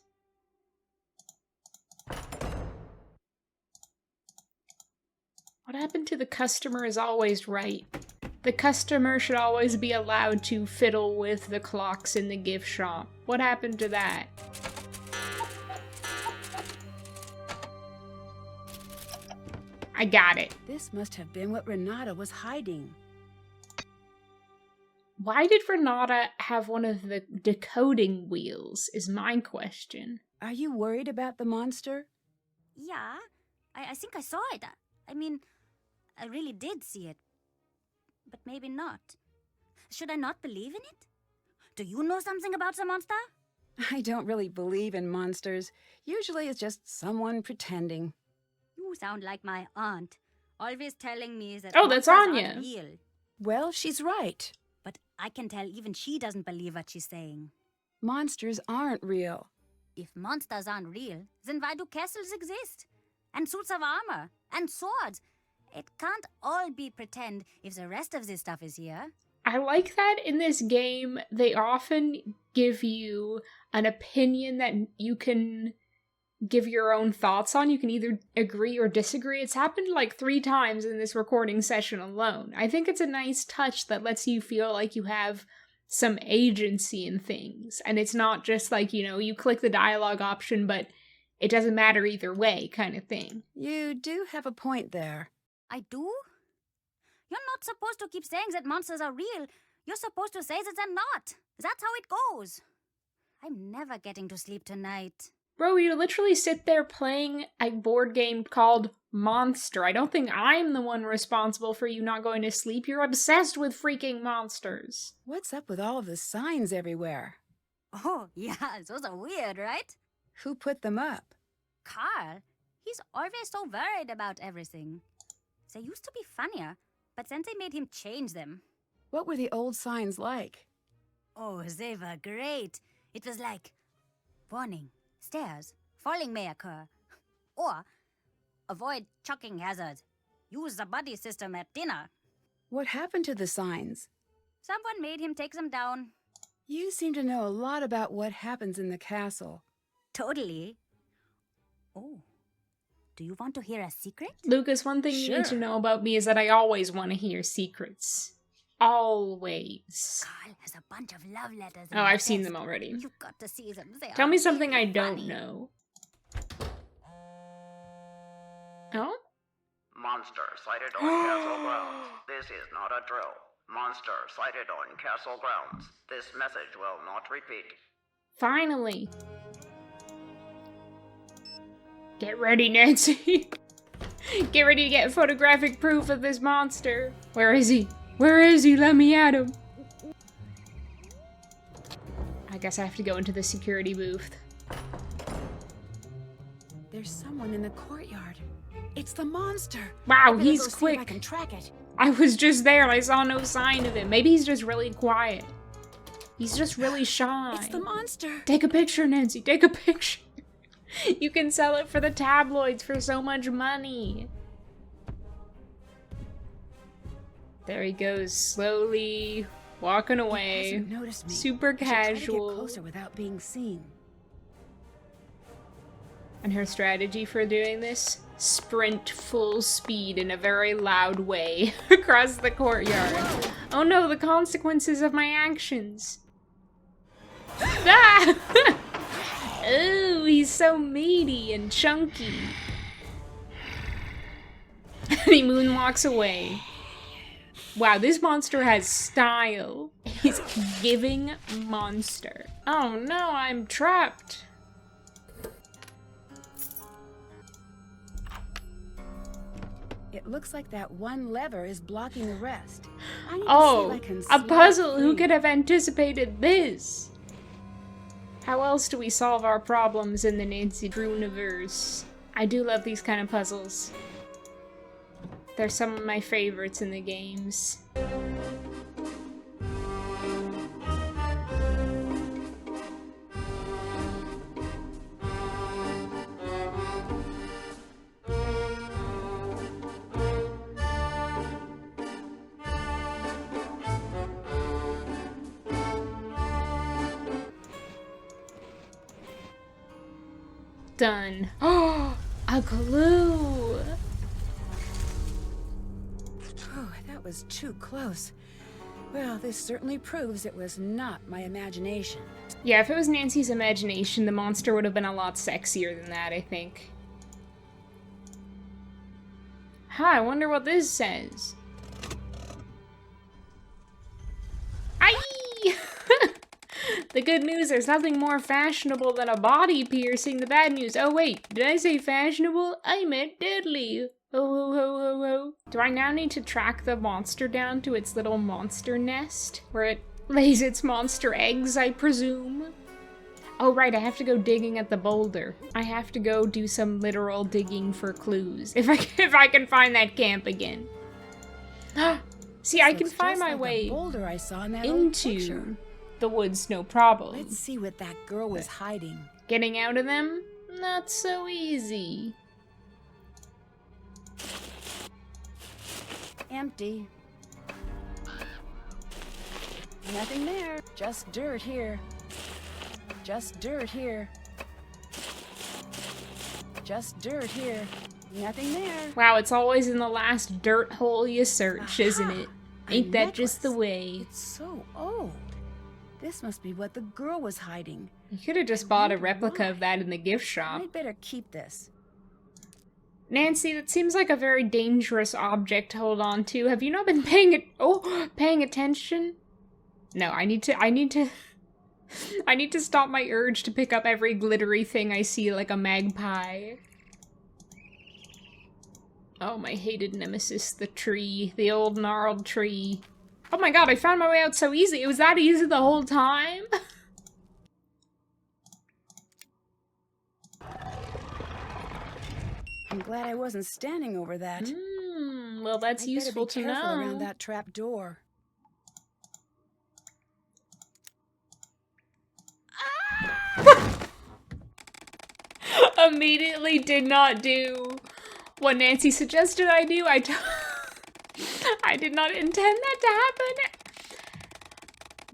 What happened to the customer is always right. The customer should always be allowed to fiddle with the clocks in the gift shop. What happened to that? I got it. This must have been what Renate was hiding. Why did Renate have one of the decoding wheels, is my question. Are you worried about the monster? Yeah, I think I saw it. I mean, I really did see it. But maybe not. Should I not believe in it? Do you know something about the monster? I don't really believe in monsters. Usually it's just someone pretending. You sound like my aunt, always telling me that Oh, that's monsters Anja. aren't real. Well, she's right. But I can tell even she doesn't believe what she's saying. Monsters aren't real. If monsters aren't real, then why do castles exist? And suits of armor? And swords? It can't all be pretend if the rest of this stuff is here. I like that in this game, they often give you an opinion that you can give your own thoughts on. You can either agree or disagree. It's happened like 3 times in this recording session alone. I think it's a nice touch that lets you feel like you have some agency in things. And it's not just like, you click the dialogue option, but it doesn't matter either way kind of thing. You do have a point there. I do? You're not supposed to keep saying that monsters are real. You're supposed to say that they're not. That's how it goes. I'm never getting to sleep tonight. Bro, you literally sit there playing a board game called Monster. I don't think I'm the one responsible for you not going to sleep. You're obsessed with freaking monsters. What's up with all of the signs everywhere? Oh, yeah, those are weird, right? Who put them up? Karl, he's always so worried about everything. They used to be funnier, but then they made him change them. What were the old signs like? Oh, they were great. It was like, warning, stairs, falling may occur. Or, avoid chucking hazard. Use the buddy system at dinner. What happened to the signs? Someone made him take them down. You seem to know a lot about what happens in the castle. Totally. Oh, do you want to hear a secret? Lucas, one thing you need to Sure. know about me is that I always want to hear secrets. Always. Carl has a bunch of love letters. in Oh, his I've seen desk. them already. You've got to see them. They Tell are me something I really don't funny. know. Oh? Monster sighted on castle grounds. This is not a drill. Monster sighted on castle grounds. This message will not repeat. Finally. Get ready, Nancy. Get ready to get photographic proof of this monster. Where is he? Where is he? Let me at him. I guess I have to go into the security booth. There's someone in the courtyard. It's the monster. Wow, Better he's go see if quick. I can track it. I was just there and I saw no sign of him. Maybe he's just really quiet. He's just really shy. It's the monster. Take a picture, Nancy. Take a picture. You can sell it for the tabloids for so much money. There he goes, slowly walking He away. hasn't noticed me. Super I should try to get casual. closer without being seen. And her strategy for doing this? Sprint full speed in a very loud way across the courtyard. Oh no, the consequences of my actions. Ah! Ooh, he's so meaty and chunky. And he moonwalks away. Wow, this monster has style. He's giving monster. Oh no, I'm trapped. It looks like that one lever is blocking the rest. I need to Oh, see if I can a slide puzzle. Who free. could have anticipated this? How else do we solve our problems in the Nancy Drew-universe? I do love these kind of puzzles. They're some of my favorites in the games. Done. Oh, a clue! Oh, that was too close. Well, this certainly proves it was not my imagination. Yeah, if it was Nancy's imagination, the monster would have been a lot sexier than that, I think. Huh, I wonder what this says. Aye! The good news, there's nothing more fashionable than a body piercing. The bad news, oh wait, did I say fashionable? I meant deadly. Oh, ho, ho, ho, ho. Do I now need to track the monster down to its little monster nest? Where it lays its monster eggs, I presume? Oh right, I have to go digging at the boulder. I have to go do some literal digging for clues. If I can find that camp again. See, I can Looks find just my like the way boulder I saw in that old picture. into the woods, no problem. Let's see what that girl was hiding. Getting out of them? Not so easy. Empty. Nothing there. Just dirt here. Just dirt here. Just dirt here. Nothing there. Wow, it's always in the last dirt hole you search, isn't it? A Ain't that just the necklace. way? It's so old. This must be what the girl was hiding. You could have just bought a replica of that in the gift shop. I'd better keep this. Nancy, that seems like a very dangerous object to hold on to. Have you not been paying attention? No, I need to stop my urge to pick up every glittery thing I see like a magpie. Oh, my hated nemesis, the tree. The old gnarled tree. Oh my god, I found my way out so easy. It was that easy the whole time? I'm glad I wasn't standing over that. Well, that's I'd useful better to be careful know. around that trap door. Immediately did not do what Nancy suggested I do. I did not intend that to happen.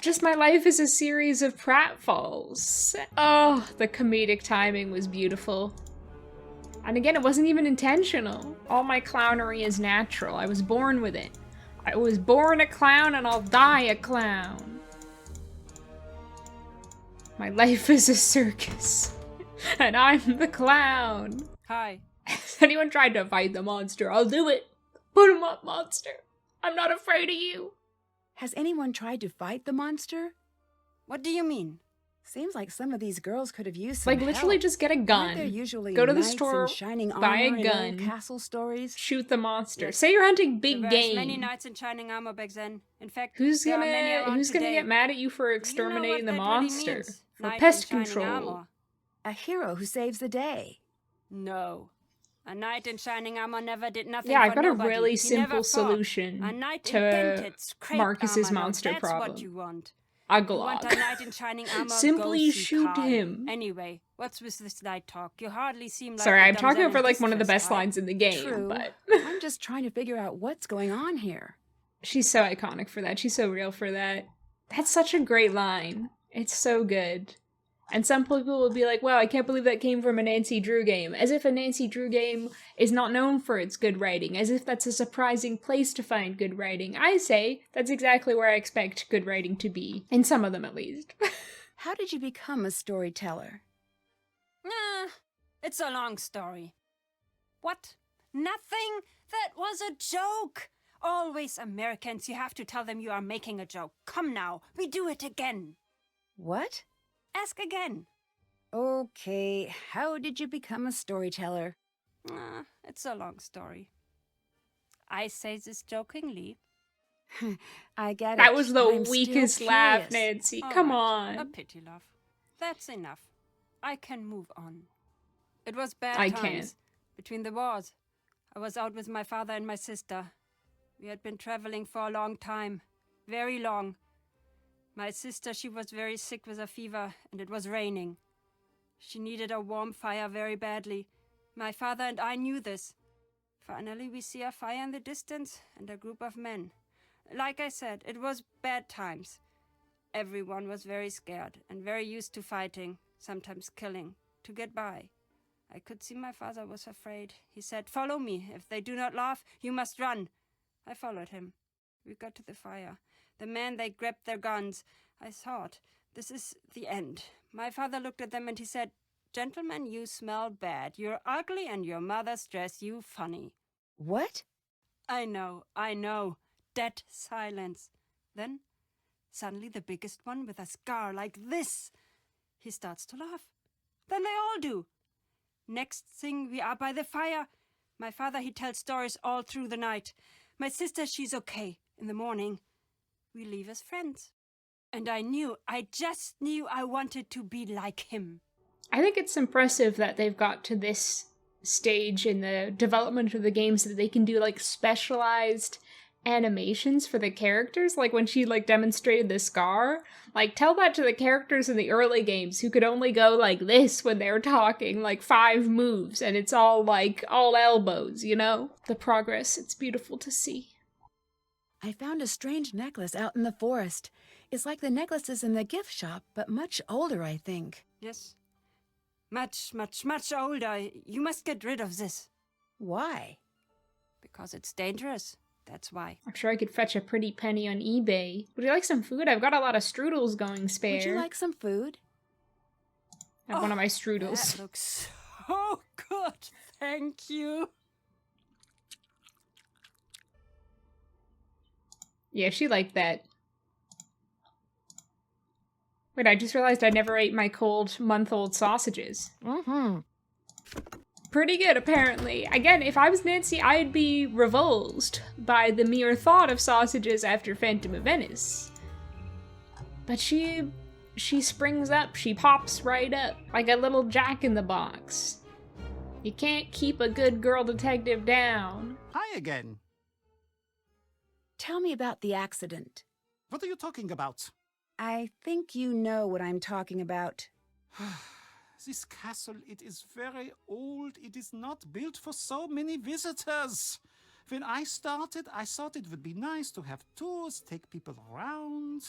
Just my life is a series of pratfalls. Oh, the comedic timing was beautiful. And again, it wasn't even intentional. All my clownery is natural. I was born with it. I was born a clown and I'll die a clown. My life is a circus. And I'm the clown. Hi. Has anyone tried to fight the monster? I'll do it. Put him up, monster. I'm not afraid of you. Has anyone tried to fight the monster? What do you mean? Seems like some of these girls could have used some Like, literally help. just get a Aren't gun. there usually Go to the knights store, in shining buy armor a in gun, old castle stories. shoot the monster. Yes. Say you're hunting big There were as many game. knights in shining armor back then. In fact, Who's there are many gonna around today. get mad at you for Do you know exterminating what the that really monster? means? For Knight in pest shining control. armor. A hero who saves the day. No. A knight in shining armor never did nothing Yeah, for I've got nobody. a really He never simple fought. solution A knight to invented scraped Marcus's armor. Now monster that's problem. what you want. A You want a Glock. knight in shining armor? Simply Go see shoot Karl. him. Anyway, what's with this light talk? You hardly seem like Sorry, the I'm talking damsel over in like one of the distress best type. lines in the game, True. but I'm just trying to figure out what's going on here. she's so iconic for that. She's so real for that. That's such a great line. It's so good. And some people will be like, wow, I can't believe that came from a Nancy Drew game. As if a Nancy Drew game is not known for its good writing. As if that's a surprising place to find good writing. I say that's exactly where I expect good writing to be. In some of them, at least. How did you become a storyteller? It's a long story. What? Nothing? That was a joke. Always Americans, you have to tell them you are making a joke. Come now, we do it again. What? Ask again. Okay, how did you become a storyteller? It's a long story. I say this jokingly. I get it. That was the I'm still weakest laugh, curious. Nancy. All Come right, on. a pity laugh. That's enough. I can move on. It was bad I times. can't. Between the wars. I was out with my father and my sister. We had been traveling for a long time. Very long. My sister, she was very sick with a fever, and it was raining. She needed a warm fire very badly. My father and I knew this. Finally, we see a fire in the distance and a group of men. Like I said, it was bad times. Everyone was very scared and very used to fighting, sometimes killing, to get by. I could see my father was afraid. He said, "Follow me. If they do not laugh, you must run." I followed him. We got to the fire. The men, they grabbed their guns. I thought, this is the end. My father looked at them and he said, "Gentlemen, you smell bad. You're ugly and your mothers dress you funny." What? I know. Dead silence. Then, suddenly the biggest one with a scar like this. He starts to laugh. Then they all do. Next thing, we are by the fire. My father, he tells stories all through the night. My sister, she's okay. In the morning, we leave as friends. And I just knew I wanted to be like him. I think it's impressive that they've got to this stage in the development of the games that they can do like specialized animations for the characters. Like when she like demonstrated the scar, like tell that to the characters in the early games who could only go like this when they were talking, like 5 moves, and it's all like all elbows, you know? The progress, it's beautiful to see. I found a strange necklace out in the forest. It's like the necklaces in the gift shop, but much older, I think. Yes. Much, much, much older. You must get rid of this. Why? Because it's dangerous. That's why. I'm sure I could fetch a pretty penny on eBay. Would you like some food? I've got a lot of strudels going spare. Would you like some food? I have one of my strudels. That looks so good. Thank you. Yeah, she liked that. Wait, I just realized I never ate my cold month-old sausages. Pretty good, apparently. Again, if I was Nancy, I'd be revulsed by the mere thought of sausages after Phantom of Venice. But she springs up, she pops right up, like a little jack-in-the-box. You can't keep a good girl detective down. Hi again. Tell me about the accident. What are you talking about? I think you know what I'm talking about. This castle, it is very old. It is not built for so many visitors. When I started, I thought it would be nice to have tours, take people around.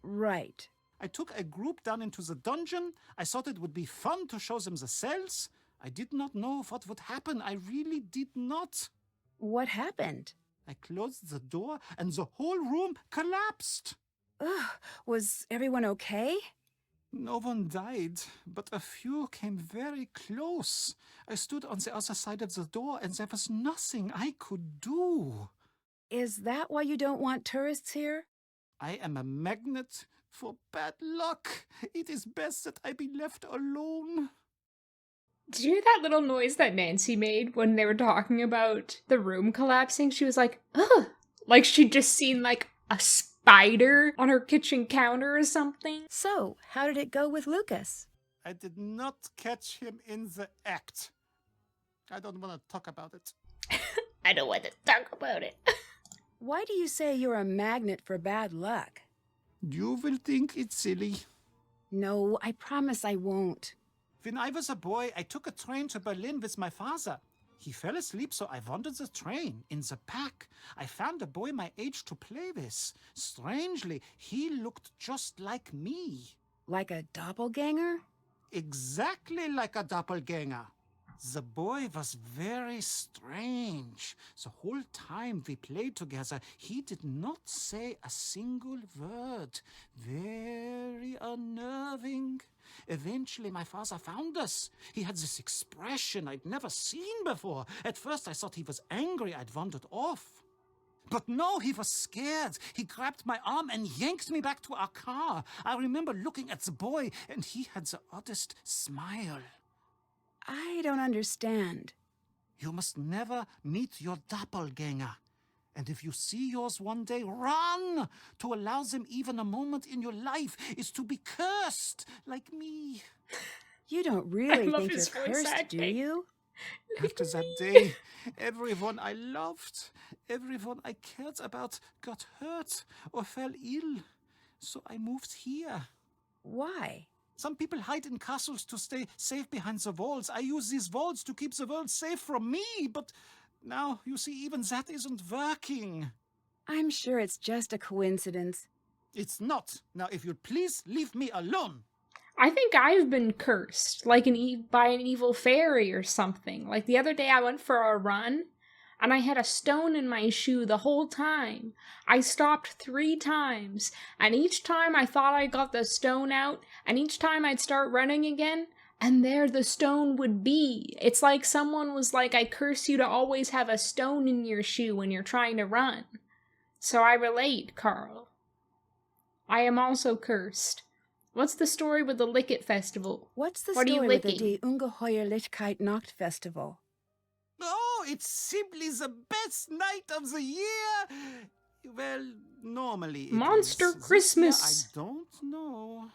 Right. I took a group down into the dungeon. I thought it would be fun to show them the cells. I did not know what would happen. I really did not. What happened? I closed the door and the whole room collapsed. Ugh, was everyone okay? No one died, but a few came very close. I stood on the other side of the door and there was nothing I could do. Is that why you don't want tourists here? I am a magnet for bad luck. It is best that I be left alone. Did you hear that little noise that Nancy made when they were talking about the room collapsing? She was like, ugh! Like she'd just seen like a spider on her kitchen counter or something. So, how did it go with Lucas? I did not catch him in the act. I don't want to talk about it. I don't want to talk about it. Why do you say you're a magnet for bad luck? You will think it's silly. No, I promise I won't. When I was a boy, I took a train to Berlin with my father. He fell asleep, so I wandered the train. In the back, I found a boy my age to play with. Strangely, he looked just like me. Like a doppelganger? Exactly like a doppelganger. The boy was very strange. The whole time we played together, he did not say a single word. Very unnerving. Eventually, my father found us. He had this expression I'd never seen before. At first, I thought he was angry I'd wandered off. But no, he was scared. He grabbed my arm and yanked me back to our car. I remember looking at the boy, and he had the oddest smile. I don't understand. You must never meet your doppelganger. And if you see yours one day, run! To allow them even a moment in your life is to be cursed, like me. You don't really love think you're his voice cursed, acting. do you? After that day, everyone I loved, everyone I cared about got hurt or fell ill. So I moved here. Why? Some people hide in castles to stay safe behind the walls. I use these walls to keep the world safe from me, but now, you see, even that isn't working. I'm sure it's just a coincidence. It's not. Now, if you'd please leave me alone. I think I've been cursed, like by an evil fairy or something. Like the other day I went for a run, and I had a stone in my shoe the whole time. I stopped 3 times, and each time I thought I got the stone out, and each time I'd start running again, and there the stone would be. It's like someone was like, I curse you to always have a stone in your shoe when you're trying to run. So I relate, Karl. I am also cursed. What's the story with the Licket Festival? What's the What are you story with the licking? Die Ungeheuerlichkeit Nacht Festival? Oh, it's simply the best night of the year. Well, normally it Monster is. This Christmas. year, I don't know.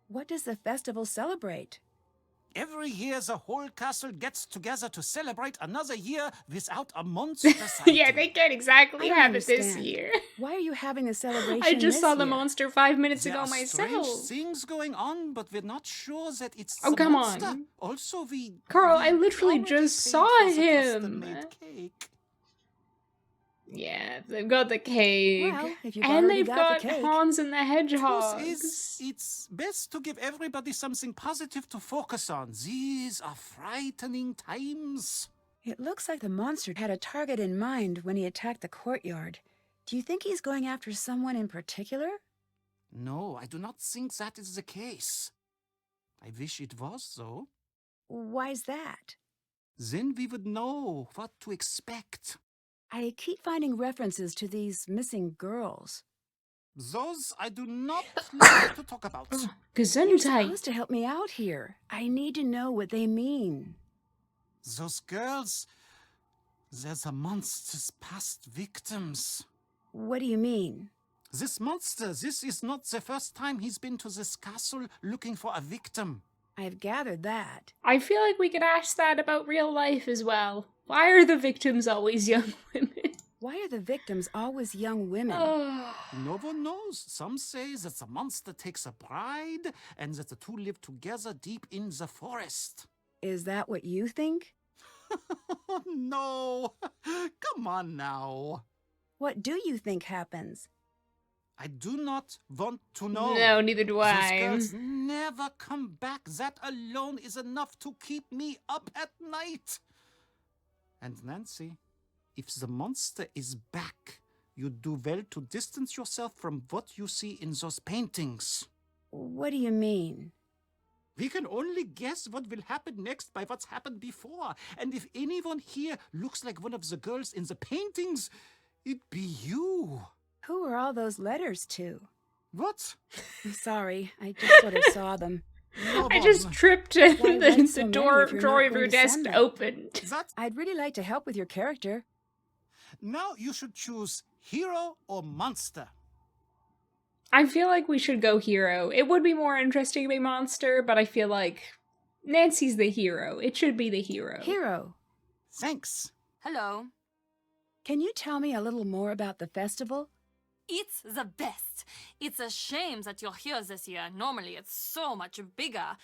What does the festival celebrate? Every year, the whole castle gets together to celebrate another year without a monster sighting. Yeah, they can't exactly I don't have it this understand. year. Why are you having a celebration I just this saw the year? monster 5 minutes There ago are strange myself. things going on, but we're not sure that it's Oh, the come monster. on. Also, Carl, we I literally already just paid saw for the him. custom-made cake. Yeah, they've got the cake. Well, if you've and already they've got got the cake. Hans and the Truth Hedgehogs. is, it's best to give everybody something positive to focus on. These are frightening times. It looks like the monster had a target in mind when he attacked the courtyard. Do you think he's going after someone in particular? No, I do not think that is the case. I wish it was, though. Why's that? Then we would know what to expect. I keep finding references to these missing girls. Those I do not like to talk about. Oh, You're Gesundheit. supposed to help me out here. I need to know what they mean. Those girls, they're the monster's past victims. What do you mean? This monster, this is not the first time he's been to this castle looking for a victim. I've gathered that. I feel like we could ask that about real life as well. Why are the victims always young women? Why are the victims always young women? Oh. No one knows. Some say that the monster takes a bride and that the two live together deep in the forest. Is that what you think? No, come on now. What do you think happens? I do not want to know. No, neither do Those I. girls never come back. That alone is enough to keep me up at night. And Nancy, if the monster is back, you do well to distance yourself from what you see in those paintings. What do you mean? We can only guess what will happen next by what's happened before. And if anyone here looks like one of the girls in the paintings, it'd be you. Who are all those letters to? What? I'm sorry, I just sort of saw them. No I just one. tripped and Why the write so many drawer if you're of not your going to desk send them? opened. That I'd really like to help with your character. now you should choose hero or monster. I feel like we should go hero. It would be more interesting to be monster, but I feel like Nancy's the hero. It should be the hero. Hero, Thanks. Hello. can you tell me a little more about the festival? It's the best. It's a shame that you're here this year. Normally, it's so much bigger.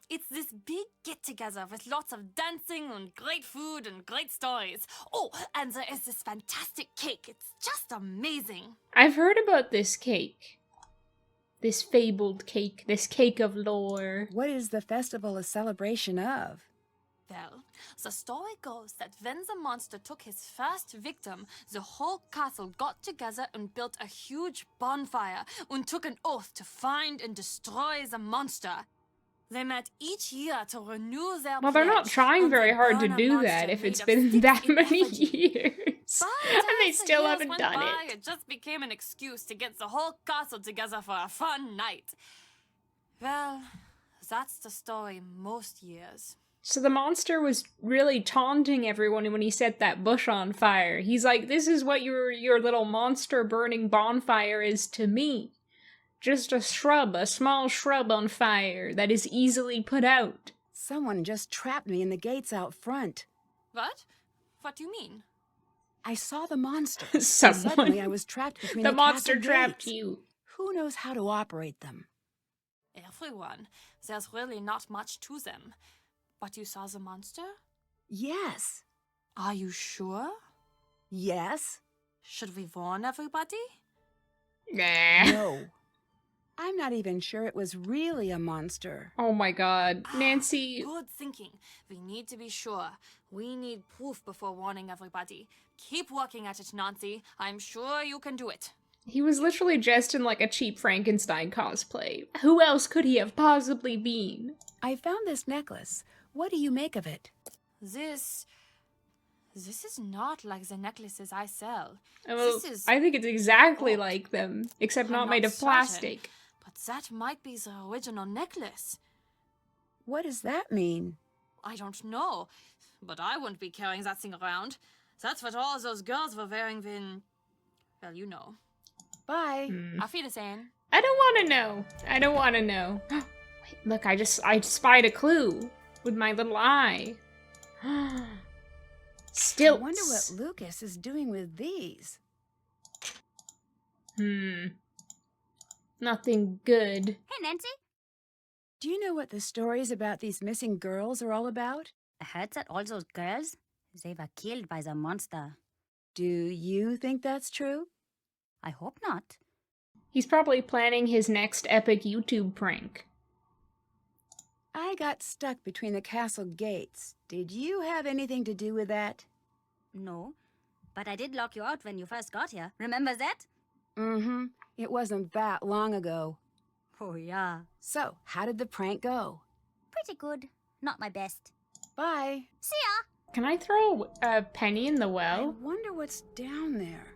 It's this big get-together with lots of dancing and great food and great stories. Oh, and there is this fantastic cake. It's just amazing. I've heard about this cake. This fabled cake. This cake of lore. What is the festival a celebration of? Well, the story goes that when the monster took his first victim, the whole castle got together and built a huge bonfire and took an oath to find and destroy the monster. They met each year to renew their Well, they're not pledge, trying and very they hard to burn a do monster that if made it's of been sticks that in many effigy. years. But And they as the still years haven't went done by, it. It just became an excuse to get the whole castle together for a fun night. Well, that's the story most years. So the monster was really taunting everyone when he set that bush on fire. He's like, this is what your little monster burning bonfire is to me. Just a shrub, a small shrub on fire that is easily put out. Someone just trapped me in the gates out front. What? What do you mean? I saw the monster. and Someone. Suddenly I was trapped between The the monster castle trapped gates. you. Who knows how to operate them? Everyone. There's really not much to them. But you saw the monster? Yes. Are you sure? Yes. Should we warn everybody? Nah. No. I'm not even sure it was really a monster. Oh my god. Nancy. Good thinking. We need to be sure. We need proof before warning everybody. Keep working at it, Nancy. I'm sure you can do it. He was literally dressed in like a cheap Frankenstein cosplay. Who else could he have possibly been? I found this necklace. What do you make of it? This is not like the necklaces I sell. Well, This is I think it's exactly gold. like them, except I'm not made of certain, plastic. But that might be the original necklace. What does that mean? I don't know. But I wouldn't be carrying that thing around. That's what all those girls were wearing when... Well, you know. Bye. Auf Wiedersehen. I don't want to know. I don't want to know. Wait, look, I spied a clue with my little eye. Stilts. I wonder what Lucas is doing with these. Nothing good. Hey, Nancy. Do you know what the stories about these missing girls are all about? I heard that all those girls, they were killed by the monster. Do you think that's true? I hope not. He's probably planning his next epic YouTube prank. I got stuck between the castle gates. Did you have anything to do with that? No. But I did lock you out when you first got here. Remember that? Mm-hmm. It wasn't that long ago. Oh, yeah. So, how did the prank go? Pretty good. Not my best. Bye. See ya! Can I throw a penny in the I well? wonder what's down there.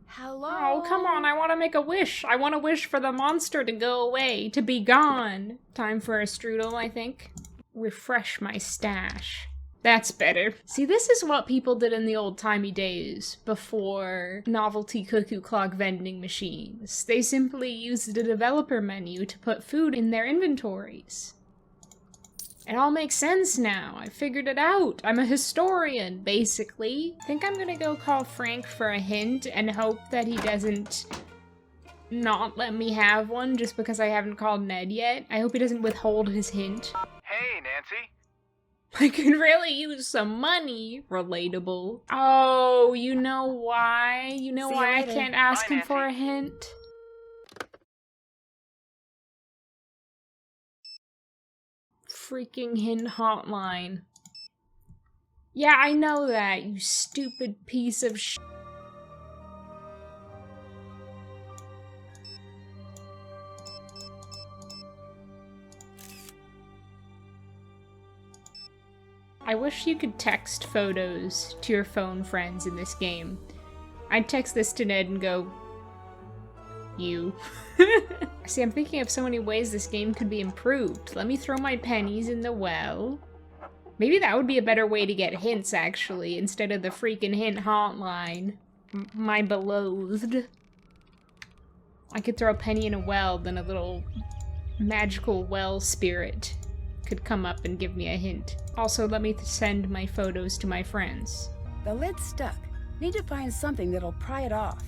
Hello? Oh, come on, I want to make a wish. I want to wish for the monster to go away, to be gone. Time for a strudel, I think. Refresh my stash. That's better. See, this is what people did in the old-timey days, before novelty cuckoo clock vending machines. They simply used the developer menu to put food in their inventories. It all makes sense now. I figured it out. I'm a historian, basically. I think I'm gonna go call Frank for a hint and hope that he doesn't not let me have one just because I haven't called Ned yet. I hope he doesn't withhold his hint. Hey, Nancy. I could really use some money. Relatable. Oh, you know why? You know See you why I later. can't ask Bye, him for a Nancy. hint? freaking hint hotline. Yeah, I know that, you stupid piece of sh. I wish you could text photos to your phone friends in this game. I'd text this to Ned and go, you. See, I'm thinking of so many ways this game could be improved. Let me throw my pennies in the well. Maybe that would be a better way to get hints, actually, instead of the freaking hint hotline. My beloved. I could throw a penny in a well, then a little magical well spirit could come up and give me a hint. Also, let me send my photos to my friends. The lid's stuck. Need to find something that'll pry it off.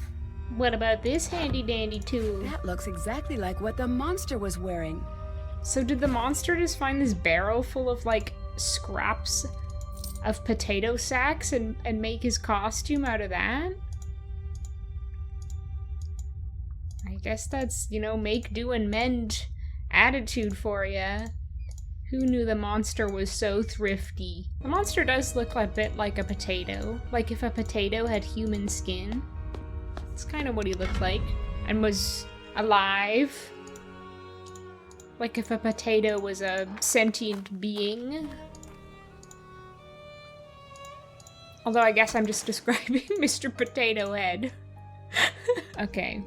What about this handy dandy tool? That looks exactly like what the monster was wearing. So did the monster just find this barrel full of, like, scraps of potato sacks and make his costume out of that? I guess that's, you know, make, do, and mend attitude for ya. Who knew the monster was so thrifty? The monster does look a bit like a potato. Like if a potato had human skin. That's kind of what he looked like. And was alive. Like if a potato was a sentient being. Although I guess I'm just describing Mr. Potato Head. Okay.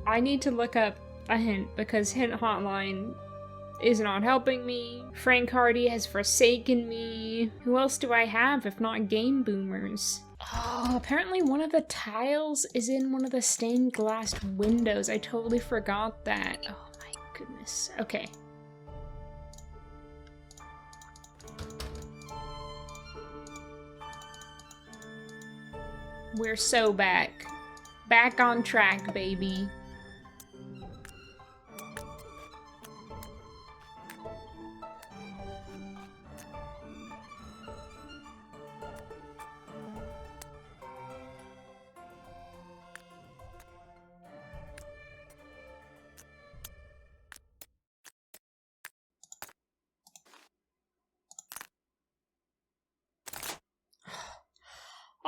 I need to look up a hint because hint hotline is not helping me. Frank Hardy has forsaken me. Who else do I have if not Game Boomers? Oh, apparently one of the tiles is in one of the stained glass windows. I totally forgot that. Oh my goodness. Okay. We're so back. Back on track, baby.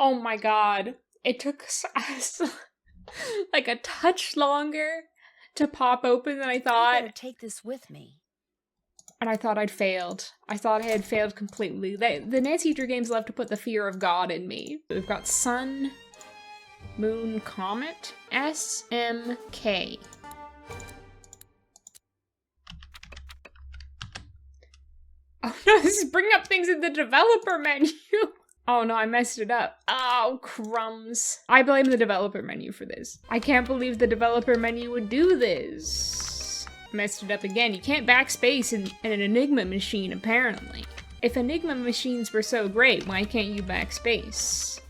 Oh my god. It took us like a touch longer to pop open than I thought. I better take this with me. And I thought I'd failed. I thought I had failed completely. The Nancy Drew games love to put the fear of God in me. We've got Sun, Moon, Comet, SMK. Oh no, this is bringing up things in the developer menu. Oh no, I messed it up. Oh, crumbs. I blame the developer menu for this. I can't believe the developer menu would do this. Messed it up again. You can't backspace in an Enigma machine, apparently. If Enigma machines were so great, why can't you backspace?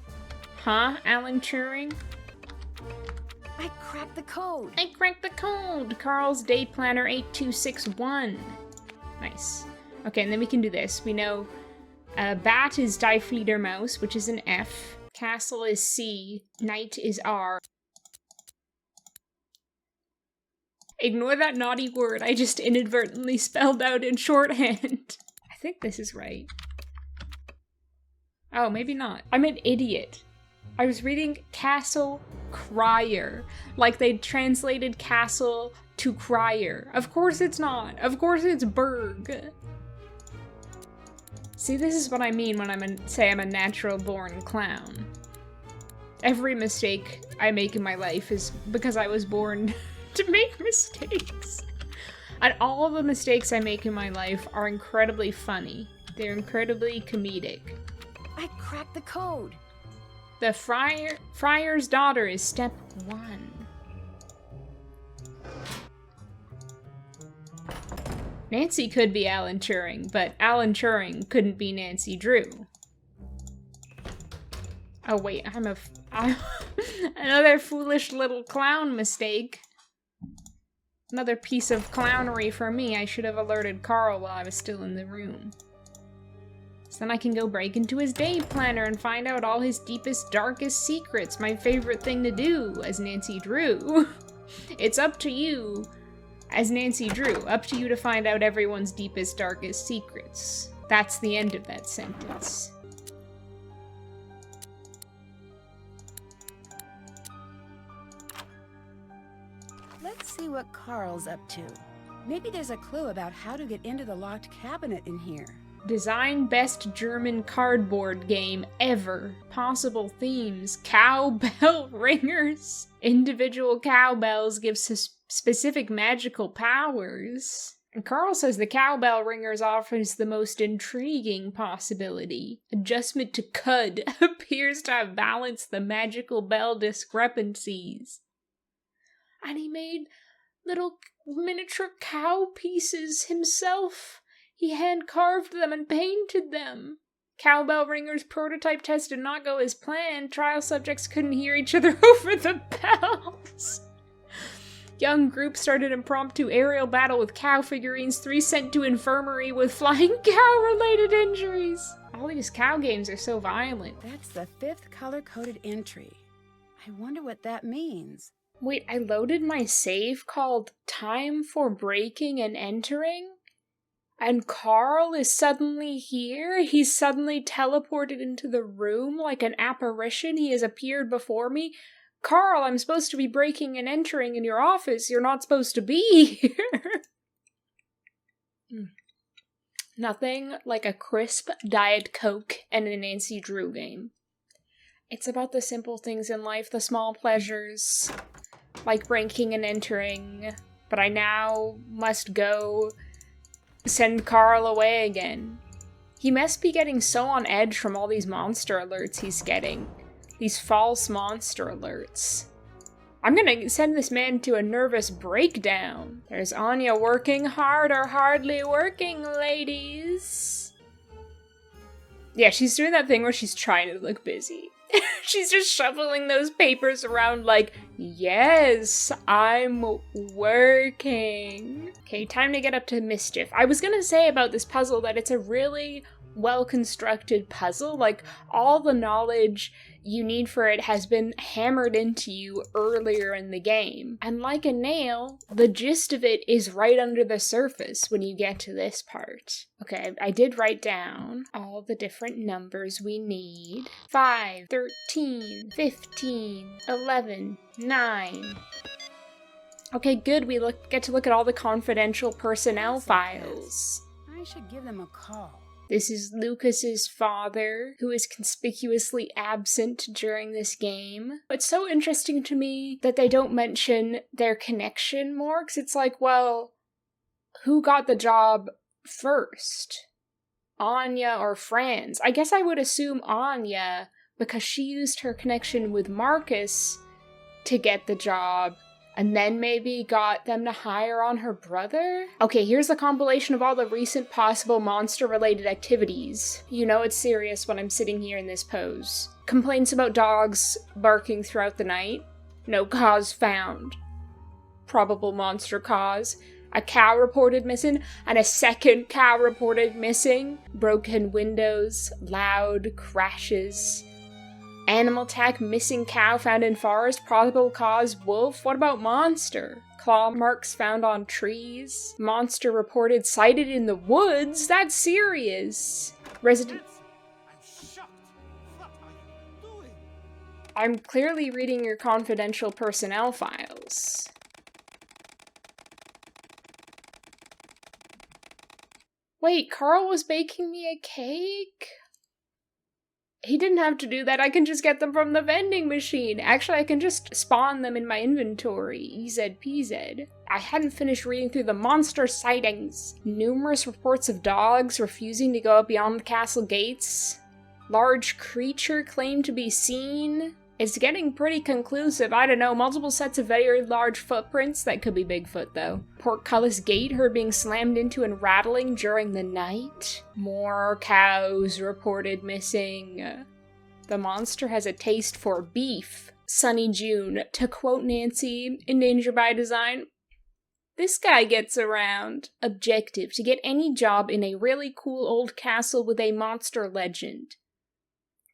Huh, Alan Turing? I cracked the code. I cracked the code! Carl's Day Planner 8261. Nice. Okay, and then we can do this. We know Bat is Die Fledermaus, which is an F. Castle is C. Knight is R. Ignore that naughty word I just inadvertently spelled out in shorthand. I think this is right. Oh, maybe not. I'm an idiot. I was reading Castle Crier, like they'd translated castle to crier. Of course it's not. Of course it's Berg. See, this is what I mean when say I'm a natural-born clown. Every mistake I make in my life is because I was born to make mistakes. And all the mistakes I make in my life are incredibly funny. They're incredibly comedic. I cracked the code. The friar's daughter is step 1. Nancy could be Alan Turing, but Alan Turing couldn't be Nancy Drew. Oh wait, I'm another foolish little clown mistake. Another piece of clownery for me. I should have alerted Karl while I was still in the room. So then I can go break into his day planner and find out all his deepest, darkest secrets. My favorite thing to do as Nancy Drew. It's up to you As Nancy Drew, up to you to find out everyone's deepest, darkest secrets. That's the end of that sentence. Let's see what Karl's up to. Maybe there's a clue about how to get into the locked cabinet in here. Design best German cardboard game ever. Possible themes: cowbell ringers. Individual cowbells give specific magical powers. And Karl says the cowbell ringers offers the most intriguing possibility. Adjustment to cud appears to have balanced the magical bell discrepancies. And he made little miniature cow pieces himself. He hand-carved them and painted them. Cowbell ringers prototype test did not go as planned. Trial subjects couldn't hear each other over the bells. Young group started impromptu aerial battle with cow figurines. 3 sent to infirmary with flying cow-related injuries. All these cow games are so violent. That's the 5th color-coded entry. I wonder what that means. Wait, I loaded my save called Time for Breaking and Entering? And Karl is suddenly here? He's suddenly teleported into the room like an apparition? He has appeared before me? Karl, I'm supposed to be breaking and entering in your office. You're not supposed to be here. Nothing like a crisp Diet Coke and a Nancy Drew game. It's about the simple things in life, the small pleasures, like breaking and entering. But I now must go send Karl away again. He must be getting so on edge from all these monster alerts he's getting. These false monster alerts. I'm gonna send this man to a nervous breakdown. There's Anja working hard or hardly working, ladies. Yeah, she's doing that thing where she's trying to look busy. She's just shuffling those papers around like, yes, I'm working. Okay, time to get up to mischief. I was gonna say about this puzzle that it's a really well-constructed puzzle. Like, all the knowledge you need for it has been hammered into you earlier in the game. And like a nail, the gist of it is right under the surface when you get to this part. Okay, I did write down all the different numbers we need. 5, 13, 15, 11, 9. Okay, good, we get to look at all the confidential personnel files. I should give them a call. This is Lucas's father, who is conspicuously absent during this game. It's so interesting to me that they don't mention their connection more, because it's like, well, who got the job first? Anja or Franz? I guess I would assume Anja, because she used her connection with Marcus to get the job, and then maybe got them to hire on her brother? Okay, here's the compilation of all the recent possible monster-related activities. You know it's serious when I'm sitting here in this pose. Complaints about dogs barking throughout the night. No cause found. Probable monster cause. A cow reported missing, and a second cow reported missing. Broken windows, loud crashes. Animal attack, missing cow found in forest, probable cause wolf. What about monster? Claw marks found on trees. Monster reported sighted in the woods. That's serious. Resident. I'm shocked. What are you doing? I'm clearly reading your confidential personnel files. Wait, Karl was baking me a cake? He didn't have to do that. I can just get them from the vending machine. Actually, I can just spawn them in my inventory. EZPZ. I hadn't finished reading through the monster sightings. Numerous reports of dogs refusing to go up beyond the castle gates. Large creature claimed to be seen. It's getting pretty conclusive. I don't know. Multiple sets of very large footprints. That could be Bigfoot, though. Portcullis gate heard being slammed into and rattling during the night. More cows reported missing. The monster has a taste for beef. Sunny June. To quote Nancy in Danger by Design, this guy gets around. Objective: to get any job in a really cool old castle with a monster legend.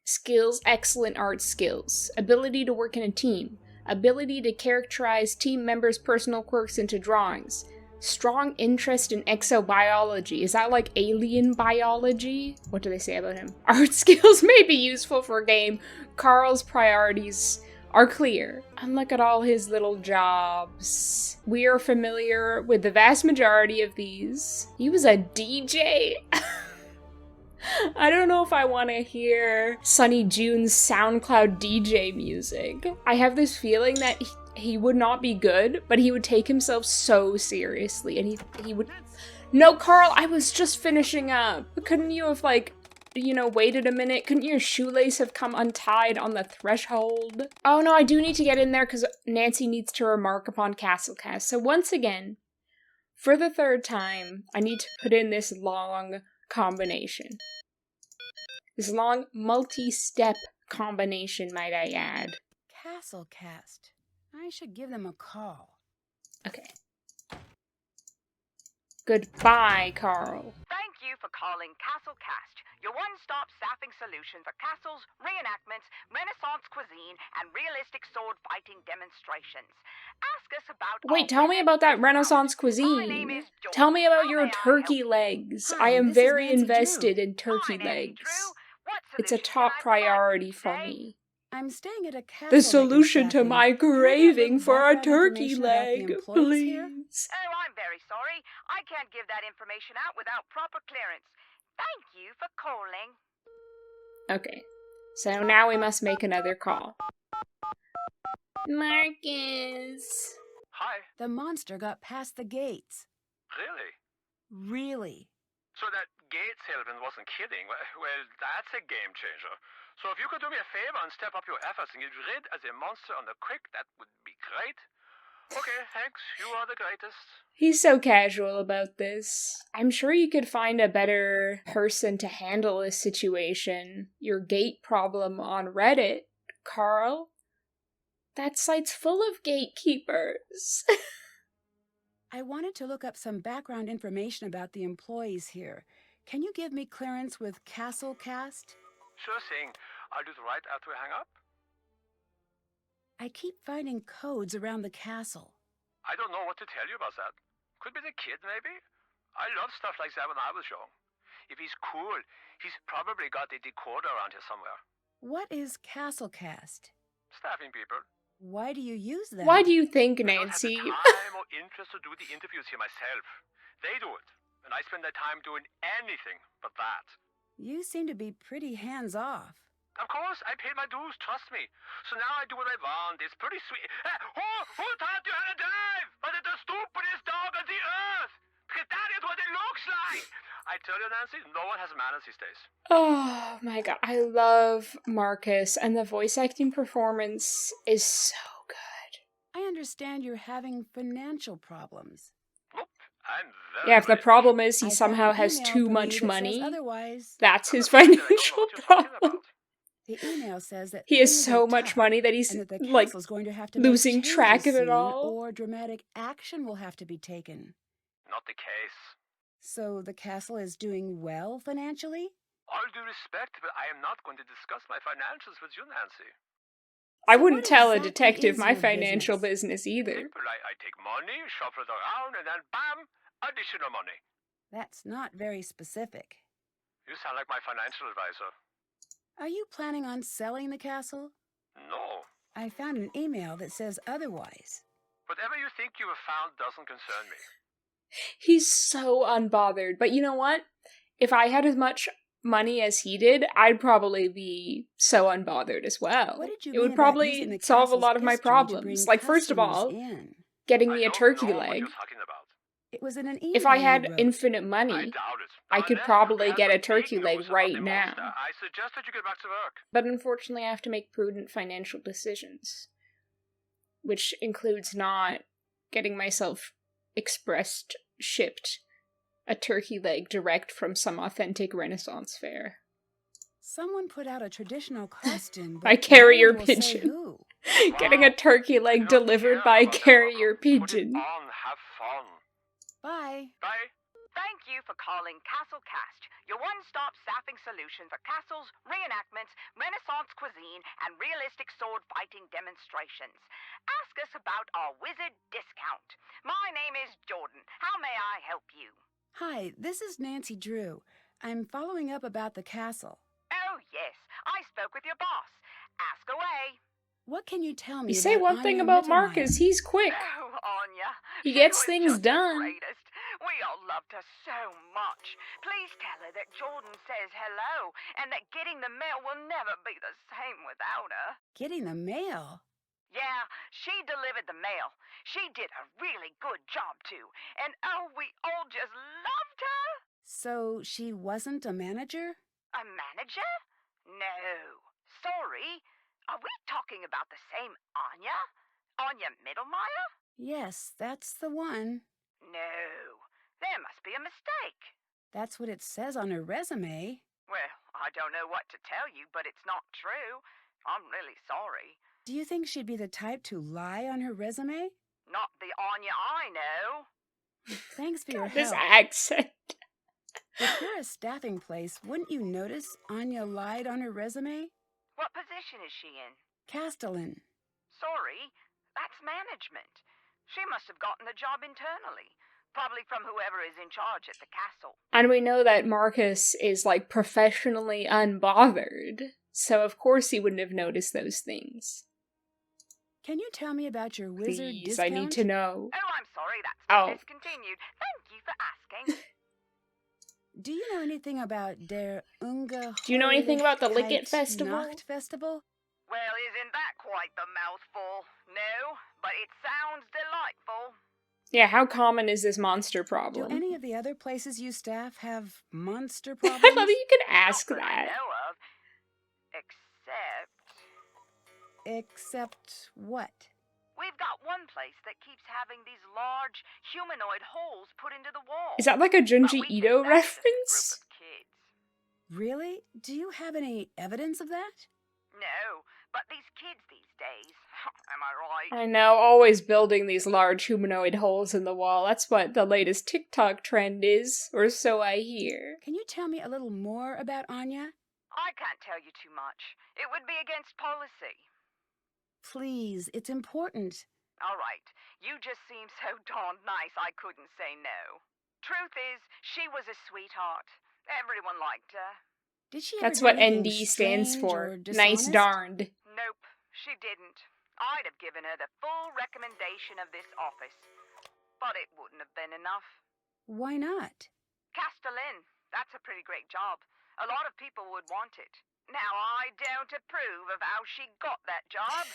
Skills: excellent art skills. Ability to work in a team. Ability to characterize team members' personal quirks into drawings. Strong interest in exobiology. Is that like alien biology? What do they say about him? Art skills may be useful for a game. Karl's priorities are clear. And look at all his little jobs. We are familiar with the vast majority of these. He was a DJ. I don't know if I want to hear Sunny June's SoundCloud DJ music. I have this feeling that he would not be good, but he would take himself so seriously, and he would... No, Karl, I was just finishing up. Couldn't you have, like, you know, waited a minute? Couldn't your shoelace have come untied on the threshold? Oh no, I do need to get in there because Nancy needs to remark upon Castlecast. So once again, for the third time, I need to put in this long combination. This long multi-step combination, might I add. Castlecast. I should give them a call. Okay. Goodbye, Karl. Thank you for calling Castlecast, your one-stop staffing solution for castles, reenactments, Renaissance cuisine, and realistic sword fighting demonstrations. Ask us about... Wait, tell me about that Renaissance cuisine. Tell me about your turkey legs. I am very invested in turkey legs. It's a top priority for me. I'm staying at a castle. The solution to my craving for a turkey leg, please. Oh, I'm very sorry. I can't give that information out without proper clearance. Thank you for calling. Okay, so now we must make another call. Marcus. Hi. The monster got past the gates. Really? Really? So that gate salesman wasn't kidding. Well, that's a game changer. So if you could do me a favor and step up your efforts and get rid of the monster on the quick, that would be great. Okay, thanks. You are the greatest. He's so casual about this. I'm sure you could find a better person to handle this situation. Your gate problem on Reddit, Karl. That site's full of gatekeepers. I wanted to look up some background information about the employees here. Can you give me clearance with Castlecast? Sure thing. I'll do it right after we hang up. I keep finding codes around the castle. I don't know what to tell you about that. Could be the kid, maybe? I loved stuff like that when I was young. If he's cool, he's probably got a decoder around here somewhere. What is Castlecast? Staffing people. Why do you use them? Why do you think, I don't Nancy? have the time or interest to do the interviews here myself. They do it, and I spend their time doing anything but that. You seem to be pretty hands-off. Of course, I paid my dues, trust me. So now I do what I want. It's pretty sweet. Who taught you how to dive? Was it the stupidest dog on the earth? Because that is what it looks like. I tell you, Nancy, no one has manners these days. Oh my god, I love Marcus, and the voice acting performance is so good. I understand you're having financial problems. Nope, I'm very... Yeah, if the problem is he I somehow found an has email too from much you that money, says otherwise. that's his I'm afraid that I don't know financial what you're talking problem. about. The email says that He has things so are much tough, money that he's, and that the like, castle's going to have to losing make track of changes it soon, all. or dramatic action will have to be taken. Not the case. So the castle is doing well financially? All due respect, but I am not going to discuss my financials with you, Nancy. I So wouldn't what tell a exactly detective is my your financial business? business either. Simple. I take money, shuffle it around, and then bam, additional money. That's not very specific. You sound like my financial advisor. Are you planning on selling the castle? No. I found an email that says otherwise. Whatever you think you have found doesn't concern me. He's so unbothered. But you know what? If I had as much money as he did, I'd probably be so unbothered as well. What did you It mean would about using probably the solve a castle's lot of my history to problems. bring Like, first of customers all, in? getting I me a don't turkey know what leg. you're talking about. It was in an email If I you had wrote. infinite I money, doubt it. I could Unless probably you get a have turkey big leg news about right the now. monster, I suggest that you get back to work. But unfortunately, I have to make prudent financial decisions, which includes not getting myself shipped a turkey leg direct from some authentic Renaissance fair. Someone put out a traditional costume, By but carrier no one will say pigeon. who. Getting a turkey I leg do not delivered care by about that, carrier Put it pigeon. on, have fun. Bye. Bye. Thank Thank you for calling Castle Cast, your one-stop staffing solution for castles, reenactments, Renaissance cuisine, and realistic sword fighting demonstrations. Ask us about our wizard discount. My name is Jordan. How may I help you? Hi, this is Nancy Drew. I'm following up about the castle. Oh, yes. I spoke with your boss. Ask away. What can you tell me You say about one thing Anja about Mittelmeier? Marcus, he's quick. Oh, Anja. He she gets was things just the done. greatest. We all loved her so much. Please tell her that Jordan says hello and that getting the mail will never be the same without her. Getting the mail? Yeah, she delivered the mail. She did a really good job, too. And oh, we all just loved her. So she wasn't a manager? A manager? No. Sorry. Are we talking about the same Anja? Anja Mittelmeier? Yes, that's the one. No. There must be a mistake. That's what it says on her resume. Well, I don't know what to tell you, but it's not true. I'm really sorry. Do you think she'd be the type to lie on her resume? Not the Anja I know. Thanks for your This help. accent. If you're a staffing place, wouldn't you notice Anja lied on her resume? What position is she in? Castellan. Sorry, that's management. She must have gotten the job internally. Probably from whoever is in charge at the castle. And we know that Marcus is, like, professionally unbothered. So of course he wouldn't have noticed those things. Can you tell me about your wizard Please, discount? I need to know. Oh, I'm sorry, that's Oh. discontinued. Thank you for asking. Do you know anything about der Unge Do you know anything about the Licket Festival? Nacht Festival? Well, isn't that quite the mouthful? No, but it sounds delightful. Yeah, how common is this monster Do problem? any of the other places you staff have monster I problems? love that you can ask Not that I that. know of. Except what? We've got one place that keeps having these large humanoid holes put into the wall. Is that like a But Junji we Ito think that's just a group reference? of kids. Really? Do you have any evidence of that? No, but these kids these days, am I right? I know, always building these large humanoid holes in the wall. That's what the latest TikTok trend is, or so I hear. Can you tell me a little more about Anja? I can't tell you too much. It would be against policy. Please, it's important. All right, you just seem so darned nice I couldn't say no. Truth is, she was a sweetheart. Everyone liked her. Did she That's ever what do anything ND stands strange for. or Nice dishonest? darned. Nope, she didn't. I'd have given her the full recommendation of this office. But it wouldn't have been enough. Why not? Castellan, that's a pretty great job. A lot of people would want it. Now, I don't approve of how she got that job,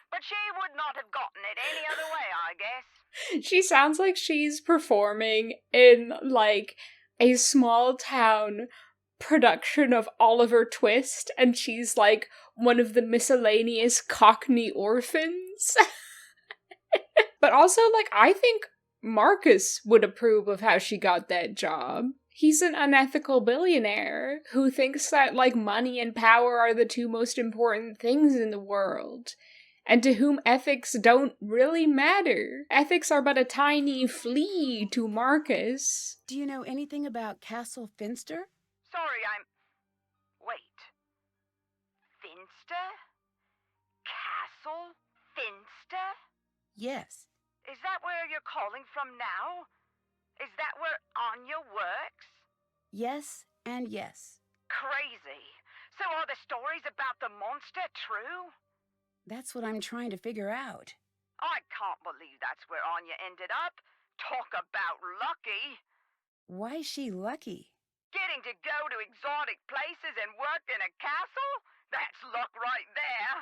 but she would not have gotten it any other way, I guess. She sounds like she's performing in, like, a small town production of Oliver Twist, and she's, like, one of the miscellaneous Cockney orphans. But also, like, I think Marcus would approve of how she got that job. He's an unethical billionaire who thinks that, like, money and power are the two most important things in the world, and to whom ethics don't really matter. Ethics are but a tiny flea to Marcus. Do you know anything about Castle Finster? Sorry, Wait. Finster? Castle Finster? Yes. Is that where you're calling from now? Is that where Anja works? Yes and yes. Crazy. So are the stories about the monster true? That's what I'm trying to figure out. I can't believe that's where Anja ended up. Talk about lucky. Why's she lucky? Getting to go to exotic places and work in a castle? That's luck right there.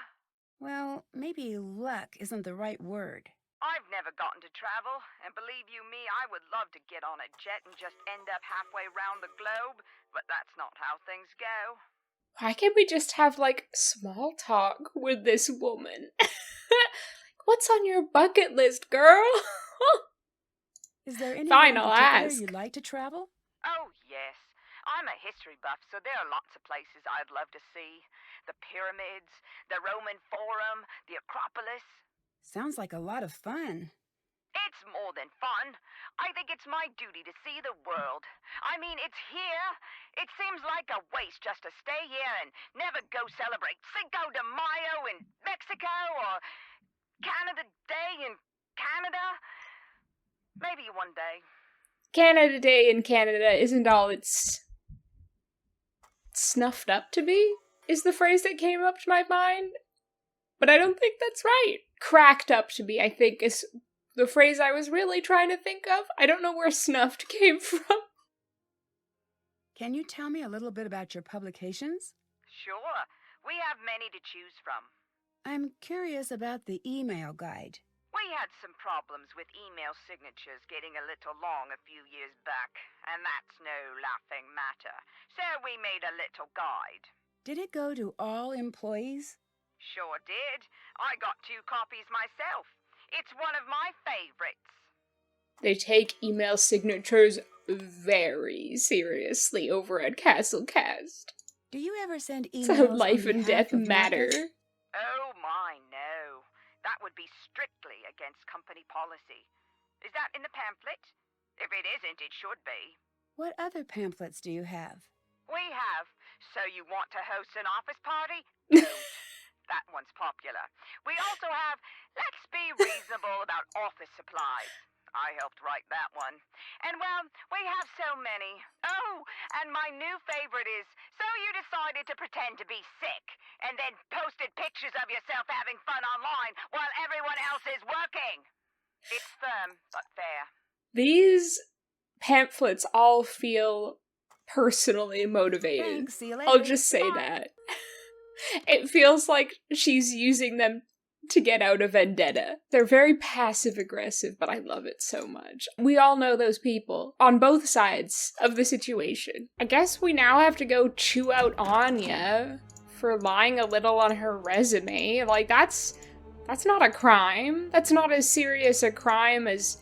Well, maybe luck isn't the right word. I've never gotten to travel, and believe you me, I would love to get on a jet and just end up halfway round the globe, but that's not how things go. Why can't we just have, like, small talk with this woman? What's on your bucket list, girl? Is there Fine, anywhere in I'll particular ask. you'd like to travel? Oh, yes. I'm a history buff, so there are lots of places I'd love to see. The pyramids, the Roman Forum, the Acropolis. Sounds like a lot of fun. It's more than fun. I think it's my duty to see the world. I mean, it's here. It seems like a waste just to stay here and never go celebrate Cinco de Mayo in Mexico or Canada Day in Canada. Maybe one day. Canada Day in Canada isn't all it's snuffed up to be, is the phrase that came up to my mind. But I don't think that's right. Cracked up to be, I think, is the phrase I was really trying to think of. I don't know where snuffed came from. Can you tell me a little bit about your publications? Sure. We have many to choose from. I'm curious about the email guide. We had some problems with email signatures getting a little long a few years back, and that's no laughing matter. So we made a little guide. Did it go to all employees? Sure did. I got 2 copies myself. It's one of my favorites. They take email signatures very seriously over at Castle Cast. Do you ever send So emails life on and behalf death of matter. workers? Oh my, no. That would be strictly against company policy. Is that in the pamphlet? If it isn't, it should be. What other pamphlets do you have? We have. So you want to host an office party? Don't. That one's popular. We also have Let's Be Reasonable About Office Supplies. I helped write that one. And well, we have so many. Oh, and my new favorite is So You Decided to Pretend to Be Sick and then posted pictures of yourself having fun online while everyone else is working. It's firm, but fair. These pamphlets all feel personally motivated. Thanks, see you later. I'll just say Bye. that. It feels like she's using them to get out a vendetta. They're very passive-aggressive, but I love it so much. We all know those people on both sides of the situation. I guess we now have to go chew out Anja for lying a little on her resume. Like, that's not a crime. That's not as serious a crime as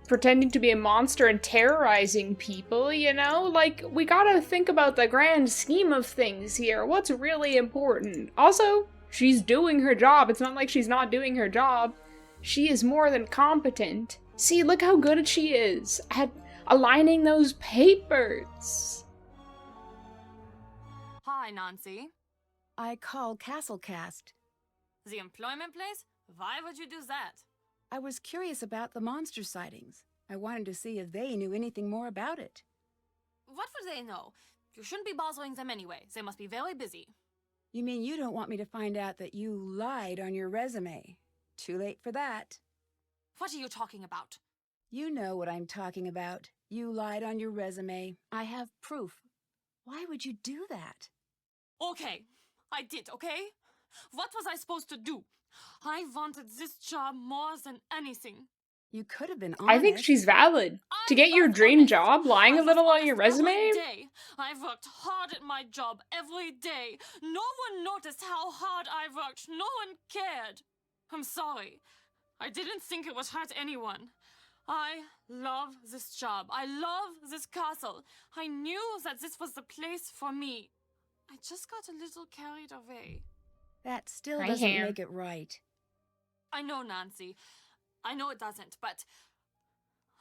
pretending to be a monster and terrorizing people, you know? Like, we gotta think about the grand scheme of things here. What's really important? Also, she's doing her job. It's not like she's not doing her job. She is more than competent. See, look how good she is at aligning those papers. Hi, Nancy. I called Castlecast. The employment place? Why would you do that? I was curious about the monster sightings. I wanted to see if they knew anything more about it. What would they know? You shouldn't be bothering them anyway. They must be very busy. You mean you don't want me to find out that you lied on your resume? Too late for that. What are you talking about? You know what I'm talking about. You lied on your resume. I have proof. Why would you do that? Okay, I did, okay? What was I supposed to do? I wanted this job more than anything. You could have been honest. I think she's valid. To I'm get your not dream honest. job, lying I a was little on honest your resume? every day. I worked hard at my job every day. No one noticed how hard I worked. No one cared. I'm sorry. I didn't think it would hurt anyone. I love this job. I love this castle. I knew that this was the place for me. I just got a little carried away. That still I doesn't am. make it right. I know, Nancy. I know it doesn't, but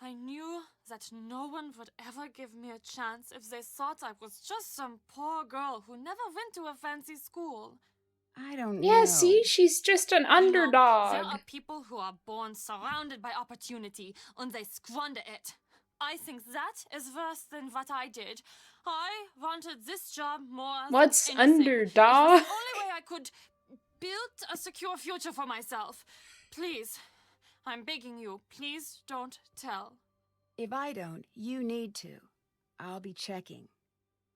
I knew that no one would ever give me a chance if they thought I was just some poor girl who never went to a fancy school. I don't know. Yeah, see? She's just an You know, underdog. there are people who are born surrounded by opportunity and they squander it. I think that is worse than what I did. I wanted this job more What's than anything. It underdog? was the only way I could build a secure future for myself. Please, I'm begging you, please don't tell. If I don't, you need to. I'll be checking.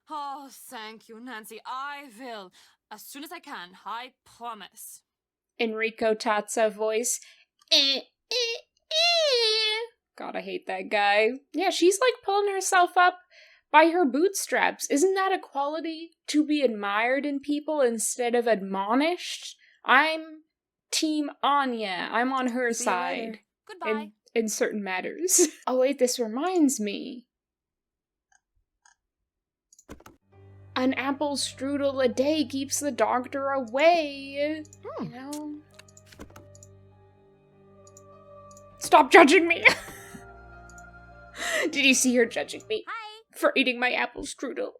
Oh, thank you, Nancy. I will. As soon as I can, I promise. Enrico Tazza voice. God, I hate that guy. Yeah, she's like pulling herself up by her bootstraps. Isn't that a quality to be admired in people instead of admonished? I'm Team Anja. I'm on her See you side. later. Goodbye. In certain matters. Oh wait, this reminds me. An apple strudel a day keeps the doctor away. You know? Stop judging me! Did you see her judging me? Hi. For eating my apple strudel?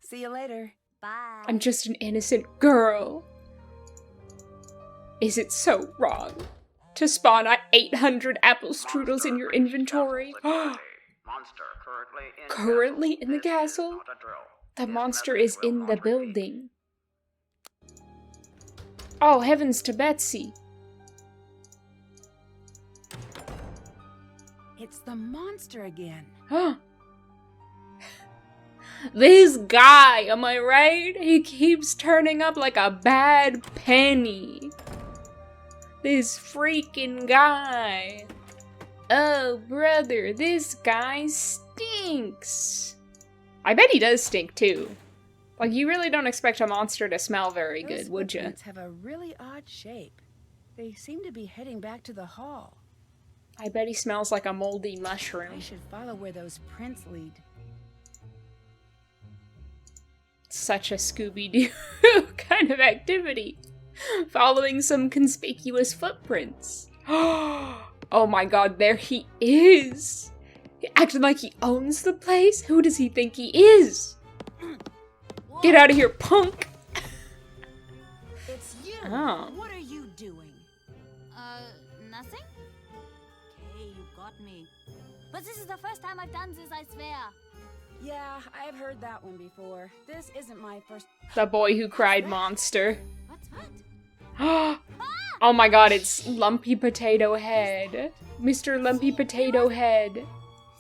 See you later. Bye. I'm just an innocent girl. Is it so wrong to spawn 800 apple strudels in your inventory? Monster Currently in the castle? The monster is in the building. Oh, heavens to Betsy. It's the monster again. This guy, am I right? He keeps turning up like a bad penny. This freaking guy. Oh, brother, this guy stinks. I bet he does stink, too. Like, you really don't expect a monster to smell very good, would you? Those have a really odd shape. They seem to be heading back to the hall. I bet he smells like a moldy I mushroom. should follow where those prints lead. Such a Scooby-Doo kind of activity. Following some conspicuous footprints. Oh my god, there he is! Acting like he owns the place? Who does he think he is? Get out of here, punk! It's you! Oh. What are you doing? Nothing? Okay, you got me. But this is the first time I've done this, I swear. Yeah, I've heard that one before. This isn't my first... The boy who cried monster. What's that? Oh my god, it's Lumpy Potato Head. Mr. Lumpy Potato Head.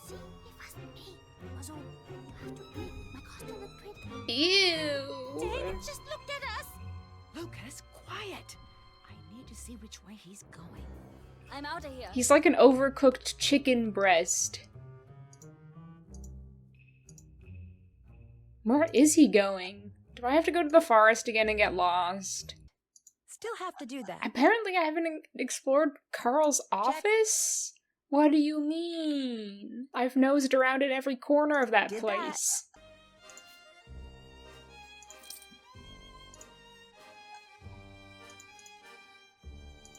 See, it wasn't me. Also, you have to print. My costume would print. Ew. David just looked at us. Lucas, quiet! I need to see which way he's going. I'm out of here. He's like an overcooked chicken breast. Where is he going? Do I have to go to the forest again and get lost? Still have to do that. Apparently I haven't explored Karl's office? What do you mean? I've nosed around in every corner of that Did place.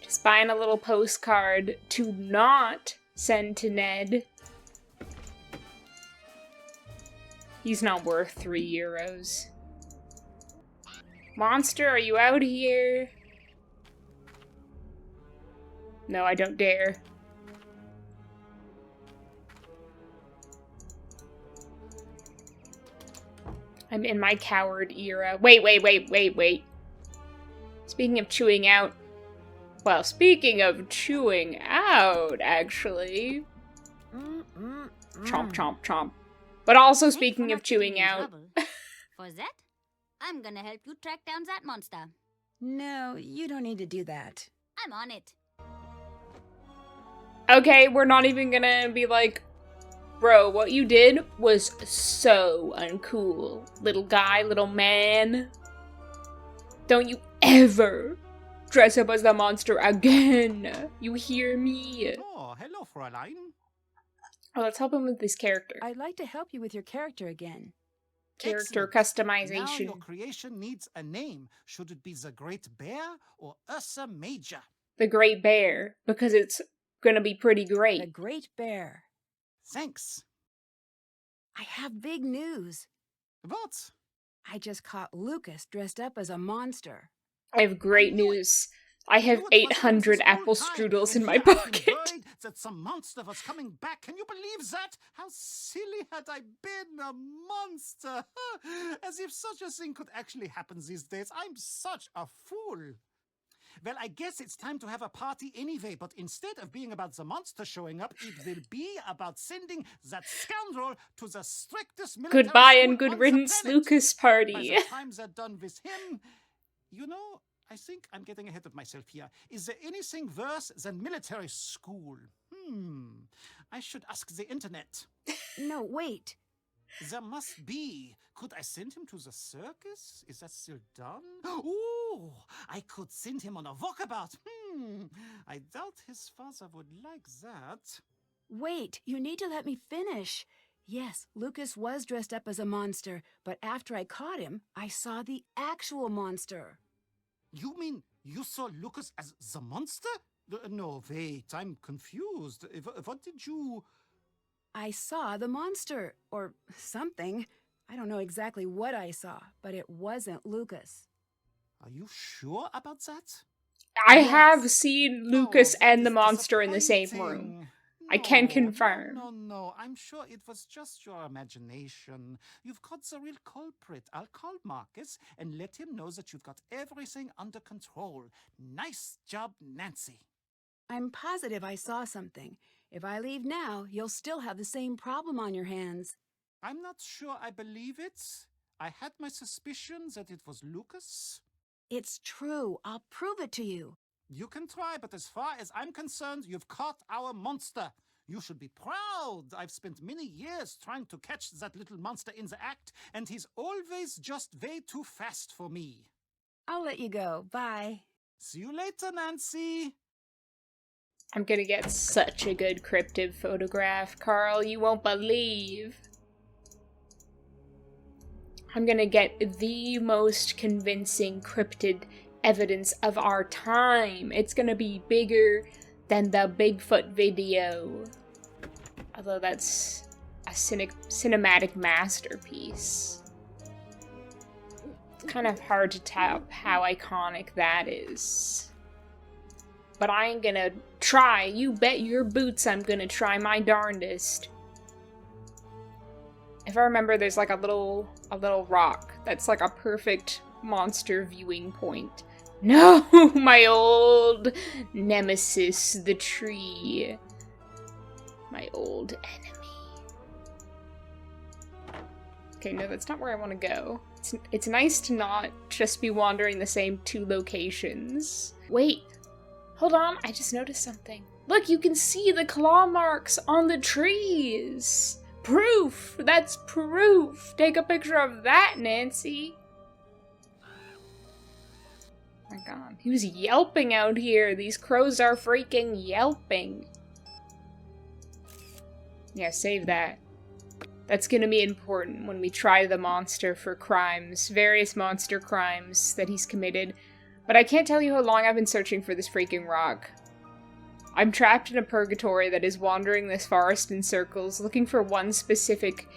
Just buying a little postcard to not send to Ned. He's not worth 3 euros. Monster, are you out here? No, I don't dare. I'm in my coward era. Wait. Speaking of chewing out... Well, speaking of chewing out, actually... Chomp, chomp, chomp. But also Thanks speaking for of not getting chewing in out... trouble. For that, I'm gonna help you track down that monster. No, you don't need to do that. I'm on it. Okay, we're not even gonna be like, bro, what you did was so uncool. Little guy, little man. Don't you ever dress up as the monster again. You hear me? Oh, hello, Fräulein. Oh, let's help him with this character. I'd like to help you with your character again. Character Excellent. Now customization. your creation needs a name. Should it be the Great Bear or Ursa Major? The Great Bear, because it's gonna be pretty The great. Great Bear. Thanks. I have big news. What? I just caught Lucas dressed up as a monster. I have great news. I have 800 apple strudels in my pocket. That some monster was coming back. Can you believe that? How silly had I been, a monster? As if such a thing could actually happen these days. I'm such a fool. Well, I guess it's time to have a party anyway, but instead of being about the monster showing up, it will be about sending that scoundrel to the strictest military Goodbye school and good on the riddance, planet. Lucas By party. the time they're done with him, you know, I think I'm getting ahead of myself here. Is there anything worse than military school? I should ask the internet. No, wait. There must be. Could I send him to the circus? Is that still done? Ooh, I could send him on a walkabout. I doubt his father would like that. Wait, you need to let me finish. Yes, Lucas was dressed up as a monster, but after I caught him, I saw the actual monster. You mean you saw Lucas as the monster? No, wait, I'm confused. What did you... I saw the monster, or something. I don't know exactly what I saw, but it wasn't Lucas. Are you sure about that? I Yes. have seen Lucas that and the is monster in the same room. disappointing. I can No, confirm. No. I'm sure it was just your imagination. You've caught the real culprit. I'll call Marcus and let him know that you've got everything under control. Nice job, Nancy. I'm positive I saw something. If I leave now, you'll still have the same problem on your hands. I'm not sure I believe it. I had my suspicions that it was Lucas. It's true. I'll prove it to you. You can try, but as far as I'm concerned, you've caught our monster. You should be proud. I've spent many years trying to catch that little monster in the act, and he's always just way too fast for me. I'll let you go. Bye. See you later, Nancy. I'm gonna get such a good cryptid photograph, Karl, you won't believe. I'm gonna get the most convincing cryptid evidence of our time. It's gonna be bigger than the Bigfoot video. Although that's a cinematic masterpiece. It's kind of hard to tell how iconic that is. But I ain't gonna try. You bet your boots I'm gonna try my darndest. If I remember, there's like a little rock that's like a perfect monster viewing point. No, my old nemesis, the tree. My old enemy. Okay, no, that's not where I want to go. It's nice to not just be wandering the same two locations. Wait, hold on, I just noticed something. Look, you can see the claw marks on the trees. Proof! That's proof! Take a picture of that, Nancy! Oh my god, he was yelping out here. These crows are freaking yelping. Yeah, save that. That's gonna be important when we try the monster for crimes, various monster crimes that he's committed. But I can't tell you how long I've been searching for this freaking rock. I'm trapped in a purgatory that is wandering this forest in circles, looking for one specific,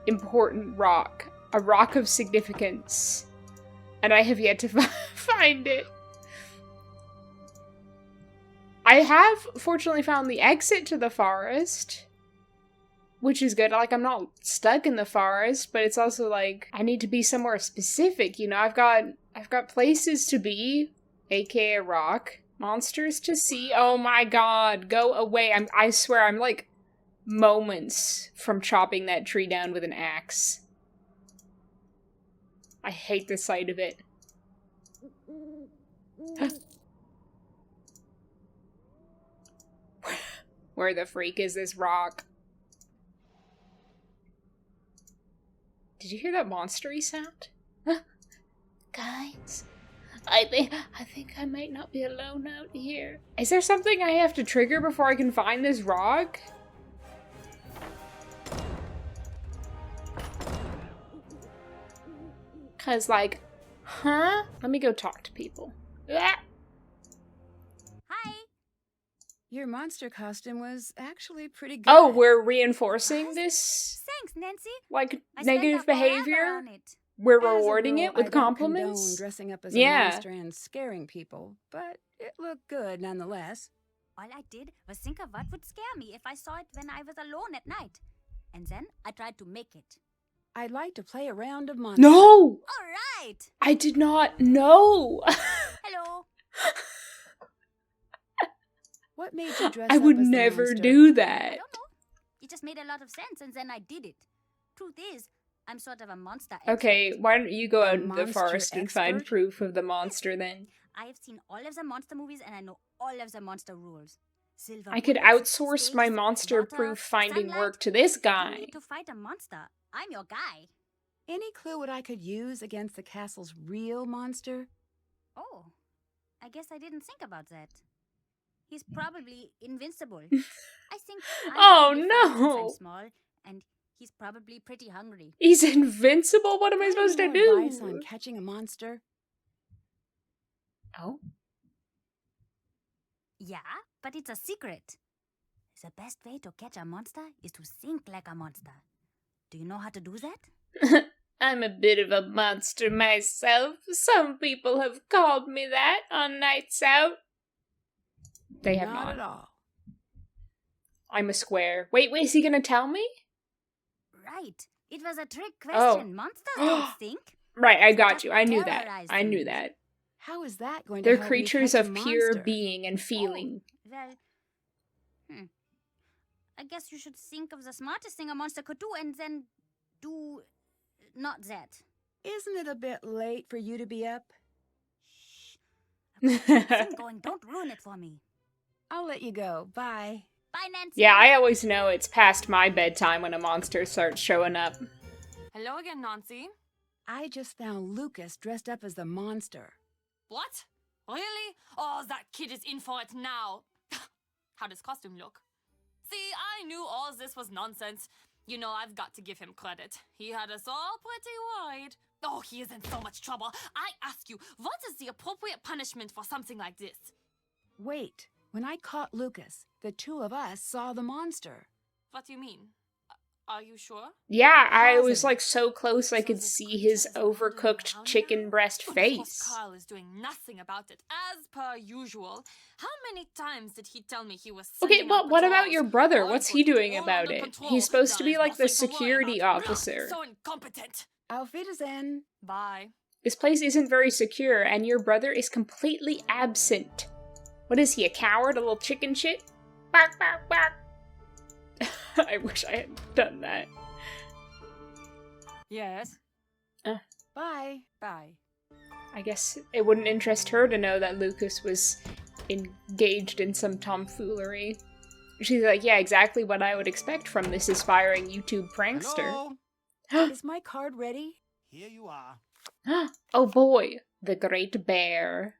important rock. A rock of significance. And I have yet to find it. I have, fortunately, found the exit to the forest. Which is good. Like, I'm not stuck in the forest, but it's also like, I need to be somewhere specific, you know? I've got places to be, aka a rock. Monsters to see. Oh my god, go away. I swear, I'm like moments from chopping that tree down with an axe. I hate the sight of it. Where the freak is this rock? Did you hear that monstery sound? Guys, I think I might not be alone out here. Is there something I have to trigger before I can find this rock? Cause like, huh? Let me go talk to people. Ah! Hi. Your monster costume was actually pretty good. Oh, we're reinforcing this, Thanks, Nancy. like, I spent negative a forever behavior? on it. We're As a rewarding rule, it with I don't compliments? condone dressing up as a Yeah. monster and scaring people, but it looked good nonetheless. All I did was think of what would scare me if I saw it when I was alone at night. And then I tried to make it. I'd like to play a round of monster. No! All right. I did not know! Hello. What made you dress I up would as the never monster? do I that. don't know. It just made a lot of sense, and then I did it. Truth is, I'm sort of a monster Okay, expert. why don't you go A out into the monster forest and find expert? proof of the monster then? I have seen all of the monster movies, and I know all of the monster rules. Silver I could bullets, outsource my stakes, monster-proof water, finding sunlight. work to this If you guy. need to fight a monster, I'm your guy. Any clue what I could use against the castle's real monster? Oh, I guess I didn't think about that. He's probably invincible. I think I'm Oh, probably fine since no. I'm small, and he's probably pretty hungry. He's invincible? What am I Got any supposed to more advice on do? catching a monster? Oh? Yeah, but it's a secret. The best way to catch a monster is to think like a monster. Do you know how to do that? I'm a bit of a monster myself. Some people have called me that on nights out. They have not. Not at all. I'm a square. Wait, is he gonna tell me? Right. It was a trick question. Oh. Monsters don't think. Right, I got Just you. I knew that. terrorize I knew things. that. How is that going to They're help me creatures catch a of pure monster? being and feeling. Well, I guess you should think of the smartest thing a monster could do and then do not that. Isn't it a bit late for you to be up? Shh. I've got a thing going. Don't ruin it for me. I'll let you go. Bye. Bye, Nancy. Yeah, I always know it's past my bedtime when a monster starts showing up. Hello again, Nancy. I just found Lucas dressed up as the monster. What? Really? Oh, that kid is in for it now. How does costume look? See, I knew all this was nonsense. You know, I've got to give him credit. He had us all pretty worried. Oh, he is in so much trouble. I ask you, what is the appropriate punishment for something like this? Wait, when I caught Lucas, the two of us saw the monster. What do you mean? Are you sure? Yeah, I Positive. was like so close I could see his overcooked chicken breast Of course, face. Karl is doing nothing about it, as per usual. How many times did he tell me he was Okay, sending well, out what about patrols? your brother? I've What's got he it doing all about under it? control. He's supposed to There be is like the nothing to worry security about. officer. So incompetent. Auf Wiedersehen. Bye. This place isn't very secure, and your brother is completely absent. What is he, a coward? A little chicken shit? Bark, bark, bark. I wish I had done that. Yes. Bye. Bye. I guess it wouldn't interest her to know that Lucas was engaged in some tomfoolery. She's like, yeah, exactly what I would expect from this aspiring YouTube prankster. Hello? Is my card ready? Here you are. Oh boy, the Great Bear.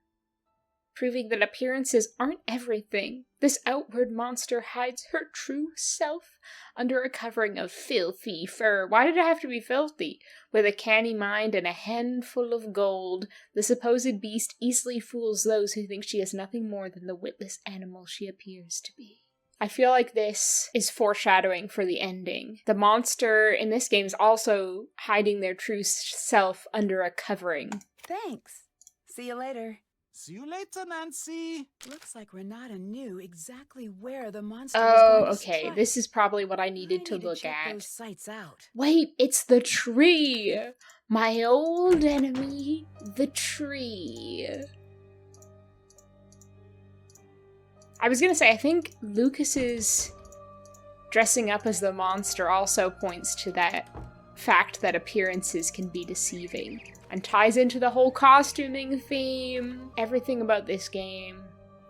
Proving that appearances aren't everything. This outward monster hides her true self under a covering of filthy fur. Why did it have to be filthy? With a canny mind and a handful of gold, the supposed beast easily fools those who think she is nothing more than the witless animal she appears to be. I feel like this is foreshadowing for the ending. The monster in this game is also hiding their true self under a covering. Thanks. See you later. See you later, Nancy. Looks like Renata knew exactly where the monster Oh, was going to okay. strike. This is probably what I needed I to need look check at. those sites out. Wait, it's the tree! My old enemy, the tree. I was gonna say, I think Lucas's dressing up as the monster also points to that fact that appearances can be deceiving. And ties into the whole costuming theme. Everything about this game.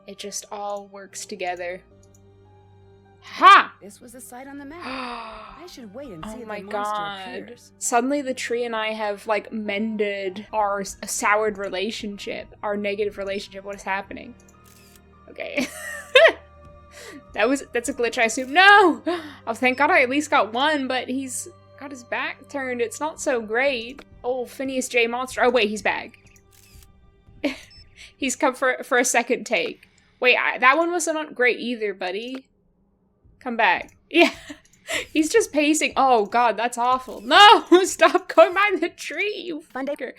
It just all works together. Ha! This was a site on the map. I should wait and see Oh if my the monster god. appears. Suddenly the tree and I have, like, mended our soured relationship. Our negative relationship. What is happening? Okay. That's a glitch, I assume. No! Oh, thank god I at least got one, but he's got his back turned. It's not so great. Oh, Phineas J. Monster. Oh, wait, he's back. He's come for a second take. Wait, that one wasn't great either, buddy. Come back. Yeah. He's just pacing. Oh, god, that's awful. No! Stop going by the tree, you fucker.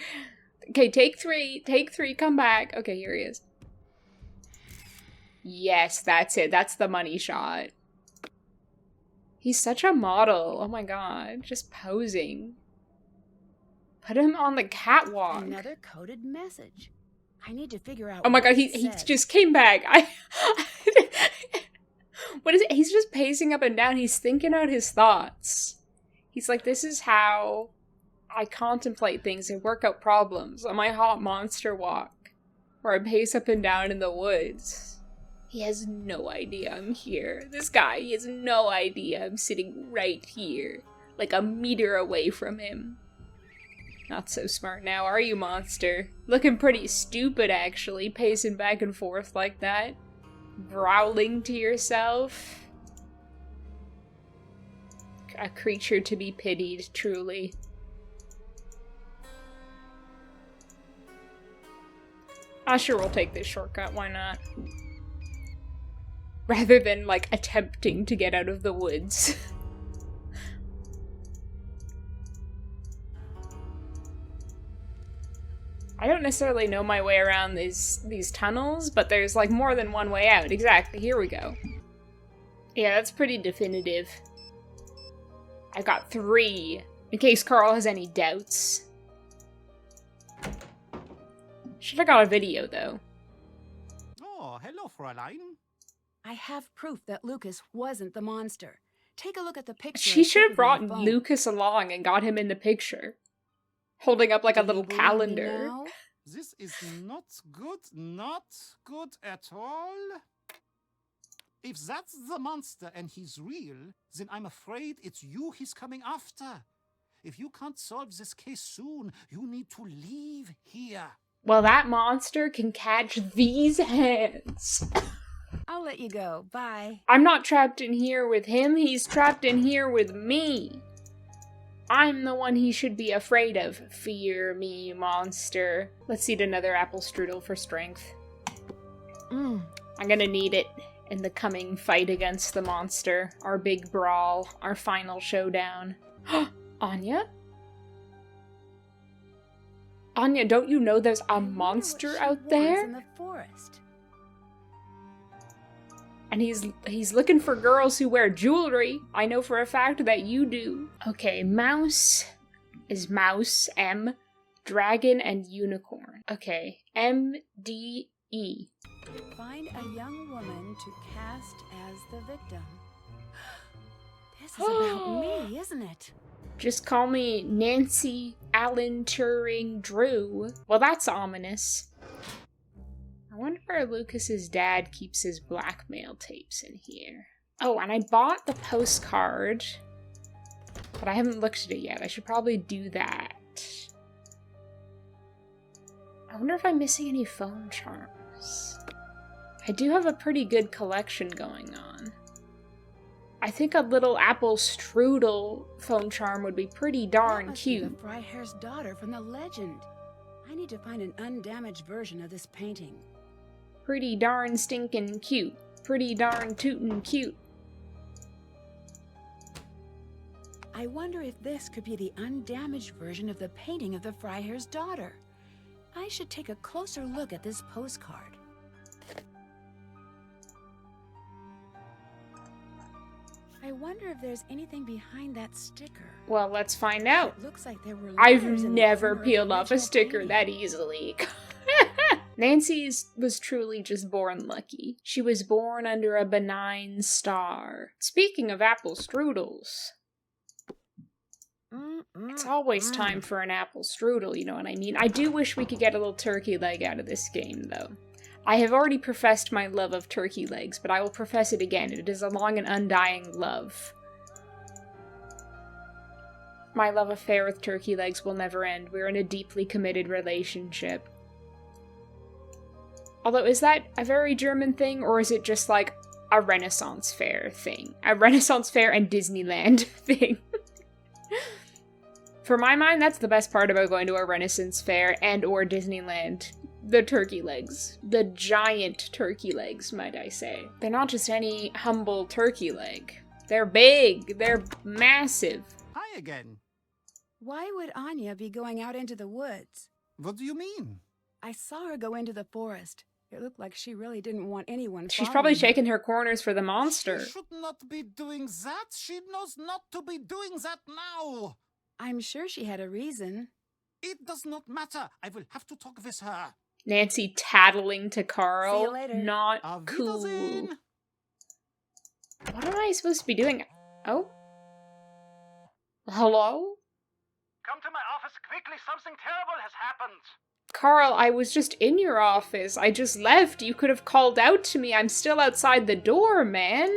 Okay, take three. Take three. Come back. Okay, here he is. Yes, that's it. That's the money shot. He's such a model. Oh my god. Just posing. Put him on the catwalk. Another coded message. I need to figure out. Oh my what god, it he says. just came back. What is it? He's just pacing up and down. He's thinking out his thoughts. He's like, this is how I contemplate things and work out problems on my hot monster walk, where I pace up and down in the woods. He has no idea I'm here. This guy, he has no idea I'm sitting right here, like a meter away from him. Not so smart now, are you, monster? Looking pretty stupid, actually, pacing back and forth like that. Growling to yourself. A creature to be pitied, truly. Sure, we'll take this shortcut, why not? rather than, like, attempting to get out of the woods. I don't necessarily know my way around these tunnels, but there's, like, more than one way out. Exactly, here we go. Yeah, that's pretty definitive. I've got 3, in case Karl has any doubts. Should've got a video, though. Oh, hello, Fräulein. I have proof that Lucas wasn't the monster. Take a look at the picture. She should have brought Lucas along and got him in the picture. Holding up like a little calendar. This is not good at all. If that's the monster and he's real, then I'm afraid it's you he's coming after. If you can't solve this case soon, you need to leave here. Well, that monster can catch these hands. I'll let you go. Bye. I'm not trapped in here with him, he's trapped in here with me. I'm the one he should be afraid of. Fear me, monster. Let's eat another apple strudel for strength. I'm gonna need it in the coming fight against the monster. Our big brawl. Our final showdown. Anja? Anja, don't you know there's a monster out there? In the forest. And he's looking for girls who wear jewelry. I know for a fact that you do. Okay, mouse is mouse, M, dragon, and unicorn. Okay, M-D-E. Find a young woman to cast as the victim. This is about me, isn't it? Just call me Nancy Alan Turing Drew. Well, that's ominous. I wonder where Lucas's dad keeps his blackmail tapes in here. Oh, and I bought the postcard, but I haven't looked at it yet. I should probably do that. I wonder if I'm missing any phone charms. I do have a pretty good collection going on. I think a little apple strudel phone charm would be pretty darn cute. The Freiherr's daughter from the legend. I need to find an undamaged version of this painting. Pretty darn stinkin' cute. Pretty darn tootin' cute. I wonder if this could be the undamaged version of the painting of the Freiherr's daughter. I should take a closer look at this postcard. I wonder if there's anything behind that sticker. Well, let's find out. It looks like there were I've letters in the never corner of peeled the off a original sticker painting. that easily. Nancy was truly just born lucky. She was born under a benign star. Speaking of apple strudels, it's always time for an apple strudel, you know what I mean? I do wish we could get a little turkey leg out of this game, though. I have already professed my love of turkey legs, but I will profess it again. It is a long and undying love. My love affair with turkey legs will never end. We're in a deeply committed relationship. Although, is that a very German thing, or is it just like a Renaissance fair thing? A Renaissance fair and Disneyland thing. For my mind, that's the best part about going to a Renaissance fair and or Disneyland. The turkey legs. The giant turkey legs, might I say. They're not just any humble turkey leg. They're big. They're massive. Hi again. Why would Anja be going out into the woods? What do you mean? I saw her go into the forest. It looked like she really didn't want anyone She's following probably her. shaking her corners for the monster. She should not be doing that. She knows not to be doing that now. I'm sure she had a reason. It does not matter. I will have to talk with her. Nancy tattling to Karl. See you later. Not Auf cool. Wiedersehen. What am I supposed to be doing? Oh? Hello? Come to my office quickly. Something terrible has happened. Karl, I was just in your office. I just left. You could have called out to me. I'm still outside the door, man.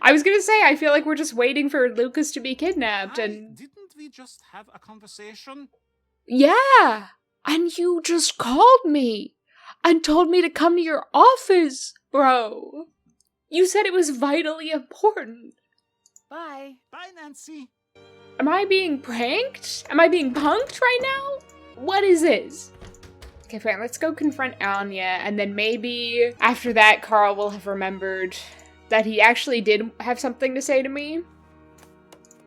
I was gonna say, I feel like we're just waiting for Lucas to be kidnapped, and... Didn't we just have a conversation? Yeah! And you just called me! And told me to come to your office, bro! You said it was vitally important. Bye. Bye, Nancy. Am I being pranked? Am I being punked right now? What is this? Okay, fine, let's go confront Anja, and then maybe after that Karl will have remembered that he actually did have something to say to me.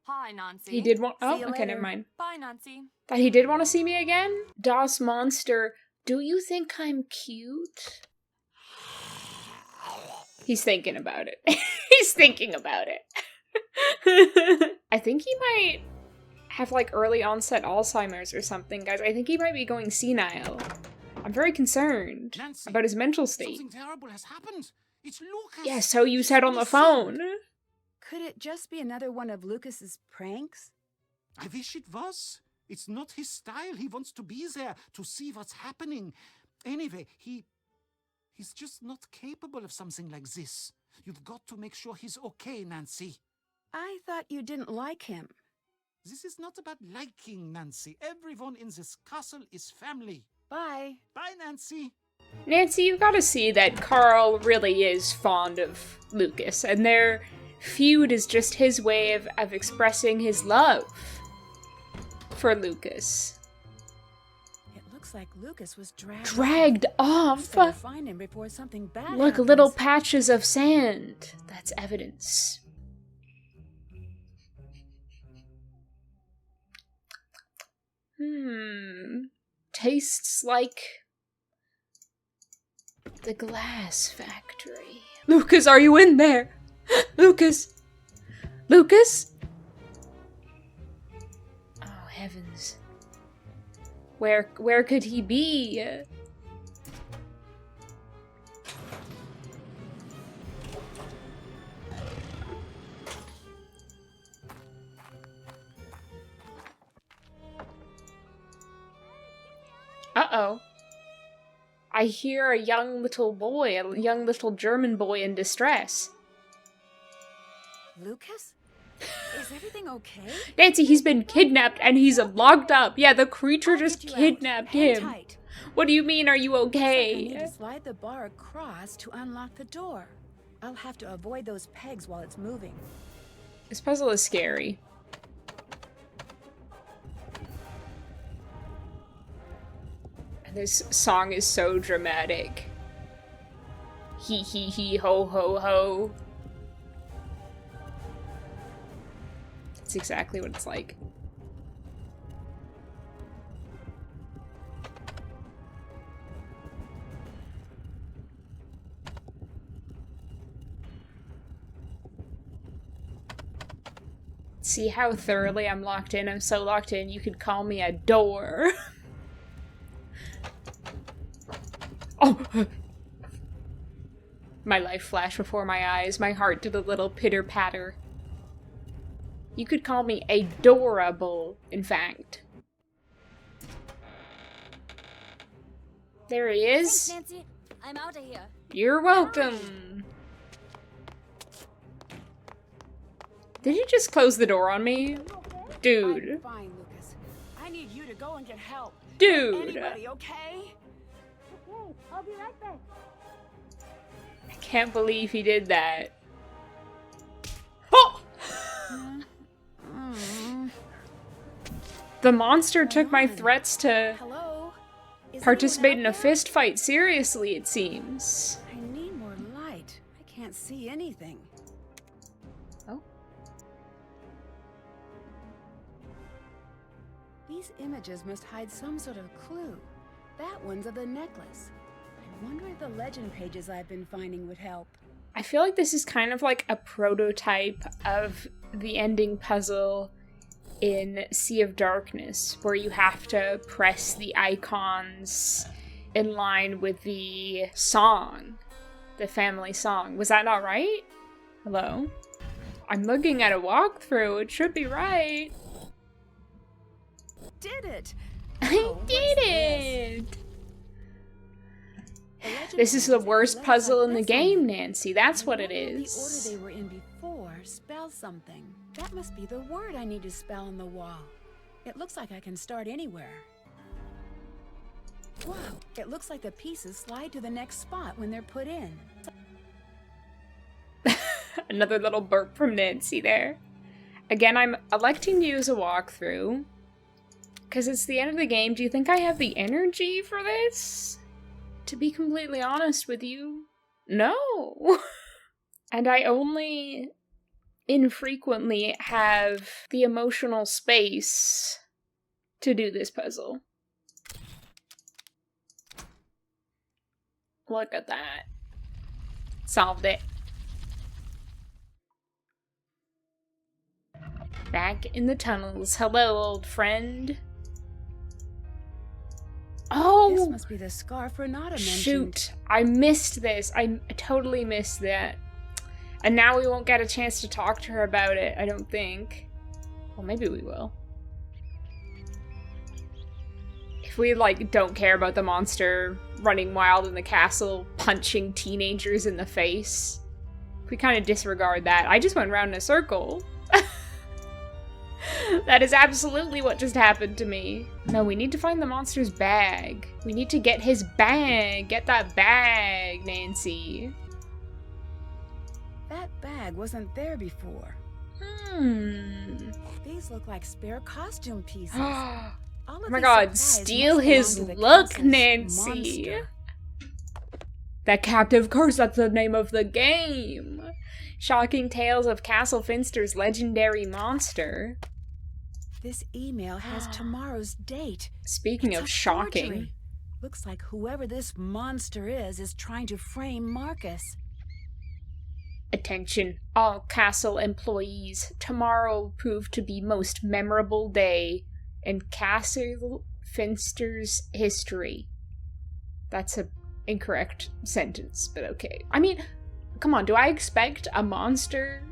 Hi, Nancy. He did want- See oh, you okay, later. never mind. Bye, Nancy. That he did want to see me again? Das Monster, do you think I'm cute? He's thinking about it. He's thinking about it. I think he might have like early onset Alzheimer's or something, guys. I think he might be going senile. I'm very concerned Nancy, about his mental state. something terrible has happened. It's Lucas. Yeah, so you He's said on the missing. phone. Could it just be another one of Lucas's pranks? I wish it was. It's not his style. He wants to be there to see what's happening. Anyway, he's just not capable of something like this. You've got to make sure he's okay, Nancy. I thought you didn't like him. This is not about liking, Nancy. Everyone in this castle is family. Bye. Bye, Nancy. Nancy, you gotta see that Karl really is fond of Lucas, and their feud is just his way of expressing his love for Lucas. It looks like Lucas was Dragged off! Better find him before something bad Look, happens. little patches of sand. That's evidence. Tastes like the glass factory. Lucas, are you in there? Lucas! Lucas? Oh, heavens. Where could he be? Uh-oh. I hear a young little boy, a young little German boy in distress. Lucas? Is everything okay? Nancy, he's been kidnapped and he's locked up. Yeah, the creature I'll just get you out. kidnapped Hang him. tight. What do you mean, are you I need okay? to slide the bar across to unlock the door. I'll have to avoid those pegs while it's moving. This puzzle is scary. And this song is so dramatic. Hee hee hee ho ho ho. That's exactly what it's like. See how thoroughly I'm locked in? I'm so locked in, you could call me a door. Oh! My life flashed before my eyes. My heart did a little pitter-patter. You could call me adorable, in fact. There he is. Thanks, Nancy. I'm out of here. You're welcome. Did he just close the door on me? Dude. I'm fine, Lucas. I need you to go and get help. Dude. Anybody okay? Okay, I'll be right back. I can't believe he did that. Oh! The monster took my threats to Hello? Is participate in anyone a out there? fist fight seriously, it seems. I need more light. I can't see anything. Oh. These images must hide some sort of clue. That one's of the necklace. I wonder if the legend pages I've been finding would help. I feel like this is kind of like a prototype of the ending puzzle in Sea of Darkness, where you have to press the icons in line with the song, the family song. Was that not right? Hello? I'm looking at a walkthrough. It should be right. Did it! I Oh, what's did this? it! The legend This is the pages worst have puzzle letters in the like this on game, them. Nancy. That's I what it wonder if is. The order they were in before spells something. That must be the word I need to spell on the wall. It looks like I can start anywhere. Whoa! It looks like the pieces slide to the next spot when they're put in. Another little burp from Nancy there. Again, I'm electing to use a walkthrough. Because it's the end of the game. Do you think I have the energy for this? To be completely honest with you, no. And I only infrequently have the emotional space to do this puzzle. Look at that. Solved it. Back in the tunnels. Hello, old friend. Oh! This must be the scarf Renate mentioned. Shoot. I missed this. I totally missed that. And now we won't get a chance to talk to her about it, I don't think. Well, maybe we will. If we, like, don't care about the monster running wild in the castle, punching teenagers in the face, if we kind of disregard that. I just went round in a circle. That is absolutely what just happened to me. No, we need to find the monster's bag. We need to get his bag. Get that bag, Nancy. That bag wasn't there before. These look like spare costume pieces. Oh my god, steal his look, Nancy! Monster. That captive curse, that's the name of the game! Shocking tales of Castle Finster's legendary monster. This email has tomorrow's date. Speaking It's of a shocking. forgery. Looks like whoever this monster is trying to frame Marcus. Attention, all castle employees. Tomorrow will prove to be most memorable day in Castle Finster's history. That's an incorrect sentence, but okay. I mean, come on, do I expect a monster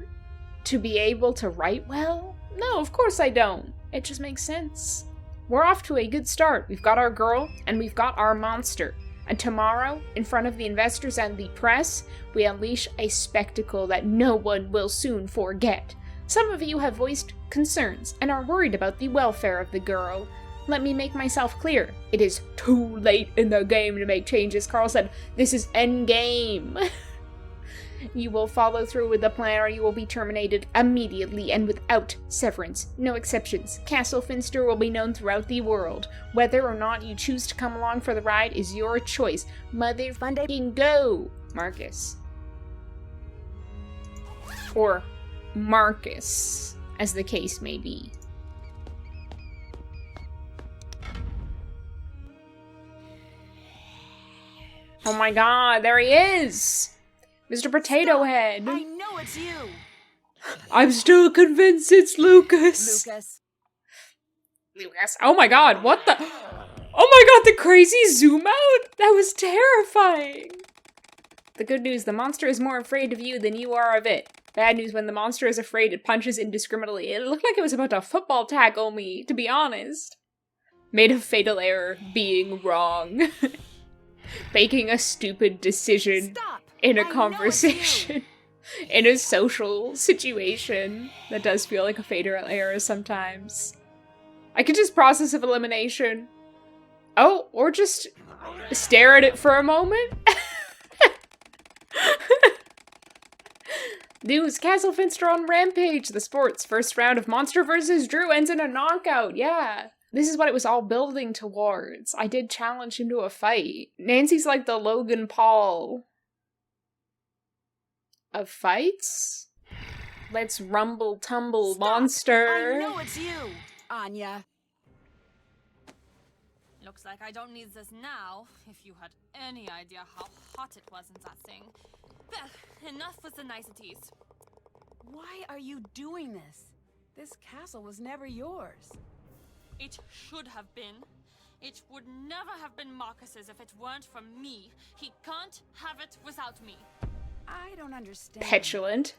to be able to write well? No, of course I don't. It just makes sense. We're off to a good start. We've got our girl, and we've got our monster. And tomorrow, in front of the investors and the press, we unleash a spectacle that no one will soon forget. Some of you have voiced concerns and are worried about the welfare of the girl. Let me make myself clear. It is too late in the game to make changes. Karl said, this is endgame. You will follow through with the plan or you will be terminated immediately and without severance. No exceptions. Castle Finster will be known throughout the world. Whether or not you choose to come along for the ride is your choice. Motherfucking go, Marcus. Or Marcus, as the case may be. Oh my god, there he is! Mr. Potato Head! I know it's you! I'm still convinced it's Lucas! Lucas. Oh my god, what the? Oh my god, the crazy zoom out? That was terrifying! The good news, the monster is more afraid of you than you are of it. Bad news, when the monster is afraid, it punches indiscriminately. It looked like it was about to football tackle me, to be honest. Made a fatal error, being wrong. Making a stupid decision in a conversation. In a social situation. That does feel like a fatal error sometimes. I could just process of elimination. Oh, or just stare at it for a moment. News, Castle Finster on Rampage, the sports. First round of Monster vs. Drew ends in a knockout, yeah. This is what it was all building towards. I did challenge him to a fight. Nancy's like the Logan Paul of fights? Let's rumble tumble, monster. I know it's you, Anja. Looks like I don't need this now. If you had any idea how hot it was in that thing. Well, enough with the niceties. Why are you doing this? This castle was never yours. It should have been. It would never have been Marcus's if it weren't for me. He can't have it without me. I don't understand. Petulant.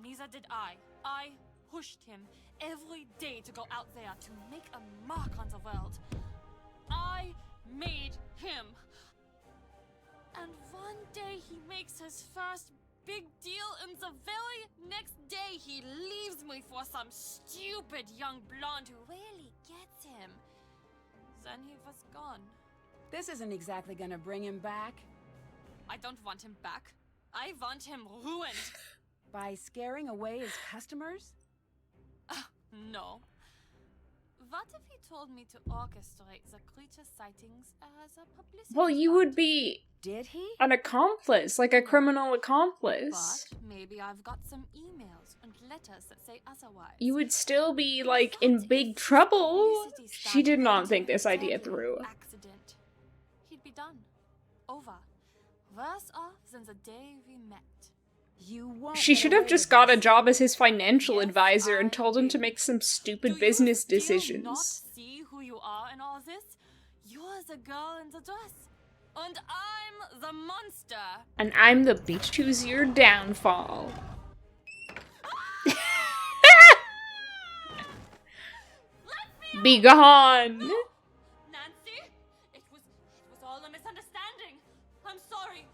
Neither did I. I pushed him every day to go out there to make a mark on the world. I made him. And one day he makes his first big deal, and the very next day he leaves me for some stupid young blonde who really gets him. Then he was gone. This isn't exactly gonna bring him back. I don't want him back. I want him ruined. By scaring away his customers? No. what if he told me to orchestrate the creature sightings as a publicity Well, you stunt? would be Did he? an accomplice, like a criminal accomplice. But maybe I've got some emails and letters that say otherwise. You would still be, In like, fact, in if big this trouble. publicity She stunt did not led think to a this idea deadly through. Accident. He'd be done. Over. Worse off than the day we met. You won't She get should away have just with got a this. job as his financial Yes, advisor and I told him to do. make some Do stupid you business still decisions. not see who you are in all this? You're the girl in the dress. And I'm the monster. And I'm the bitch who's your downfall. Be gone! Nancy, it was all a misunderstanding. I'm sorry.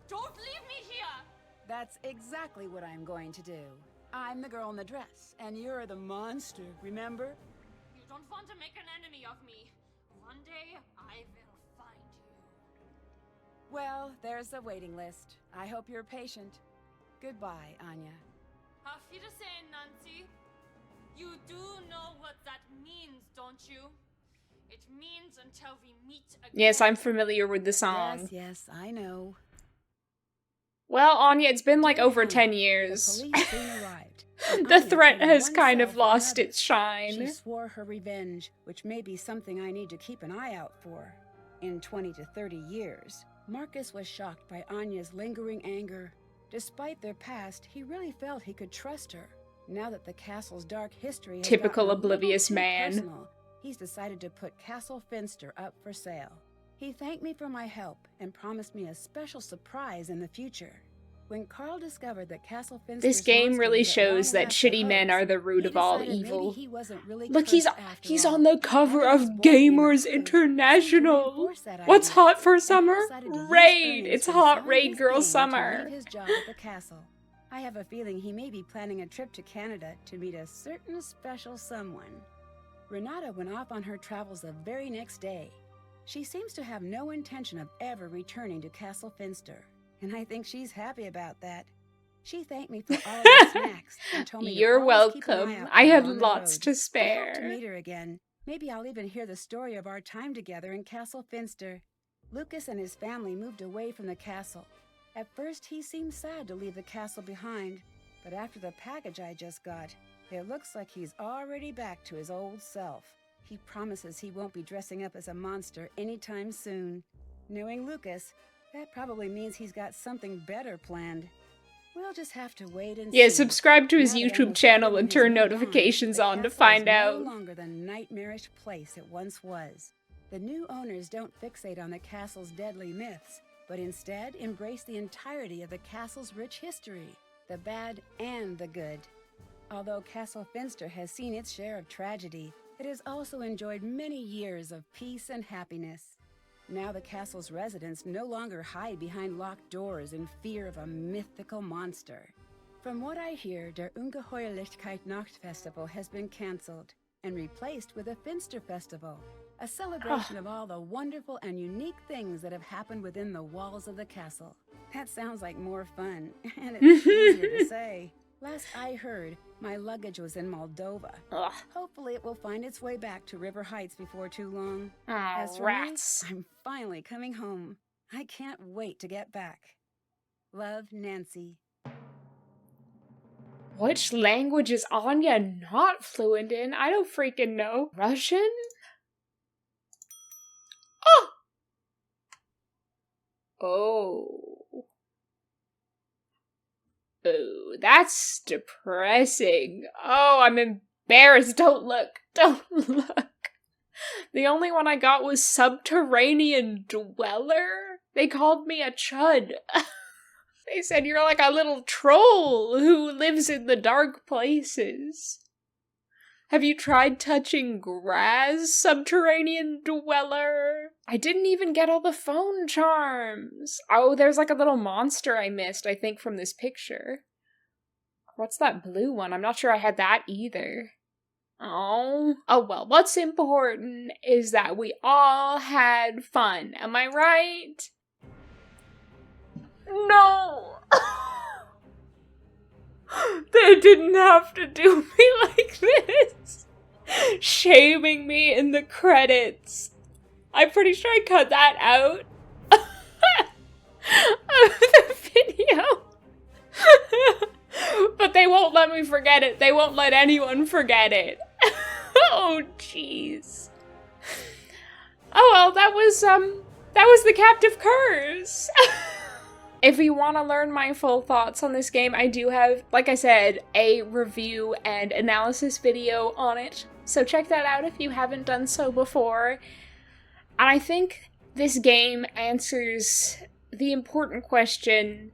Don't leave me here. That's exactly what I'm going to do. I'm the girl in the dress, and you're the monster, remember? You don't want to make an enemy of me. One day, I will find you. Well, there's the waiting list. I hope you're patient. Goodbye, Anja. Auf Wiedersehen, Nancy. You do know what that means, don't you? It means until we meet again. Yes, I'm familiar with the song. Yes, I know. Well, Anya, it's been like Dear over Anja, 10 the years. police soon arrived. and The Anja threat turned has one kind cell of for lost another. its shine. She swore her revenge, which may be something I need to keep an eye out for. In 20 to 30 years, Marcus was shocked by Anya's lingering anger. Despite their past, he really felt he could trust her. Now that the castle's dark history has Typical gotten a little oblivious too man. personal, he's decided to put Castle Finster up for sale. He thanked me for my help and promised me a special surprise in the future. When Karl discovered that Castle Finster's This game monster really was at shows long that last shitty a men hoax, are the root he of all decided maybe evil. he wasn't really Look, he's cursed after he's all. on the cover Having of his board game Gamers approved seemed to International. reinforce that What's idea, hot for and he summer? decided to use Raid! earnings It's from hot selling raid his girl game to summer. leave his job at the castle. I have a feeling he may be planning a trip to Canada to meet a certain special someone. Renate went off on her travels the very next day. She seems to have no intention of ever returning to Castle Finster, and I think she's happy about that. She thanked me for all of the snacks and told me You're to always keep an eye welcome. out I for her had on the lots road. to I hope to spare. meet her again. Maybe I'll even hear the story of our time together in Castle Finster. Lucas and his family moved away from the castle. At first, he seemed sad to leave the castle behind, but after the package I just got, it looks like he's already back to his old self. He promises he won't be dressing up as a monster anytime soon. Knowing Lucas, that probably means he's got something better planned. We'll just have to wait and see. Yeah, subscribe to his Now that YouTube almost channel everyone and has turn moved on, notifications the on to castle find is out. no longer the nightmarish place it once was. The new owners don't fixate on the castle's deadly myths, but instead embrace the entirety of the castle's rich history, the bad and the good. Although Castle Finster has seen its share of tragedy, it has also enjoyed many years of peace and happiness. Now the castle's residents no longer hide behind locked doors in fear of a mythical monster. From what I hear, der Ungeheuerlichkeit Nachtfestival has been cancelled and replaced with a Finster Festival, a celebration of all the wonderful and unique things that have happened within the walls of the castle. That sounds like more fun, and it's easier to say. Last I heard, my luggage was in Moldova. Ugh. Hopefully it will find its way back to River Heights before too long. Oh, As for rats. me, I'm finally coming home. I can't wait to get back. Love, Nancy. Which language is Anya not fluent in? I don't freaking know. Russian? Oh! Oh. Oh, that's depressing. Oh, I'm embarrassed. Don't look. Don't look. The only one I got was Subterranean Dweller. They called me a chud. They said you're like a little troll who lives in the dark places. Have you tried touching grass, Subterranean Dweller? I didn't even get all the phone charms. Oh, there's like a little monster I missed, I think, from this picture. What's that blue one? I'm not sure I had that either. Oh well, what's important is that we all had fun. Am I right? No! They didn't have to do me like this! shaming me in the credits. I'm pretty sure I cut that out of the video. But they won't let me forget it. They won't let anyone forget it. Oh, jeez. Oh well, that was the Captive Curse. If you want to learn my full thoughts on this game, I do have, like I said, a review and analysis video on it. So check that out if you haven't done so before. And I think this game answers the important question,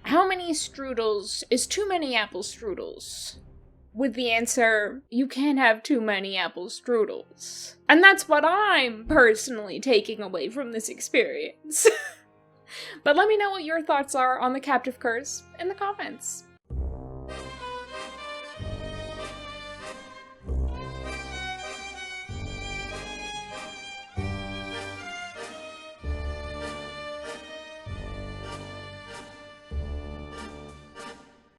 how many strudels is too many apple strudels? With the answer, you can't have too many apple strudels. And that's what I'm personally taking away from this experience. But let me know what your thoughts are on the Captive Curse in the comments.